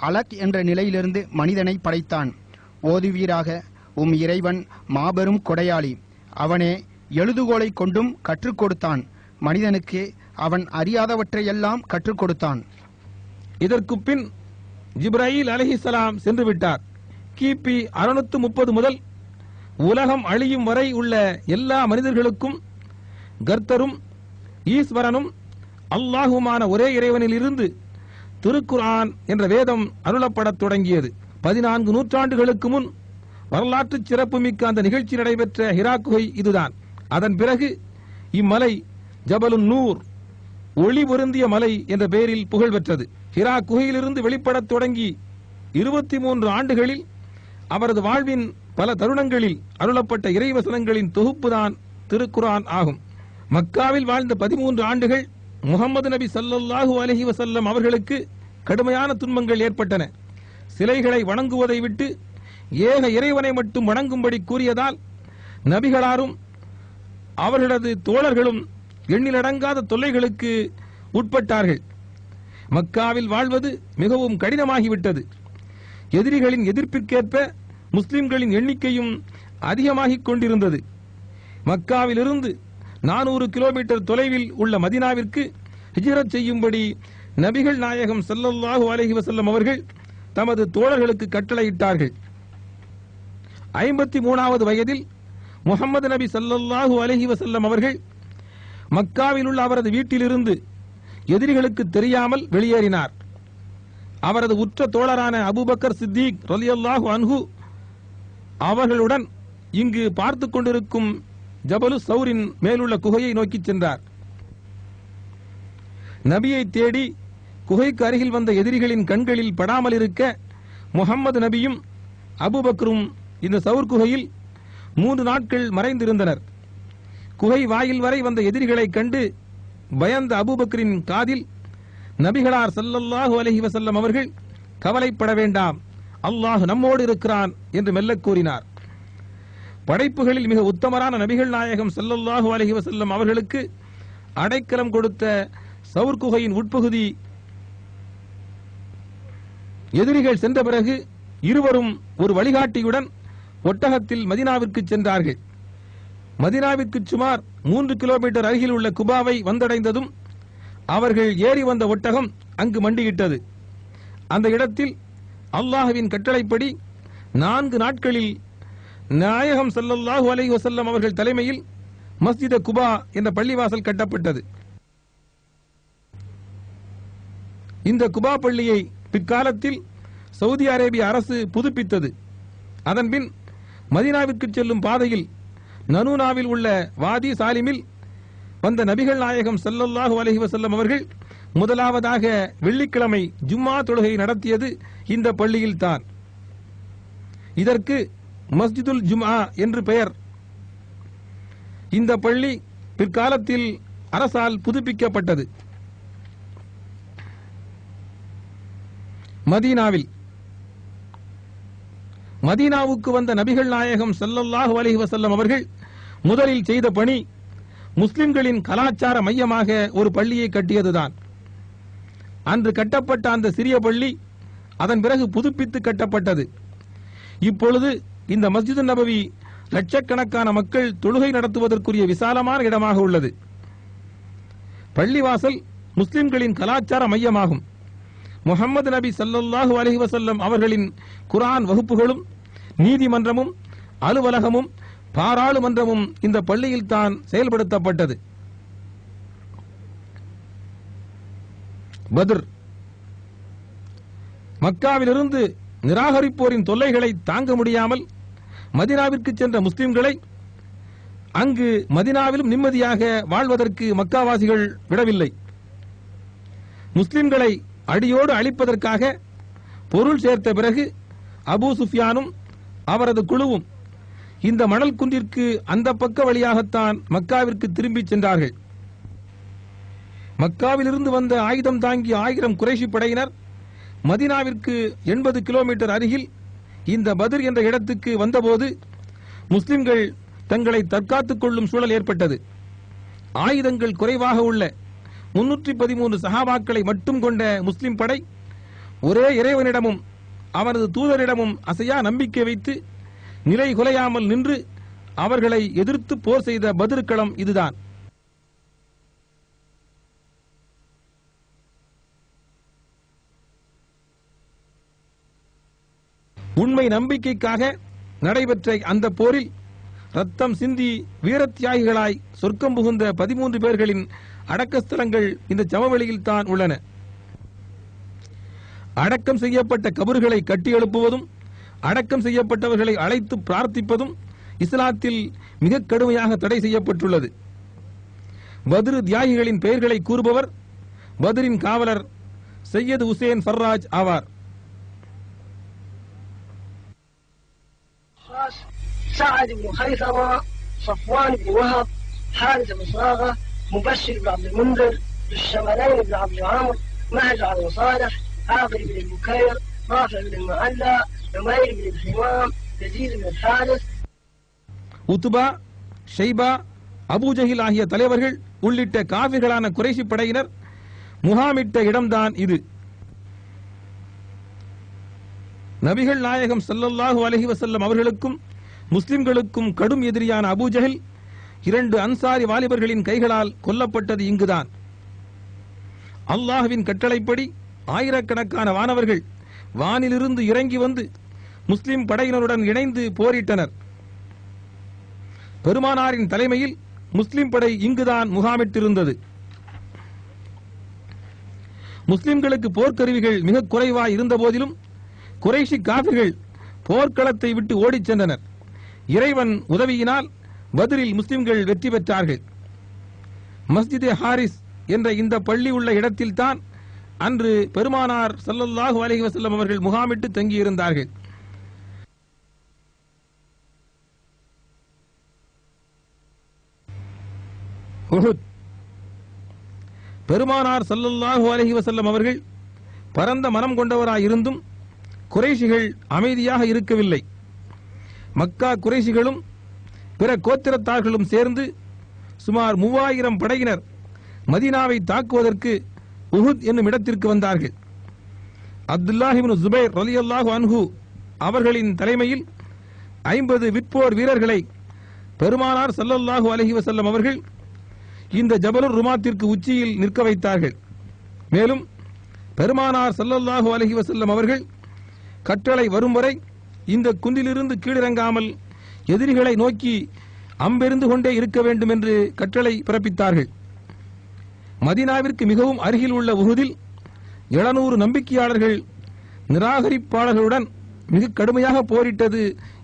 அலக் என்ற நிலையிலிருந்து மனிதனை படைத்தான். ஓதுவீராக. உம் இறைவன் மாபெரும் கொடையாளி. அவனே எழுதுகோலை கொண்டும் கற்றுக் கொடுத்தான். மனிதனுக்கு அவன் அறியாதவற்றையெல்லாம் கற்றுக் கொடுத்தான். இதற்கு பின் ஜிப்ராயில் அலைஹிஸ்ஸலாம் சென்று விட்டார். கிபி 630 முதல் உலகம் அழியும் வரை உள்ள எல்லா மனிதர்களுக்கும் கர்த்தரும் ஈஸ்வரனும் அல்லாஹுமான ஒரே இறைவனில் இருந்து திருக்குர்ஆன் என்ற வேதம் அருளப்படத் தொடங்கியது. 14 நூற்றாண்டுகளுக்கு முன் வரலாற்று சிறப்புமிக்க அந்த நிகழ்ச்சி நடைபெற்ற ஹிரா குகை இதுதான். அதன் பிறகு இம்மலை ஜபலுன் நூர், ஒளி பொருந்திய மலை என்ற பெயரில் புகழ் பெற்றது. ஹிரா குகையிலிருந்து வெளிப்படத் தொடங்கி 23 ஆண்டுகளில் அவரது வாழ்வின் பல தருணங்களில் அருளப்பட்ட இறைவசனங்களின் தொகுப்புதான் திருக்குர்ஆன் ஆகும். மக்காவில் வாழ்ந்த 13 ஆண்டுகள் முகமது நபி ஸல்லல்லாஹு அலைஹி வஸல்லம் அவர்களுக்கு கடுமையான துன்பங்கள் ஏற்பட்டன. சிலைகளை வணங்குவதை விட்டு ஏக இறைவனை மட்டும் வணங்கும்படி கூறியதால் நபிகளாரும் அவர்களது தோழர்களும் எண்ணிலடங்காத தொல்லைகளுக்கு உட்பட்டார்கள். மக்காவில் வாழ்வது மிகவும் கடினமாகிவிட்டது. எதிரிகளின் எதிர்ப்பிற்கேற்ப முஸ்லிம்களின் எண்ணிக்கையும் அதிகமாகிக் கொண்டிருந்தது. மக்காவிலிருந்து 400 கிலோமீட்டர் தொலைவில் உள்ள மதீனாவிற்கு ஹிஜ்ரத் செய்யும்படி நபிகள் நாயகம் ஸல்லல்லாஹு அலைஹி வஸல்லம் அவர்கள் தமது தோழர்களுக்கு கட்டளையிட்டார்கள். 53வது வயதில் முஹம்மது நபி ஸல்லல்லாஹு அலைஹி வஸல்லம் அவர்கள் மக்காவில் உள்ள அவரது வீட்டிலிருந்து எதிரிகளுக்கு தெரியாமல் வெளியேறினார். அவரது உற்ற தோழரான அபூபக்கர் சித்திக் ரலியல்லாஹு அன்ஹு அவர்களுடன் இங்கு பார்த்துக் கொண்டிருக்கும் ஜபலு சௌரின் மேலுள்ள குகையை நோக்கி சென்றார். நபியை தேடி குகைக்கு அருகில் வந்த எதிரிகளின் கண்களில் படாமல் இருக்க முஹம்மது நபியும் அபூபக்கரும் இந்த சௌர் குகையில் 3 நாட்கள் மறைந்திருந்தனர். குகை வாயில் வரை வந்த எதிரிகளை கண்டு பயந்த அபூபக்கரின் காதில் நபிகளார் ஸல்லல்லாஹு அலைஹி வஸல்லம் அவர்கள் கவலைப்பட வேண்டாம், அல்லாஹ் நம்மோடு இருக்கிறான் என்று மெல்ல கூறினார். படைப்புகளில் மிக உத்தமரான நபிகள் நாயகம் ஸல்லல்லாஹு அலைஹி வஸல்லம் அவர்களுக்கு அடைக்கலம் கொடுத்த சௌர் குகையின் உட்பகுதி எதிரிகள் சென்ற பிறகு இருவரும் ஒரு வழிகாட்டியுடன் ஒட்டகத்தில் மதீனாவிற்கு சென்றார்கள். மதீனாவிற்கு சுமார் 3 கிலோமீட்டர் அருகில் உள்ள குபாவை வந்தடைந்ததும் அவர்கள் ஏறி வந்த ஒட்டகம் அங்கு மண்டியிட்டது. அந்த இடத்தில் அல்லாஹ்வின் கட்டளைப்படி 4 நாட்களில் நாயகம் ஸல்லல்லாஹு அலைஹி வஸல்லம் அவர்கள் தலைமையில் மஸ்ஜித் குபா என்ற பள்ளிவாசல் கட்டப்பட்டது. இந்த குபா பள்ளியை பிற்காலத்தில் சவுதி அரேபிய அரசு புதுப்பித்தது. அதன்பின் மதீனாவிற்கு செல்லும் பாதையில் நனூனாவில் உள்ள வாதி சாலிமில் வந்த நபிகள் நாயகம் ஸல்லல்லாஹு அலைஹி வஸல்லம் அவர்கள் முதலாவதாக வெள்ளிக்கிழமை ஜும்மா தொழுகை நடத்தியது இந்த பள்ளியில் தான். இதற்கு மஸ்ஜிதுல் ஜும்ஆ என்று பெயர். இந்த பள்ளி பிற்காலத்தில் அரசால் புதுப்பிக்கப்பட்டது. மதீனாவுக்கு வந்த நபிகள் நாயகம் ஸல்லல்லாஹு அலைஹி வஸல்லம் அவர்கள் முதலில் செய்த பணி முஸ்லிம்களின் கலாச்சார மையமாக ஒரு பள்ளியை கட்டியதுதான். அன்று கட்டப்பட்ட அந்த சிறிய பள்ளி அதன் பிறகு புதுப்பித்து கட்டப்பட்டது. இப்பொழுது இந்த மஸ்ஜிது நபவி லட்சக்கணக்கான மக்கள் தொழுகை நடத்துவதற்குரிய விசாலமான இடமாக உள்ளது. பள்ளிவாசல் முஸ்லிம்களின் கலாச்சார மையமாகும். முஹம்மது நபி ஸல்லல்லாஹு அலைஹி வஸல்லம் அவர்களின் குர்ஆன் வகுப்புகளும் நீதிமன்றமும் அலுவலகமும் பாராளுமன்றமும் இந்த பள்ளியில் தான் செயல்படுத்தப்பட்டது. பத்ர் மக்காவிலிருந்து நிராகரிப்போரின் தொல்லைகளை தாங்க முடியாமல் மதீனாவிற்கு சென்ற முஸ்லிம்களை அங்கு மதீனாவிலும் நிம்மதியாக வாழ்வதற்கு மக்காவாசிகள் விடவில்லை. முஸ்லிம்களை அடியோடு அழிப்பதற்காக பொருள் சேர்த்த பிறகு அபூ சுஃபியானும் அவரது குழுவும் இந்த மணல் குன்றிற்கு அந்த பக்க வழியாகத்தான் மக்காவிற்கு திரும்பி சென்றார்கள். மக்காவிலிருந்து வந்த ஆயுதம் தாங்கிய 1000 குறைஷி படையினர் மதீனாவிற்கு 80 கிலோமீட்டர் அருகில் இந்த பத்ர் என்ற இடத்துக்கு வந்தபோது முஸ்லிம்கள் தங்களை தற்காத்துக் கொள்ளும் சூழல் ஏற்பட்டது. ஆயுதங்கள் குறைவாக உள்ள 313 சஹாபாக்களை மட்டும் கொண்ட முஸ்லிம் படை ஒரே இறைவனிடமும் அவரது தூதரிடமும் அசையா நம்பிக்கை வைத்து நிலை குலையாமல் நின்று அவர்களை எதிர்த்து போர் செய்த பத்ர் களம் இதுதான். உண்மை நம்பிக்கைக்காக நடைபெற்ற அந்த போரில் ரத்தம் சிந்தி வீரத்தியாகிகளாய் சொர்க்கம் புகுந்த 13 பேர்களின் அடக்கஸ்தலங்கள் இந்த சமவெளியில் தான் உள்ளன. அடக்கம் செய்யப்பட்ட கபறுகளை கட்டி எழுப்புவதும் அடக்கம் செய்யப்பட்டவர்களை அழைத்து பிரார்த்திப்பதும் இஸ்லாத்தில் மிக கடுமையாக தடை செய்யப்பட்டுள்ளது. பத்ர் தியாகிகளின் பெயர்களை கூறுபவர் பத்ரின் காவலர் சையத் ஹுசேன் ஃபர்ராஜ் ஆவார். سعد بن خيثمة، صفوان بن وهب، حارث بن صاغة، مبشر بن عبد المنذر، ذو الشمالين بن عبد عمرو، مهجع بن صالح، عاقل بن البكير، رافع بن المعلى، عمير بن الحمام، يزيد بن الحارث. உத்பா, ஷைபா, அபூஜஹில் ஆகிய தலைவர்கள் உள்ளிட்ட காஃபிர்களான குறைஷி படையினர் முகாமிட்ட இடம்தான் இது. நபிகள் நாயகம் ஸல்லல்லாஹு அலைஹி வஸல்லம் அவர்களுக்கும் முஸ்லிம்களுக்கும் கடும் எதிரியான அபூஜஹில் 2 அன்சாரி வாலிபர்களின் கைகளால் கொல்லப்பட்டது இங்குதான். அல்லாஹ்வின் கட்டளைப்படி ஆயிரக்கணக்கான வானவர்கள் வானிலிருந்து இறங்கி வந்து முஸ்லிம் படையினருடன் இணைந்து போரிட்டனர். பெருமானாரின் தலைமையில் முஸ்லிம் படை இங்குதான் முகாமிட்டிருந்தது. முஸ்லிம்களுக்கு போர்க்கருவிகள் மிக குறைவாய் இருந்த போதிலும் குறைஷி காஃபிர்கள் போர்க்களத்தை விட்டு ஓடிச் சென்றனர். இறைவன் உதவியினால் பத்ரில் முஸ்லிம்கள் வெற்றி பெற்றார்கள். மஸ்ஜிதே ஹாரிஸ் என்ற இந்த பள்ளி உள்ள இடத்தில்தான் அன்று பெருமானார் ஸல்லல்லாஹு அலைஹி வஸல்லம் அவர்கள் முகாமிட்டு தங்கியிருந்தார்கள். உஹுத். பெருமானார் ஸல்லல்லாஹு அலைஹி வஸல்லம் அவர்கள் பரந்த மனம் கொண்டவராயிருந்தும் குறைஷிகள் அமைதியாக இருக்கவில்லை. மக்கா குறைஷிகளும் பிற கோத்திரத்தார்களும் சேர்ந்து சுமார் 3000 படையினர் மதீனாவை தாக்குவதற்கு உஹுத் என்னும் இடத்திற்கு வந்தார்கள். அப்துல்லாஹ் இப்னு ஜுபைர் ரலியல்லாஹு அன்ஹு அவர்களின் தலைமையில் 50 விற்போர் வீரர்களை பெருமானார் ஸல்லல்லாஹு அலைஹி வஸல்லம் அவர்கள் இந்த ஜபலுர் ருமாத்திற்கு உச்சியில் நிற்க வைத்தார்கள். மேலும் பெருமானார் ஸல்லல்லாஹு அலைஹி வஸல்லம் அவர்கள் கட்டளை வரும் வரை இந்த குன்றிலிருந்து கீழிறங்காமல் எதிரிகளை நோக்கி அம்பெறிந்து கொண்டே இருக்க வேண்டும் என்று கட்டளை பிறப்பித்தார்கள். மதீனாவிற்கு மிகவும் அருகில் உள்ள உஹுதில் 700 நம்பிக்கையாளர்கள் நிராகரிப்பாளர்களுடன் மிக கடுமையாக போரிட்டது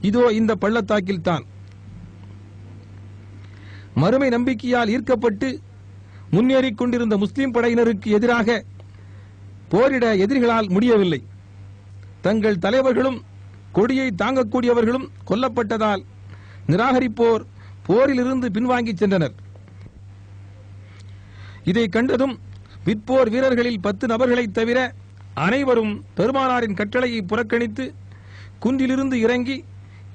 இதோ இந்த பள்ளத்தாக்கில் தான். மறுமை நம்பிக்கையால் ஈர்க்கப்பட்டு முன்னேறிக் கொண்டிருந்த முஸ்லிம் படையினருக்கு எதிராக போரிட எதிரிகளால் முடியவில்லை. தங்கள் தலைவர்களும் கொடியை தாங்கக்கூடியவர்களும் கொல்லப்பட்டதால் நிராகரிப்போர் போரிலிருந்து பின்வாங்கி சென்றனர். இதை கண்டதும் விற்போர் வீரர்களில் 10 நபர்களை தவிர அனைவரும் பெருமானாரின் கட்டளையை புறக்கணித்து குன்றிலிருந்து இறங்கி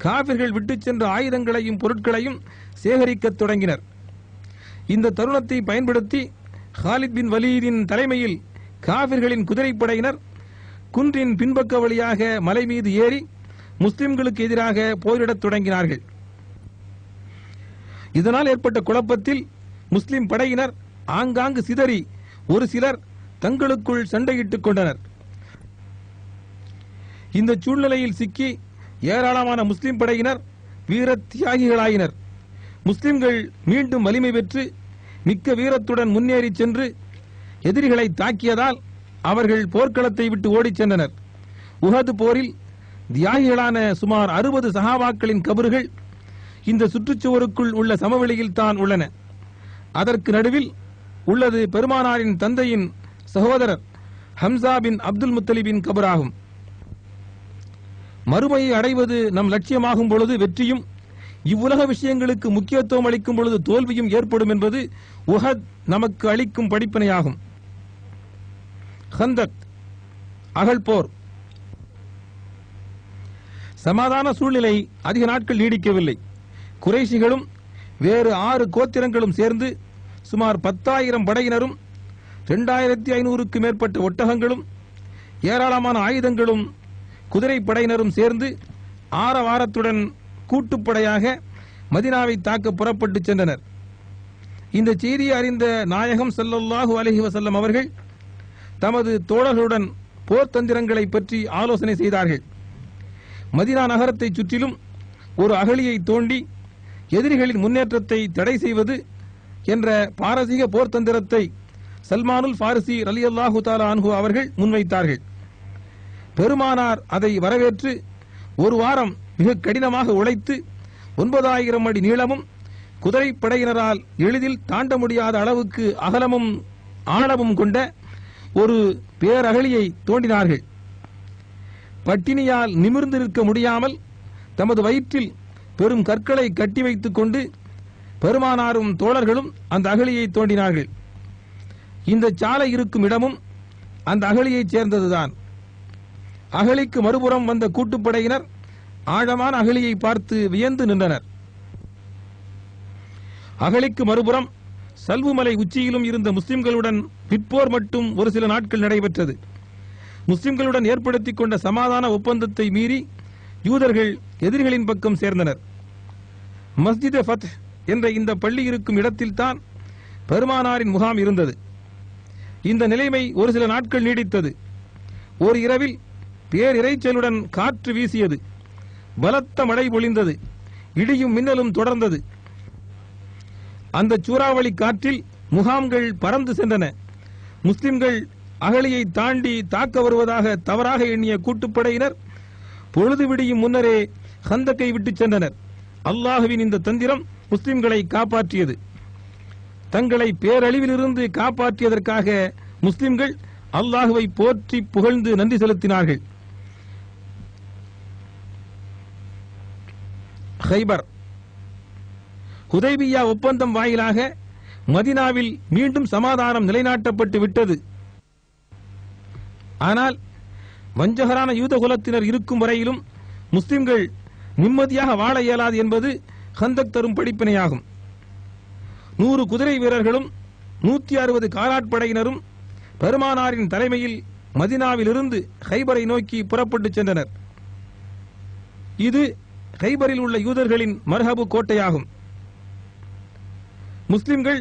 காபிர்கள் விட்டுச் சென்ற ஆயுதங்களையும் பொருட்களையும் சேகரிக்கத் தொடங்கினர். இந்த தருணத்தை பயன்படுத்தி ஹாலித் பின் வலீதின் தலைமையில் காபிர்களின் குதிரைப்படையினர் குன்றின் பின்பக்க வழியாக மலை மீது ஏறி முஸ்லிம்களுக்கு எதிராக போரிடத் தொடங்கினார்கள். இதனால் ஏற்பட்ட குழப்பத்தில் முஸ்லிம் படையினர் ஆங்காங்கு சிதறி ஒரு சிலர் தங்களுக்குள் சண்டையிட்டுக் கொண்டனர். இந்த சூழ்நிலையில் சிக்கி ஏராளமான முஸ்லிம் படையினர் வீர தியாகிகளாயினர். முஸ்லிம்கள் மீண்டும் வலிமை பெற்று மிக்க வீரத்துடன் முன்னேறி சென்று எதிரிகளை தாக்கியதால் அவர்கள் போர்க்களத்தை விட்டு ஓடிச் சென்றனர். உஹது போரில் தியாகிகளான சுமார் 60 சஹாபாக்களின் கபறுகள் இந்த சுற்றுச்சுவருக்குள் உள்ள சமவெளியில் தான் உள்ளன. அதற்கு நடுவில் உள்ளது பெருமானாரின் தந்தையின் சகோதரர் ஹம்சா பின் அப்துல் முத்தலிபின் கபராகும். மறுமையை அடைவது நம் லட்சியமாகும் பொழுது வெற்றியும், இவ்வுலக விஷயங்களுக்கு முக்கியத்துவம் அளிக்கும் பொழுது தோல்வியும் ஏற்படும் என்பது உஹத் நமக்கு அளிக்கும் படிப்பினையாகும். ஹந்தக், அகழ்போர். சமாதான சூழ்நிலை அதிக நாட்கள் நீடிக்கவில்லை. குறைஷிகளும் வேறு 6 கோத்திரங்களும் சேர்ந்து சுமார் 10,000 படையினரும் 2500க்கு மேற்பட்ட ஒட்டகங்களும் ஏராளமான ஆயுதங்களும் குதிரை படையினரும் சேர்ந்து ஆரவாரத்துடன் கூட்டுப்படையாக மதீனாவை தாக்க புறப்பட்டு சென்றனர். இந்த செய்தியை அறிந்த நாயகம் ஸல்லல்லாஹு அலைஹி வஸல்லம் அவர்கள் தமது தோழர்களுடன் போர் தந்திரங்களை பற்றி ஆலோசனை செய்தார்கள். மதீனா நகரத்தை சுற்றிலும் ஒரு அகழியை தோண்டி எதிரிகளின் முன்னேற்றத்தை தடை செய்வது என்ற பாரசீக போர் தந்திரத்தை சல்மானுல் ஃபாரிசி ரலியல்லாஹு தஆலா அன்ஹு அவர்கள் முன்வைத்தார்கள். பெருமானார் அதை வரவேற்று ஒரு வாரம் மிக கடினமாக உழைத்து 9,000 அடி நீளமும் குதிரை படையினரால் எளிதில் தாண்ட முடியாத அளவுக்கு அகலமும் ஆழமும் கொண்ட ஒரு பேரகழியை தோண்டினார்கள். பட்டினியால் நிமிர்ந்து நிற்க முடியாமல் தமது வயிற்றில் பெரும் கற்களை கட்டி வைத்துக் கொண்டு பெருமானாரும் தோழர்களும் அந்த அகழியை தோண்டினார்கள். இந்த சாலை இருக்கும் இடமும் அந்த அகழியைச் சேர்ந்ததுதான். அகழிக்கு மறுபுறம் வந்த கூட்டுப்படையினர் ஆழமான அகழியை பார்த்து வியந்து நின்றனர். அகழிக்கு மறுபுறம் சல்வுமலை உச்சியிலும் இருந்த முஸ்லிம்களுடன் பிற்போர் மட்டும் ஒரு சில நாட்கள் நடைபெற்றது. முஸ்லிம்களுடன் ஏற்படுத்திக் கொண்ட சமாதான ஒப்பந்தத்தை மீறி யூதர்கள் எதிரிகளின் பக்கம் சேர்ந்தனர். மஸ்ஜித் ஃபத்ஹ் என்ற இந்த பள்ளி இருக்கும் இடத்தில்தான் பெருமானாரின் முகாம் இருந்தது. இந்த நிலைமை ஒரு சில நாட்கள் நீடித்தது. ஒரு இரவில் பேரிரைச்சலுடன் காற்று வீசியது. பலத்த மழை பொழிந்தது. இடியும் மின்னலும் தொடர்ந்தது. அந்த சூறாவளி காற்றில் முகாம்கள் பறந்து சென்றன. முஸ்லிம்கள் அகழியை தாண்டி தாக்க வருவதாக தவறாக எண்ணிய கூட்டுப்படையினர் பொழுது விடியும் முன்னரே ஹந்தக்கை விட்டு சென்றனர். அல்லாஹுவின் இந்த தந்திரம் முஸ்லிம்களை காப்பாற்றியது. தங்களை பேரழிவிலிருந்து காப்பாற்றியதற்காக முஸ்லிம்கள் அல்லாஹுவை போற்றி புகழ்ந்து நன்றி செலுத்தினார்கள். ஹைபர். ஹுதைபியா ஒப்பந்தம் வாயிலாக மதீனாவில் மீண்டும் சமாதானம் நிலைநாட்டப்பட்டு விட்டது. ஆனால் வஞ்சகரான யூத குலத்தினர் இருக்கும் வரையிலும் முஸ்லிம்கள் நிம்மதியாக வாழ இயலாது என்பது ஹந்தக் தரும் படிப்பினையாகும். 100 குதிரை வீரர்களும் 160 காலாட்படையினரும் பெருமானாரின் தலைமையில் மதீனாவிலிருந்து ஹைபரை நோக்கி புறப்பட்டு சென்றனர். இது ஹைபரில் உள்ள யூதர்களின் மர்ஹபு கோட்டையாகும். முஸ்லிம்கள்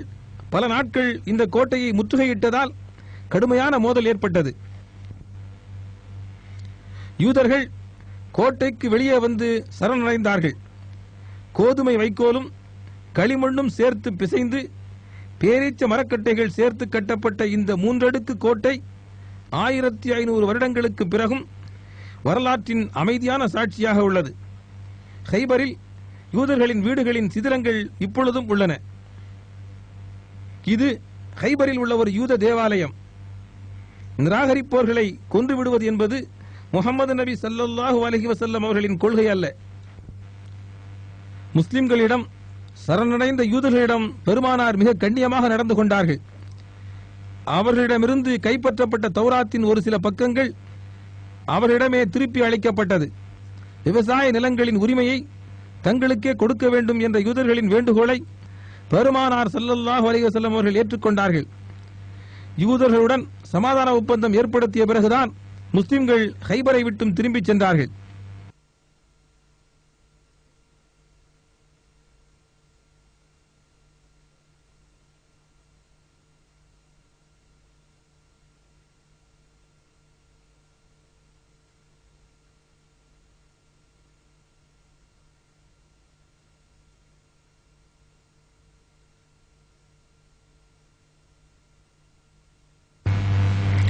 பல நாட்கள் இந்த கோட்டையை முற்றுகையிட்டதால் கடுமையான மோதல் ஏற்பட்டது. யூதர்கள் கோட்டைக்கு வெளியே வந்து சரணடைந்தார்கள். கோதுமை வைக்கோலும் களிமண்ணும் சேர்த்து பிசைந்து பேரீச்ச மரக்கட்டைகள் சேர்த்து கட்டப்பட்ட இந்த 3 அடுக்கு கோட்டை 1500 வருடங்களுக்கு பிறகும் வரலாற்றின் அமைதியான சாட்சியாக உள்ளது. ஹைபரில் யூதர்களின் வீடுகளின் சிதிலங்கள் இப்பொழுதும் உள்ளன. இது ஹைபரில் உள்ள ஒரு யூத தேவாலயம். நிராகரிப்போர்களை கொன்று விடுவது என்பது முஹம்மது நபி ஸல்லல்லாஹு அலைஹி வஸல்லம் அவர்களின் கொள்கை அல்ல. முஸ்லிம்களிடம் சரணடைந்த யூதர்களிடம் பெருமானார் மிக கண்ணியமாக நடந்து கொண்டார்கள். அவர்களிடமிருந்து கைப்பற்றப்பட்ட தௌராத்தின் ஒரு சில பக்கங்கள் அவர்களிடமே திருப்பி அளிக்கப்பட்டது. விவசாய நிலங்களின் உரிமையை தங்களுக்கே கொடுக்க வேண்டும் என்ற யூதர்களின் வேண்டுகோளை பெருமானார் ஸல்லல்லாஹு அலைஹி வஸல்லம் அவர்கள் ஏற்றுக்கொண்டார்கள். யூதர்களுடன் சமாதான ஒப்பந்தம் ஏற்படுத்திய பிறகுதான் முஸ்லிம்கள் ஹைபரை விட்டும் திரும்பிச் சென்றார்கள்.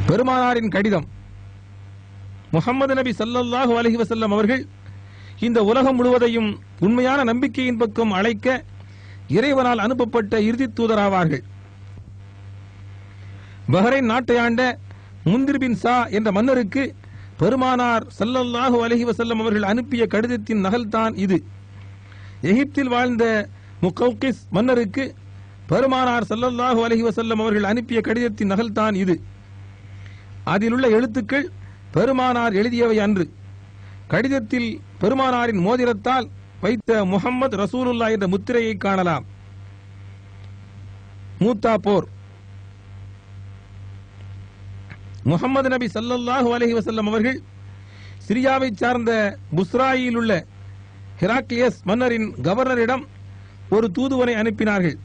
பெருமானாரின் கடிதம். முஹம்மது நபி ஸல்லல்லாஹு அலைஹி வஸல்லம் அவர்கள் இந்த உலகம் முழுவதையும் உண்மையான நம்பிக்கையின் பக்கம் அழைக்க இறைவனால் அனுப்பப்பட்ட இறுதி தூதராவார்கள். பஹ்ரைன் நாட்டை ஆண்ட முந்திர் பின் சா என்ற மன்னருக்கு பெருமானார் ஸல்லல்லாஹு அலைஹி வஸல்லம் அவர்கள் அனுப்பிய கடிதத்தின் நகல்தான் இது. எகிப்தில் வாழ்ந்த முகௌகிஸ் மன்னருக்கு பெருமானார் ஸல்லல்லாஹு அலைஹி வஸல்லம் அவர்கள் அனுப்பிய கடிதத்தின் நகல்தான் இது. அதிலுள்ள எழுத்துக்கள் பெருமானார் எழுதியவை அன்று. கடிதத்தில் பெருமானாரின் மோதிரத்தால் வைத்த முஹம்மது ரசூலுல்லாஹ் என்ற முத்திரையை காணலாம். மூத்தா போர். முஹம்மது நபி ஸல்லல்லாஹு அலைஹி வஸல்லம் அவர்கள் சிரியாவை சார்ந்த புஸ்ராயில் உள்ள ஹெராக்லியஸ் மன்னரின் கவர்னரிடம் ஒரு தூதுவனை அனுப்பினார்கள்.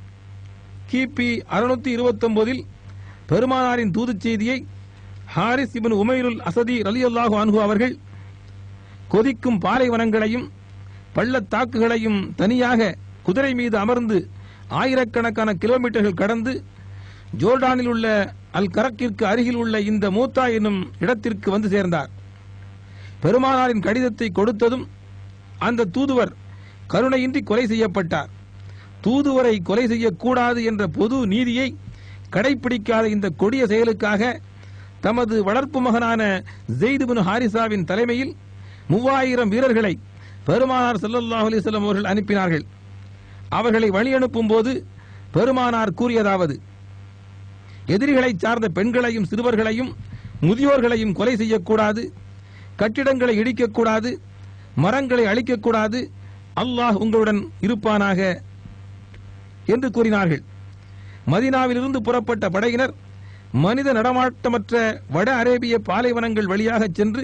கிபி 629 பெருமானாரின் தூதுச் செய்தியை ஹாரிஸ் இப்னு உமைருல் அசதி ரலியல்லாஹு அன்ஹு அவர்கள் கொதிக்கும் பாலைவனங்களையும் பள்ளத்தாக்குகளையும் தனியாக குதிரை மீது அமர்ந்து ஆயிரக்கணக்கான கிலோமீட்டர்கள் கடந்து ஜோர்டானில் உள்ள அல் கரக்கிற்கு அருகில் உள்ள இந்த மூத்தா என்னும் இடத்திற்கு வந்து சேர்ந்தார். பெருமானாரின் கடிதத்தை கொடுத்ததும் அந்த தூதுவர் கருணையின்றி கொலை செய்யப்பட்டார். தூதுவரை கொலை செய்யக்கூடாது என்ற பொது நீதியை கடைபிடிக்காத இந்த கொடிய செயலுக்காக தமது வளர்ப்பு மகனான ஸெய்த் இப்னு ஹாரிசாவின் தலைமையில் 3000 வீரர்களை பெருமானார் ஸல்லல்லாஹு அலைஹி வஸல்லம் அவர்கள் அனுப்பினார்கள். அவர்களை வழி அனுப்பும் போது பெருமானார் கூறியதாவது: எதிரிகளை சார்ந்த பெண்களையும் சிறுவர்களையும் முதியோர்களையும் கொலை செய்யக்கூடாது, கட்டிடங்களை இடிக்கக்கூடாது, மரங்களை அழிக்கக்கூடாது, அல்லாஹ் உங்களுடன் இருப்பானாக என்று கூறினார்கள். மதீனாவிலிருந்து புறப்பட்ட படையினர் மனித நடமாட்டமற்ற வட அரேபிய பாலைவனங்கள் வழியாக சென்று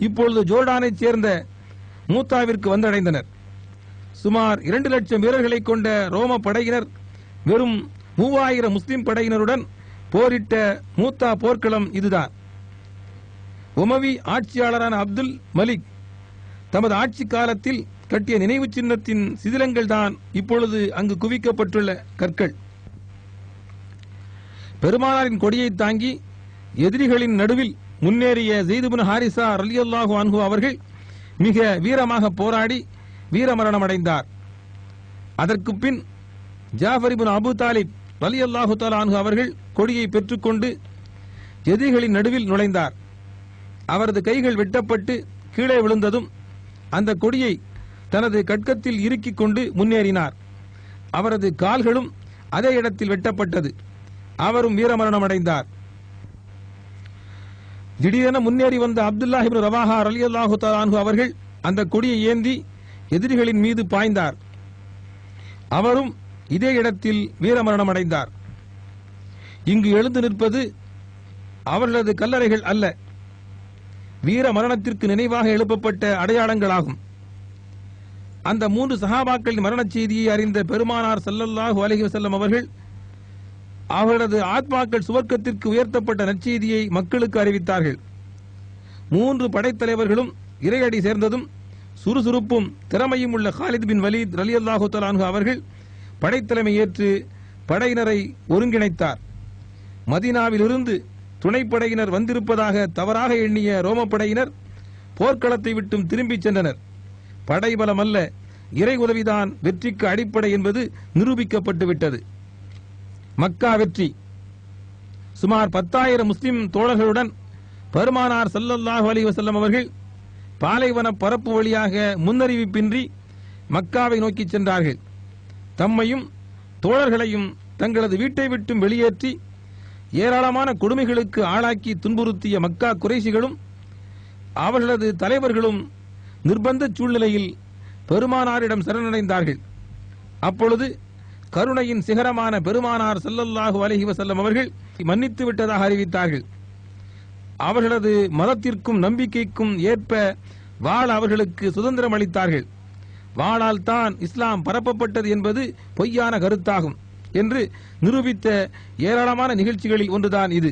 இப்பொழுது ஜோர்டானைச் சேர்ந்த மூத்தாவிற்கு வந்தடைந்தனர். சுமார் 2 லட்சம் வீரர்களை கொண்ட ரோம படையினர் வெறும் 3000 முஸ்லிம் படையினருடன் போரிட்ட மூத்தா போர்க்களம் இதுதான். உமவி ஆட்சியாளரான அப்துல் மலிக் தமது ஆட்சி காலத்தில் கட்டிய நினைவு சின்னத்தின் சிதிலங்கள் தான் இப்பொழுது அங்கு குவிக்கப்பட்டுள்ள கற்கள். பெருமானாரின் கொடியை தாங்கி எதிரிகளின் நடுவில் முன்னேறிய ஸெய்த் இப்னு ஹாரிசா ரலியல்லாஹு அன்ஹு அவர்கள் மிக வீரமாக போராடி வீரமரணம் அடைந்தார். அதற்கு பின் ஜாஃபர் இப்னு அபூ தாலிப் ரலியல்லாஹு தஆலா அன்ஹு அவர்கள் கொடியை பெற்றுக்கொண்டு எதிரிகளின் நடுவில் நுழைந்தார். அவரது கைகள் வெட்டப்பட்டு கீழே விழுந்ததும் அந்த கொடியை தனது கட்கத்தில் இறுக்கிக் கொண்டு முன்னேறினார். அவரது கால்களும் அதே இடத்தில் வெட்டப்பட்டது. அவரும் வீரமரணம் அடைந்தார். திடீரென முன்னேறி வந்த அப்துல்லாஹ் இப்னு ரவாஹா ரலியல்லாஹு தஆலா அன்ஹு அவர்கள் அந்த கொடியை ஏந்தி எதிரிகளின் மீது பாய்ந்தார். அவரும் இதே இடத்தில் வீரமரணம் அடைந்தார். இங்கு எழுந்து நிற்பது அவர்களது கல்லறைகள் அல்ல, வீர மரணத்திற்கு நினைவாக எழுப்பப்பட்ட அடையாளங்களாகும். அந்த 3 சஹாபாக்களின் மரணச் செய்தியை அறிந்த பெருமானார் ஸல்லல்லாஹு அலைஹி வஸல்லம் அவர்கள் அவர்களது ஆத்மாக்கள் சுவர்க்கத்திற்கு உயர்த்தப்பட்ட நற்செய்தியை மக்களுக்கு அறிவித்தார்கள். 3 படைத்தலைவர்களும் இறையடி சேர்ந்ததும் சுறுசுறுப்பும் திறமையும் உள்ள காலித் பின் வலீத் ரலியல்லாஹு தஆலா அன்ஹு அவர்கள் படைத்தலைமை ஏற்று படையினரை ஒருங்கிணைத்தார். மதீனாவிலிருந்து துணைப்படையினர் வந்திருப்பதாக தவறாக எண்ணிய ரோமப்படையினர் போர்க்களத்தை விட்டும் திரும்பிச் சென்றனர். படைபலம் அல்ல, இறை உதவிதான் வெற்றிக்கு அடிப்படை என்பது நிரூபிக்கப்பட்டுவிட்டது. மக்கா வெற்றி. சுமார் 10,000 முஸ்லிம் தோழர்களுடன் பெருமானார் ஸல்லல்லாஹு அலைஹி வஸல்லம் அவர்கள் பாலைவன பரப்பு வழியாக முன்னறிவிப்பின்றி மக்காவை நோக்கி சென்றார்கள். தம்மையும் தோழர்களையும் தங்களது வீட்டை விட்டும் வெளியேற்றி ஏராளமான கொடுமைகளுக்கு ஆளாக்கி துன்புறுத்திய மக்கா குறைஷிகளும் அவர்களது தலைவர்களும் நிர்பந்த சூழ்நிலையில் பெருமானாரிடம் சரணடைந்தார்கள். அப்பொழுது கருணையின் சிகரமான பெருமானார் ஸல்லல்லாஹு அலைஹி வஸல்லம் அவர்கள் மன்னித்து விட்டதாக அறிவித்தார்கள். அவர்களது மதத்திற்கும் நம்பிக்கைக்கும் ஏற்ப வாள் அவர்களுக்கு சுதந்திரம் அளித்தார்கள். வாளால் தான் இஸ்லாம் பரப்பப்பட்டது என்பது பொய்யான கருத்தாகும் என்று நிரூபித்த ஏராளமான நிகழ்ச்சிகளில் ஒன்றுதான் இது.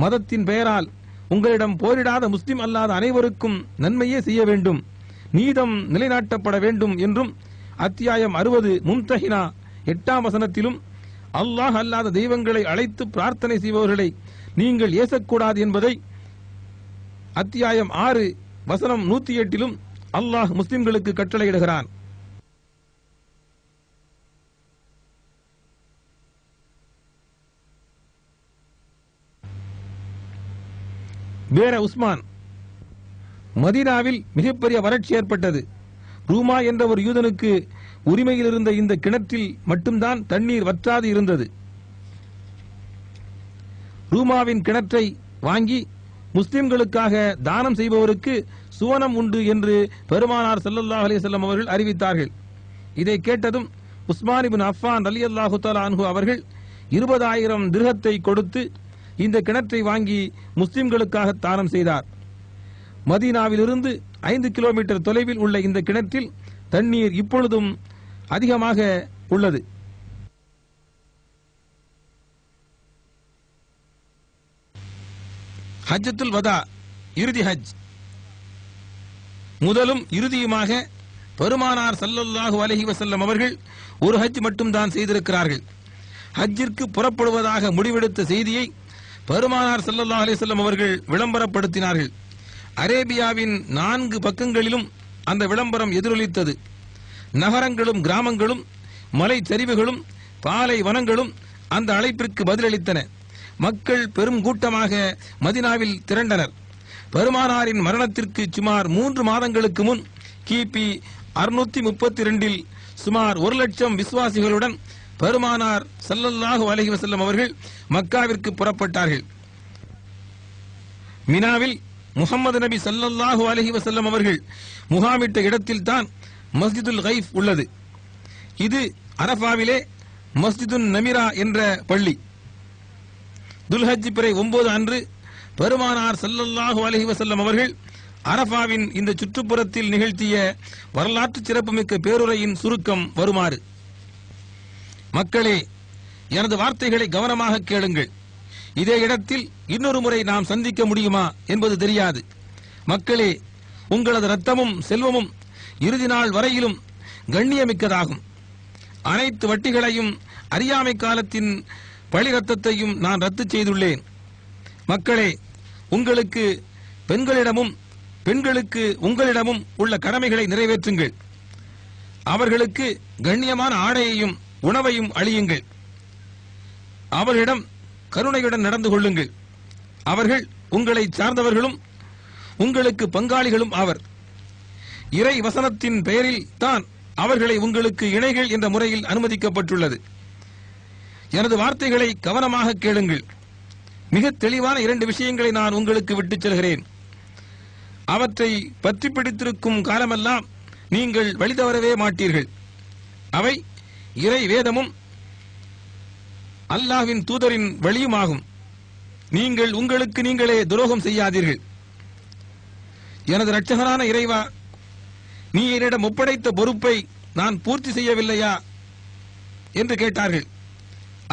மதத்தின் பெயரால் உங்களிடம் போரிடாத முஸ்லிம் அல்லாத அனைவருக்கும் நன்மையே செய்ய வேண்டும், நீதம் நிலைநாட்டப்பட வேண்டும் என்றும் அத்தியாயம் 60 மும்தஹினா 8ஆம் வசனத்திலும் அல்லாஹ் அல்லாத தெய்வங்களை அழைத்து பிரார்த்தனை செய்பவர்களை நீங்கள் ஏசக்கூடாது என்பதை அத்தியாயம் 6 வசனம் 108 அல்லாஹ் முஸ்லிம்களுக்கு கட்டளையிடுகிறான். பேர உஸ்மான் மதீனாவில் மிகப்பெரிய வறட்சி ஏற்பட்டது. ரூமா என்ற ஒரு யூதனுக்கு உரிமையில் இருந்த இந்த கிணற்றில் மட்டும்தான் தண்ணீர் வற்றாது இருந்தது. ரூமாவின் கிணற்றை வாங்கி முஸ்லிம்களுக்காக தானம் செய்பவருக்கு சுவனம் உண்டு என்று பெருமானார் ஸல்லல்லாஹு அலைஹி வஸல்லம் அவர்கள் அறிவித்தார்கள். இதை கேட்டதும் உஸ்மான் இப்னு அஃபான் ரலியல்லாஹு தஆலா அன்ஹு அவர்கள் 20,000 திர்ஹத்தை கொடுத்து இந்த கிணற்றை வாங்கி முஸ்லிம்களுக்காக தானம் செய்தார். மதீனாவிலிருந்து 5 கிலோமீட்டர் தொலைவில் உள்ள இந்த கிணற்றில் தண்ணீர் இப்பொழுதும் அதிகமாக உள்ளது. ஹஜ்ஜத்துல் வதா, இறுதி ஹஜ். முதலும் இறுதியுமாக பெருமானார் ஸல்லல்லாஹு அலைஹி வஸல்லம் அவர்கள் ஒரு ஹஜ் மட்டும்தான் செய்திருக்கிறார்கள். ஹஜ்ஜிற்கு புறப்படுவதாக முடிவெடுத்த செய்தியை பெருமானார் ஸல்லல்லாஹு அலைஹி வஸல்லம் அவர்கள் விளம்பரப்படுத்தினார்கள். அரேபியாவின் 4 பக்கங்களிலும் அந்த விளம்பரம் எதிரொலித்தது. நகரங்களும் கிராமங்களும் மலை சரிவுகளும் பாலை வனங்களும் அந்த அழைப்பிற்கு பதிலளித்தன. மக்கள் பெரும் கூட்டமாக மதீனாவில் திரண்டனர். பெருமானாரின் மரணத்திற்கு சுமார் 3 மாதங்களுக்கு முன் கிபி 632 சுமார் 1,00,000 விசுவாசிகளுடன் பெருமானார் ஸல்லல்லாஹு அலைஹி வஸல்லம் அவர்கள் மக்காவிற்கு புறப்பட்டார்கள். மினாவில் முஹம்மது நபி ஸல்லல்லாஹு அலைஹி வஸல்லம் அவர்கள் முகாமிட்ட இடத்தில் தான் மஸ்ஜிதுல் கைஃப் உள்ளது. இது அரஃபாவிலே மஸ்ஜிதுன் நமிரா என்ற பள்ளி. துல்ஹஜ் பிறை 9 அன்று பெருமானார் ஸல்லல்லாஹு அலைஹி வஸல்லம் அவர்கள் அரஃபாவின் இந்த சுற்றுப்புறத்தில் நிகழ்த்திய வரலாற்று சிறப்புமிக்க பேருரையின் சுருக்கம் வருமாறு: மக்களே, எனது வார்த்தைகளை கவனமாக கேளுங்கள். இதே இடத்தில் இன்னொரு முறை நாம் சந்திக்க முடியுமா என்பது தெரியாது. மக்களே, உங்களது இரத்தமும் செல்வமும் இறுதி நாள் வரையிலும் கண்ணியமிக்கதாகும். அனைத்து வட்டிகளையும் அறியாமை காலத்தின் பழி ரத்தத்தையும் நான் ரத்து செய்துள்ளேன். மக்களே, உங்களுக்கு பெண்களிடமும் பெண்களுக்கு உங்களிடமும் உள்ள கடமைகளை நிறைவேற்றுங்கள். அவர்களுக்கு கண்ணியமான ஆடையையும் உணவையும் அளியுங்கள். அவர்களிடம் கருணையுடன் நடந்து கொள்ளுங்கள். அவர்கள் உங்களை சார்ந்தவர்களும் உங்களுக்கு பங்காளிகளும் ஆவர். இறை வசனத்தின் பெயரில் தான் அவர்களை உங்களுக்கு இணைகள் என்ற முறையில் அனுமதிக்கப்பட்டுள்ளது. எனது வார்த்தைகளை கவனமாக கேளுங்கள். மிக தெளிவான 2 விஷயங்களை நான் உங்களுக்கு விட்டுச் செல்கிறேன். அவற்றை பற்றி பிடித்திருக்கும் காலமெல்லாம் நீங்கள் வழிதவறவே மாட்டீர்கள். அவை இறை வேதமும் அல்லாஹ்வின் தூதரின் வழியுமாகும். நீங்கள் உங்களுக்கு நீங்களே துரோகம் செய்யாதீர்கள். எனது இரட்சகரான இறைவா, நீ என்னிடம் ஒப்படைத்த பொறுப்பை நான் பூர்த்தி செய்யவில்லையா என்று கேட்டார்கள்.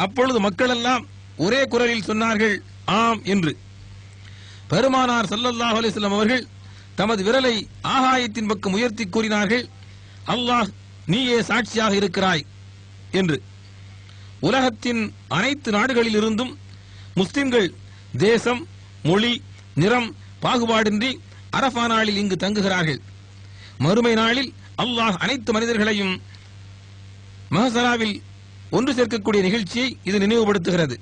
அப்பொழுது மக்களெல்லாம் ஒரே குரலில் சொன்னார்கள், ஆம் என்று. பெருமானார் ஸல்லல்லாஹு அலைஹி வஸல்லம் அவர்கள் தமது விரலை ஆகாயத்தின் பக்கம் உயர்த்தி கூறினார்கள், அல்லாஹ் நீயே சாட்சியாக இருக்கிறாய் என்று. உலகத்தின் அனைத்து நாடுகளில் இருந்தும் முஸ்லிம்கள் தேசம், மொழி, நிறம் பாகுபாடின்றி அரஃபா நாளில் இங்கு தங்குகிறார்கள். மறுமை நாளில் அல்லாஹ் அனைத்து மனிதர்களையும் மஹ்ஸராவில் ஒன்று சேர்க்கக்கூடிய நிகழ்ச்சியை இது நினைவுபடுத்துகிறது.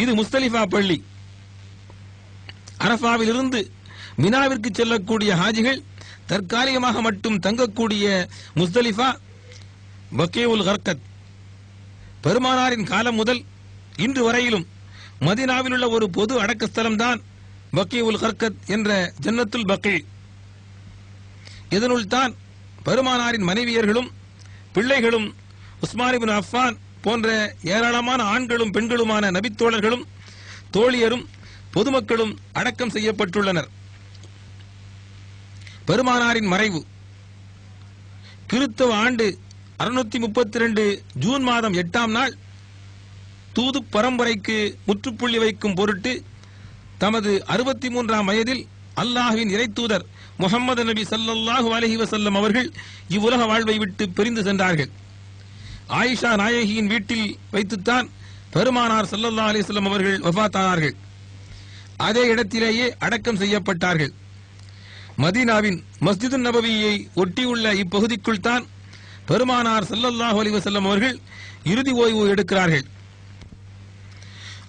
இது முஸ்தலிஃபா பள்ளி. அரஃபாவில் இருந்து மினாவிற்கு செல்லக்கூடிய ஹாஜிகள் தற்காலிகமாக மட்டும் தங்கக்கூடிய முஸ்தலிஃபா பக்கீஉல் கர்கத். பெருமானாரின் காலம் முதல் இன்று வரையிலும் மதீனாவில் உள்ள ஒரு பொது அடக்கஸ்தலம் தான் பக்கீஉல் கர்கத் என்ற ஜன்னத்துல் பக்கீ. இதனுள் தான் பெருமானாரின் மனைவியர்களும் பிள்ளைகளும் உஸ்மான் இப்னு அஃபான் போன்ற ஏராளமான ஆண்களும் பெண்களுமான நபித்தோழர்களும் தோழியரும் பொதுமக்களும் அடக்கம் செய்யப்பட்டுள்ளனர். பெருமானாரின் மறைவு கிறிஸ்தவ ஆண்டு 632 ஜூன் மாதம் 8ஆம் நாள் தூது பரம்பரைக்கு முற்றுப்புள்ளி வைக்கும் பொருட்டு தமது 63ஆம் வயதில் அல்லாஹ்வின் இறைத்தூதர் முஹம்மது நபி ஸல்லல்லாஹு அலைஹி வஸல்லம் அவர்கள் இவ்வுலக வாழ்வை விட்டு பிரிந்து சென்றார்கள். ஆயிஷா நாயகியின் வீட்டில் வைத்துத்தான் பெருமானார் ஸல்லல்லாஹு அலைஹி வஸல்லம் அவர்கள் வஃபாத்தானார்கள். அதே இடத்திலேயே அடக்கம் செய்யப்பட்டார்கள். மதீனாவின் மஸ்ஜிது நபவியை ஒட்டியுள்ள இப்பகுதிக்குள் தான் பெருமானார் ஸல்லல்லாஹு அலைஹி வஸல்லம் அவர்கள் இறுதி ஓய்வு எடுக்கிறார்கள்.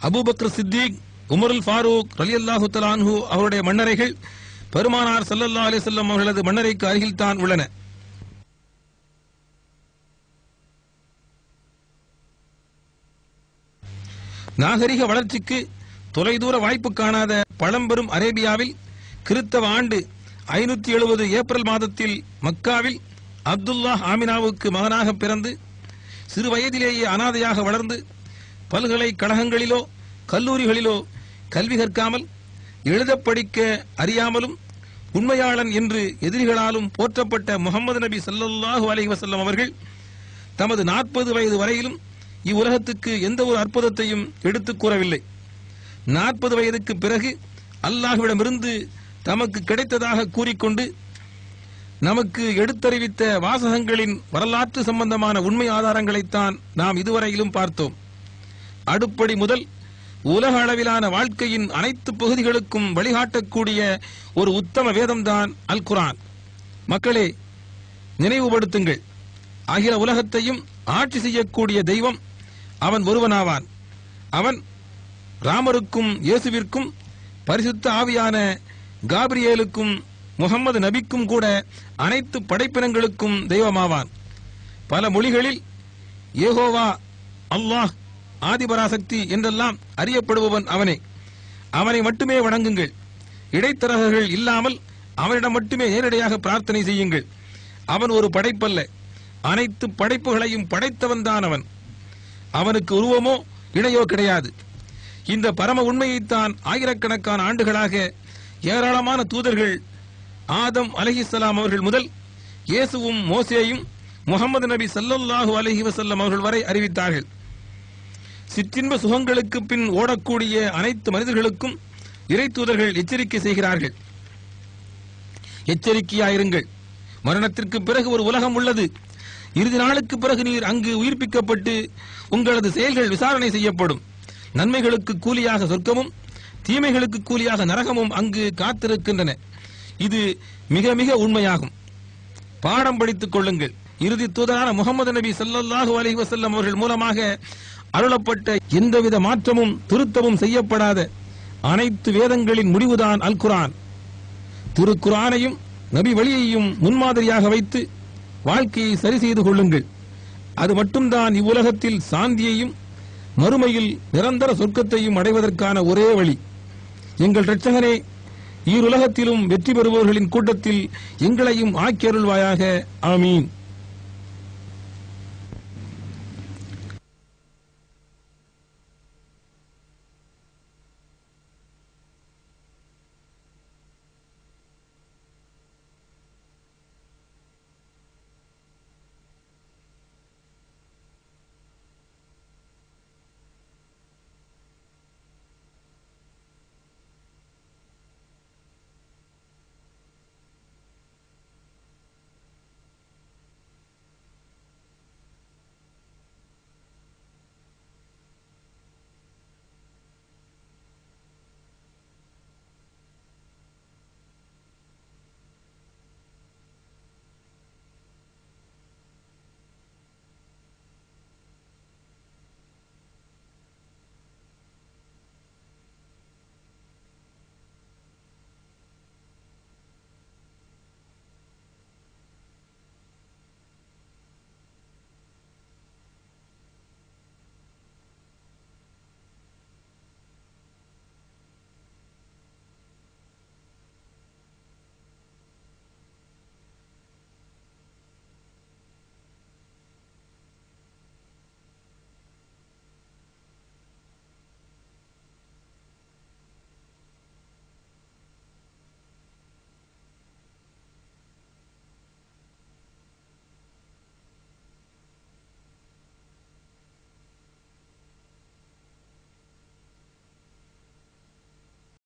அபூபக்கர் சித்திக், உமருல் ஃபாரூக் ரலியல்லாஹு தஆலா அன்ஹு அவருடைய மன்னரைகள் பெருமானார் ஸல்லல்லாஹு அலைஹி வஸல்லம் அவர்களது மன்னரைக்கு அருகில் தான் உள்ளன. நாகரிக வளர்ச்சிக்கு தொலைதூர வாய்ப்பு காணாத பழம்பெரும் அரேபியாவில் கிறித்தவ ஆண்டு 570 ஏப்ரல் மாதத்தில் மக்காவில் அப்துல்லாஹ் ஆமினாவுக்கு மகனாக பிறந்து சிறு வயதிலேயே அனாதையாக வளர்ந்து பல்கலைக்கழகங்களிலோ கல்லூரிகளிலோ கல்வி கற்காமல் எழுத படிக்க அறியாமலும் உண்மையாளன் என்று எதிரிகளாலும் போற்றப்பட்ட முஹம்மது நபி ஸல்லல்லாஹு அலைஹி வஸல்லம் அவர்கள் தமது 40 வயது வரையிலும் இவ்வுலகத்துக்கு எந்த ஒரு அற்புதத்தையும் எடுத்துக் கூறவில்லை. 40 வயதுக்கு பிறகு அல்லாஹ்விடமிருந்து தமக்கு கிடைத்ததாக கூறிக்கொண்டு நமக்கு எடுத்தறிவித்த வாசகங்களின் வரலாற்று சம்பந்தமான உண்மை ஆதாரங்களைத்தான் நாம் இதுவரையிலும் பார்த்தோம். அடுப்படி முதல் உலக அளவிலான வாழ்க்கையின் அனைத்து பகுதிகளுக்கும் வழிகாட்டக்கூடிய ஒரு உத்தம வேதம்தான் அல் குர்ஆன். மக்களே, நினைவுபடுத்துங்கள், அகில உலகத்தையும் ஆட்சி செய்யக்கூடிய தெய்வம் அவன் ஒருவனாவான். அவன் ராமருக்கும் இயேசுவிற்கும் பரிசுத்த ஆவியான காபிரியேலுக்கும் முகம்மது நபிக்கும் கூட அனைத்து படைப்பினங்களுக்கும் தெய்வமாவான். பல மொழிகளில் யெகோவா, அல்லாஹ், ஆதிபராசக்தி என்றெல்லாம் அறியப்படுபவன் அவனே. அவனை மட்டுமே வணங்குங்கள். இடைத்தரகர்கள் இல்லாமல் அவனிடம் மட்டுமே நேரடியாக பிரார்த்தனை செய்யுங்கள். அவன் ஒரு படைப்பல்ல, அனைத்து படைப்புகளையும் படைத்தவன்தான் அவன். அவனுக்கு உருவமோ இணையோ கிடையாது. இந்த பரம உண்மையைத்தான் ஆயிரக்கணக்கான ஆண்டுகளாக ஏராளமான தூதர்கள் ஆதம் அலைஹிஸ்ஸலாம் அவர்கள் முதல் இயேசுவும் மோசேயும் முஹம்மது நபி ஸல்லல்லாஹு அலைஹி வஸல்லம் அவர்கள் வரை அறிவித்தார்கள். சிற்றின்ப சுகங்களுக்கு பின் ஓடக்கூடிய அனைத்து மனிதர்களுக்கும் இறை தூதர்கள் எச்சரிக்கை செய்கிறார்கள். எச்சரிக்கையாயிருங்கள், மரணத்திற்கு பிறகு ஒரு உலகம் உள்ளது. இறுதி நாளுக்கு பிறகு நீர் அங்கு உயிர்ப்பிக்கப்பட்டு உங்களது செயல்கள் விசாரணை செய்யப்படும். நன்மைகளுக்கு கூலியாக சொர்க்கமும் தீமைகளுக்கு கூலியாக நரகமும் அங்கு காத்திருக்கின்றன. இது மிக மிக உண்மையாகும். பாடம் படித்துக் கொள்ளுங்கள். இறுதி தூதரான முஹம்மது நபி ஸல்லல்லாஹு அலைஹி வஸல்லம் அவர்கள் மூலமாக அருளப்பட்ட எந்தவித மாற்றமும் திருத்தமும் செய்யப்படாத அனைத்து வேதங்களின் முடிவுதான் அல் குர்ஆன். திருக்குர்ஆனையும் நபி வழியையும் முன்மாதிரியாக வைத்து வாழ்க்கையை சரி செய்து கொள்ளுங்கள். அது மட்டும்தான் இவ்வுலகத்தில் சாந்தியையும் மறுமையில் நிரந்தர சொர்க்கத்தையும் அடைவதற்கான ஒரே வழி. எங்கள் இரட்சகனே, ஈருலகத்திலும் வெற்றி பெறுபவர்களின் கூட்டத்தில் எங்களையும் ஆக்கியருள்வாயாக. ஆமீன்.